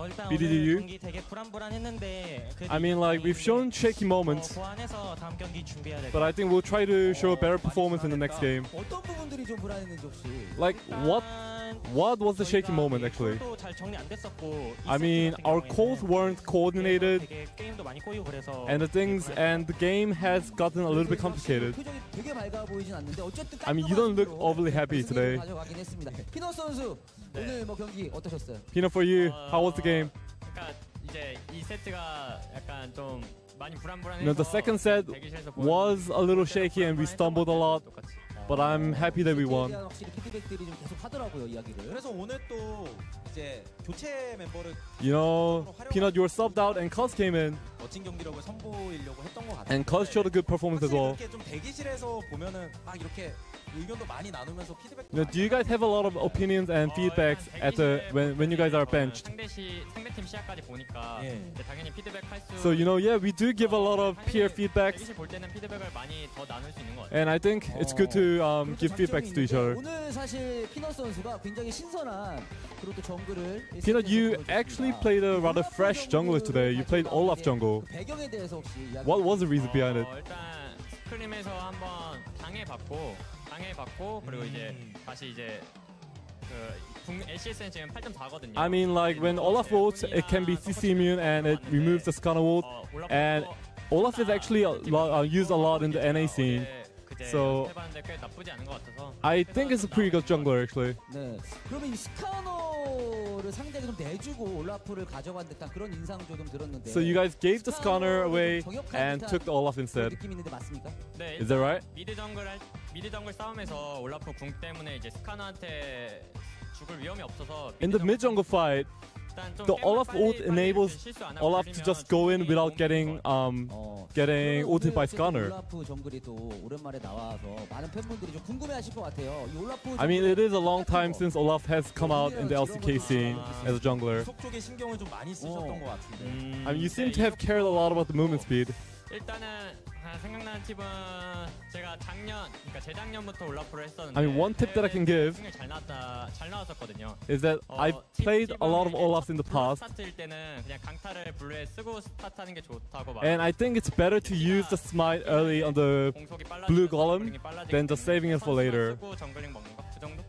일단 BDD 오늘 경기 되게 불안했는데 I mean, like, we've shown shaky moments, 보완해서 다음 경기 준비해야 될 but I think we'll try to show a better performance in the next game. 어떤 부분들이 좀 불안했는지 혹시? Like, what was the shaky moment actually? I mean, our calls weren't coordinated, and the game has gotten a little bit complicated. I mean, you don't look overly happy today. 피넛 선수 오늘 뭐 경기 어떠셨어요? Peanut, for you, how was the game? 이제 이 세트가 약간 좀 많이 불안불안해서 You know, the second set was a little shaky and we stumbled a lot, but I'm happy that we won. 확실히 피드백들이 좀 계속 하더라고요, 이야기를. 그래서 오늘 또 이제 교체 멤버를 You know, Peanut, you were subbed out and Cuz came in, 멋진 경기력을 선보이려고 했던 것 같아요. and Cuz showed a good performance as well. 이렇게 좀 대기실에서 보면은 막 이렇게 의견도 많이 나누면서 피드백. You know, do you guys have a lot of opinions and feedbacks at the when you guys are benched? 상대팀 시야까지 보니까 이제 당연히 피드백할 수. So you know, yeah, we do give a lot of peer feedbacks, 대기실 볼 때는 피드백을 많이 더 나눌 수 있는 것 같아요. and I think it's good to give feedbacks to each other. 오늘 사실 피넛 선수가 굉장히 신선한 그리고 또 정글을. Peanut, you actually played a rather fresh jungler today. You played Olaf jungle. 배경에 대해서 혹시 What was the reason behind it? 일단 스크림에서 한번 당해봤고 그리고 이제 다시 이제 LCS는 지금 8.4거든요. I mean, like when Olaf ults, it can be CC immune and it removes the Skarner ult, and Olaf is actually used a lot in the NA scene. So I think it's a pretty good jungler actually. 네. 그러면 이 스카너를 상대에게 좀 내주고 올라프를 가져간 듯한 그런 인상도 좀 들었는데. So you guys gave the Skarner away and took the Olaf instead. 느낌 있는데 맞습니까? 네. Is that right? 미드 정글 싸움에서 올라프 궁 때문에 이제 스카너한테 죽을 위험이 없어서. In the mid jungle fight, the Olaf ult enables Olaf to just go in without getting ulted by Skarner. 올라프 정글이 또 오랜만에 나와서 많은 팬분들이 좀 궁금해하실 것 같아요. 이 올라프. I mean, it is a long time since Olaf has come out in the LCK scene as a jungler. 속쪽에 신경을 좀 많이 쓰셨던 것 같은데. I mean, you seem to have cared a lot about the movement speed. 일단은 생각나는 팁은 제가 재작년부터 올라프를 했었는데. I mean, one tip that I can give 잘 나왔었거든요. is that I've played a lot of Olafs in the past, 스타트일 때는 그냥 강타를 블루에 쓰고 스타트하는 게 좋다고 and I think it's better to use the smite early on the blue golem than just saving it for later. 정글링 먹는 거 그 정도?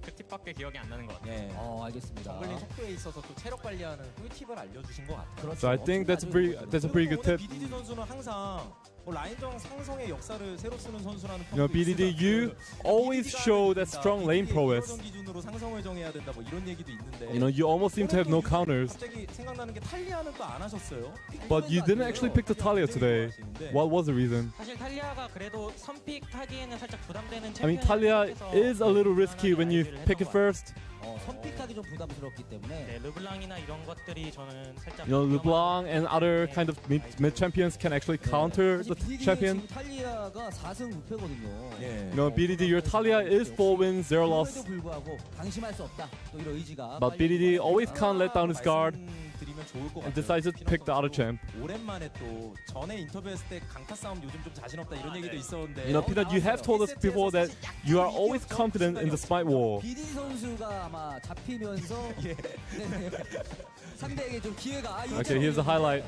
그 팁 팁밖에 기억이 안 나는 것 같아요. 네. 알겠습니다. 정글링 속도에 있어서 또 체력 관리하는 꿀팁을 알려주신 것 같아요. 그렇죠. So I think that's a pretty good tip. BDD 선수는 항상 라인전 상성의 역사를 새로 쓰는 선수라는 You know, BDD, you always show that strong lane prowess. 기준으로 상성을 정해야 된다 뭐 이런 얘기도 있는데. You know, you almost seem to have no counters. 갑자기 생각나는 게 탈리아는 또 안 하셨어요. But you didn't actually pick the Talia today. What was the reason? 사실 탈리아가 그래도 선픽하기에는 살짝 부담되는 I mean, Talia is a little risky when you pick it first. 선픽하기 좀 부담스럽기 때문에. 네, 르블랑이나 이런 것들이 저는 살짝. You know, LeBlanc and other kind of mid champions can actually counter the champion. 탈리아가 4승 6패거든요. 예. You know, BDD, your Talia is 4 wins, 0 loss. 그럼에도 불구하고 방심할 수 없다. 또 이런 의지가. But BDD always can't let down his guard 드리면 좋을 것 and 같아요. decides to pick the other champ. 오랜만에 또 전에 인터뷰했을 때 강타 싸움 요즘 좀 자신 없다 이런 얘기도 있었는데. You know, Peanut, you have told us before that you are always confident in the smite wall. BDD 선수가 아마 잡히면서 상대에게 좀 기회가. Okay, here's the highlight.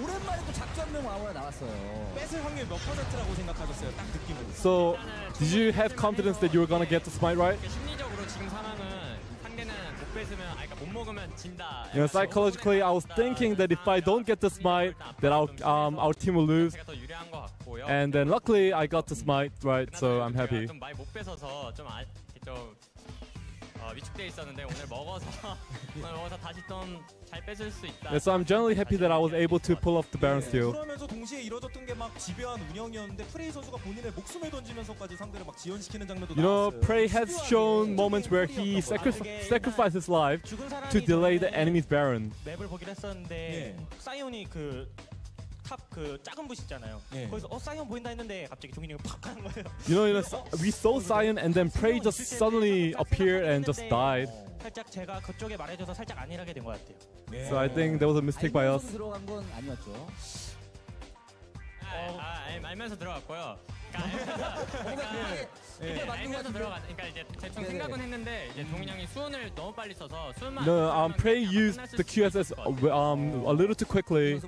오랜만에 또 작전명 와우가 나왔어요. 뺏을 확률 몇 %라고 생각하셨어요? 딱 느낌으로. So, did you have confidence that you were gonna get the smite right? 심리적으로 지금 상황은 상대는 못 뺏으면, 못 먹으면 진다. You know, psychologically, I was thinking that if I don't get the smite, that our team will lose. 제가 더 유리한 것 같고요. And then luckily, I got the smite right, so I'm happy. 좀 많이 못 뺏어서 좀 위축돼 있었는데 오늘 먹어서 다시 좀 잘 뺏을 수 있다. Yeah, so I'm generally happy that I was able to pull off the Baron steal. 그러면서 동시에 이루어졌던 게 막 집요한 운영이었는데 프레이 선수가 본인의 목숨을 던지면서까지 상대를 막 지연시키는 장면도 You know, 나왔어요. Prey has shown moments where he sacrificed his life to delay the enemy's Baron. 맵을 보긴 했었는데 사이온이 탑 작은 부시 있잖아요. 거기서 사이온 보인다 했는데 갑자기 종인이 형이 팍 하는 거예요. You know, we saw Sion and then Prey just suddenly appeared and just died. 살짝 제가 그쪽에 말해줘서 살짝 안일하게 된 것 같아요. So I think that was a mistake by us. 들어간 건 아니었죠. 알면서 들어갔고요. 알면서 들어갔으니까 이제 대충 생각은 했는데 이제 종인 형이 수은을 너무 빨리 써서 수은만. No, Prey used the QSS a little too quickly,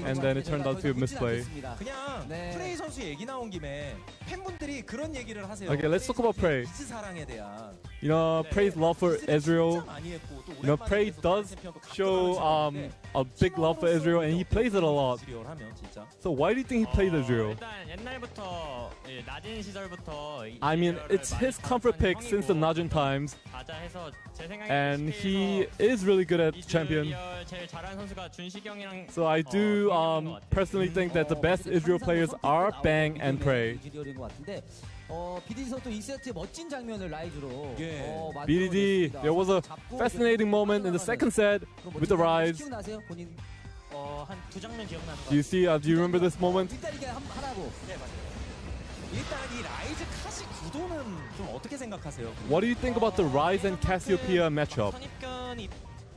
and then it turned out to be a misplay. 그냥 프레이 선수 얘기 나온 김에 팬분들이 그런 얘기를 하세요. Okay, let's talk about Prey. 이즈 사랑에 대한. You know, Prey's love for Ezreal. You know, Prey does show a big love for Ezreal, and he plays it a lot. So why do you think he plays Ezreal? 일단 옛날부터 낮은 시절부터. I mean, it's his comfort pick since the Najin times, and he is really good at champion. So I do personally think that the best Israel players are Bang and Prey. BDD 선수 2세트 멋진 장면을 라이즈로 BDD, there was a fascinating moment in the second set with the Rise. 기억나세요? 본인 한2 장면 기억나는 거. Do you remember this moment? 하나고. 네, 맞아요. 일단 이 라이즈 카시 구도는 좀 어떻게 생각하세요? What do you think about the Rise and Cassiopeia matchup? 선입견이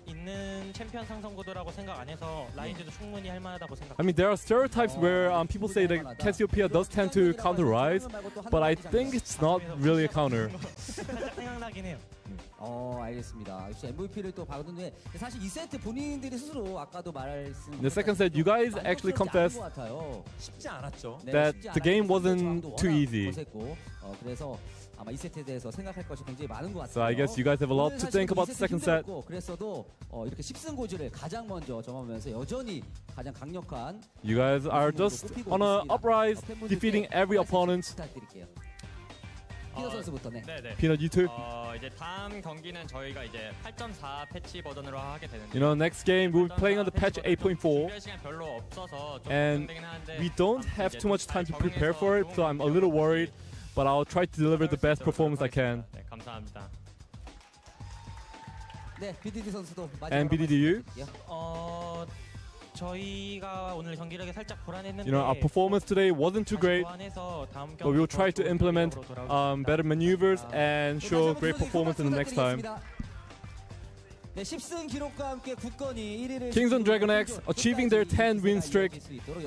있는 챔피언 상성 구도라고 생각 안 해서 라이즈도 충분히 할 만하다고 생각. I mean, there are stereotypes where people say that Cassiopeia does tend to counter Rise, but I think it's not really a counter. 생각나긴 해요. 알겠습니다. 역시 MVP를 또 받았는데 사실 2세트 본인들이 스스로 아까도 말씀. In the second set, you guys actually confessed 쉽지 않았죠. that the game wasn't too easy. 그래서 아마 2세트에 대해서 생각할 것이 굉장히 많은 것 같아요. So I guess you guys have a lot to think about the second set. 그랬어도 이렇게 10승 고지를 가장 먼저 점하면서 여전히 가장 강력한. You guys are just on a uprise, defeating every opponent. 부탁드릴게요. 피너 선수부터네. 네네. Peanut, you too. 이제 다음 경기는 저희가 이제 8.4 패치 버전으로 하게 되는데. You know, next game we'll be playing on the patch 8.4, 시간 별로 없어서 좀 and 걱정되긴 하는데. we don't have too much time to prepare for it, so I'm a little worried. But I'll try to deliver the best performance I can. 네, 감사합니다. 네, BDD 선수도 And BDD, 저희가 오늘 경기력에 살짝 불안했는데. you know, our performance today wasn't too great, but we'll try to implement better maneuvers and show great performance in the next time. 네, 10승 기록과 함께 굳건히 1위를 Kings and Dragon X achieving their 10-win streak,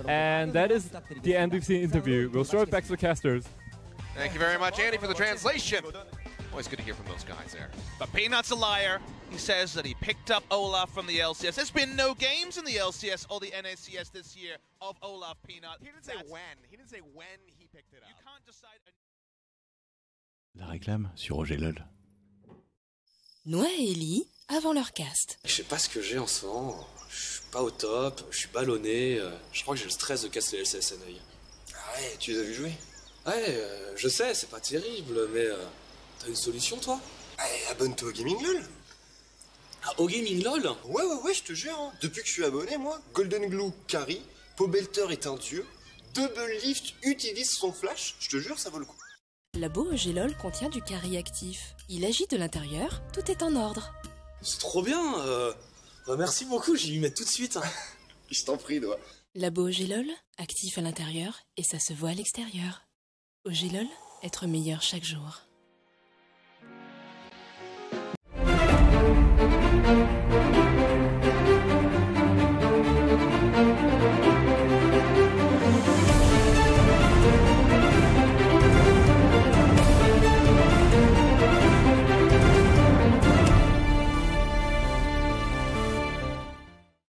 and that is the end of the interview. We'll throw it back to the casters. Thank you very much, Andy, for the translation. Always good to hear from those guys there. But Peanut's a liar. He says that he picked up Olaf from the LCS. There's been no games in the LCS or the NACS this year of Olaf Peanut. He didn't say when. He didn't say when he picked it up. You can't decide. La réclame sur Roger Lol. Noah et Ellie, avant leur cast. Je sais pas ce que j'ai en ce moment. Je suis pas au top, je suis ballonné. Je crois que j'ai le stress de casser les LCS à Neuilly. Ah ouais, tu les as vus jouer? Ouais, je sais, c'est pas terrible, mais t'as une solution toi? Ouais, abonne-toi au Gaming LOL. Ah, au Gaming LOL? Ouais, je te jure. Hein. Depuis que je suis abonné, moi, Golden Glue carry, Pobelter est un dieu, Double Lift utilise son flash. Je te jure, ça vaut le coup. Labo OG-LOL contient du carry actif. Il agit de l'intérieur, tout est en ordre. C'est trop bien. Merci beaucoup, j'y vais mettre tout de suite. Hein. Je t'en prie, toi. Labo OG-LOL, actif à l'intérieur et ça se voit à l'extérieur. OG-LOL, être meilleur chaque jour.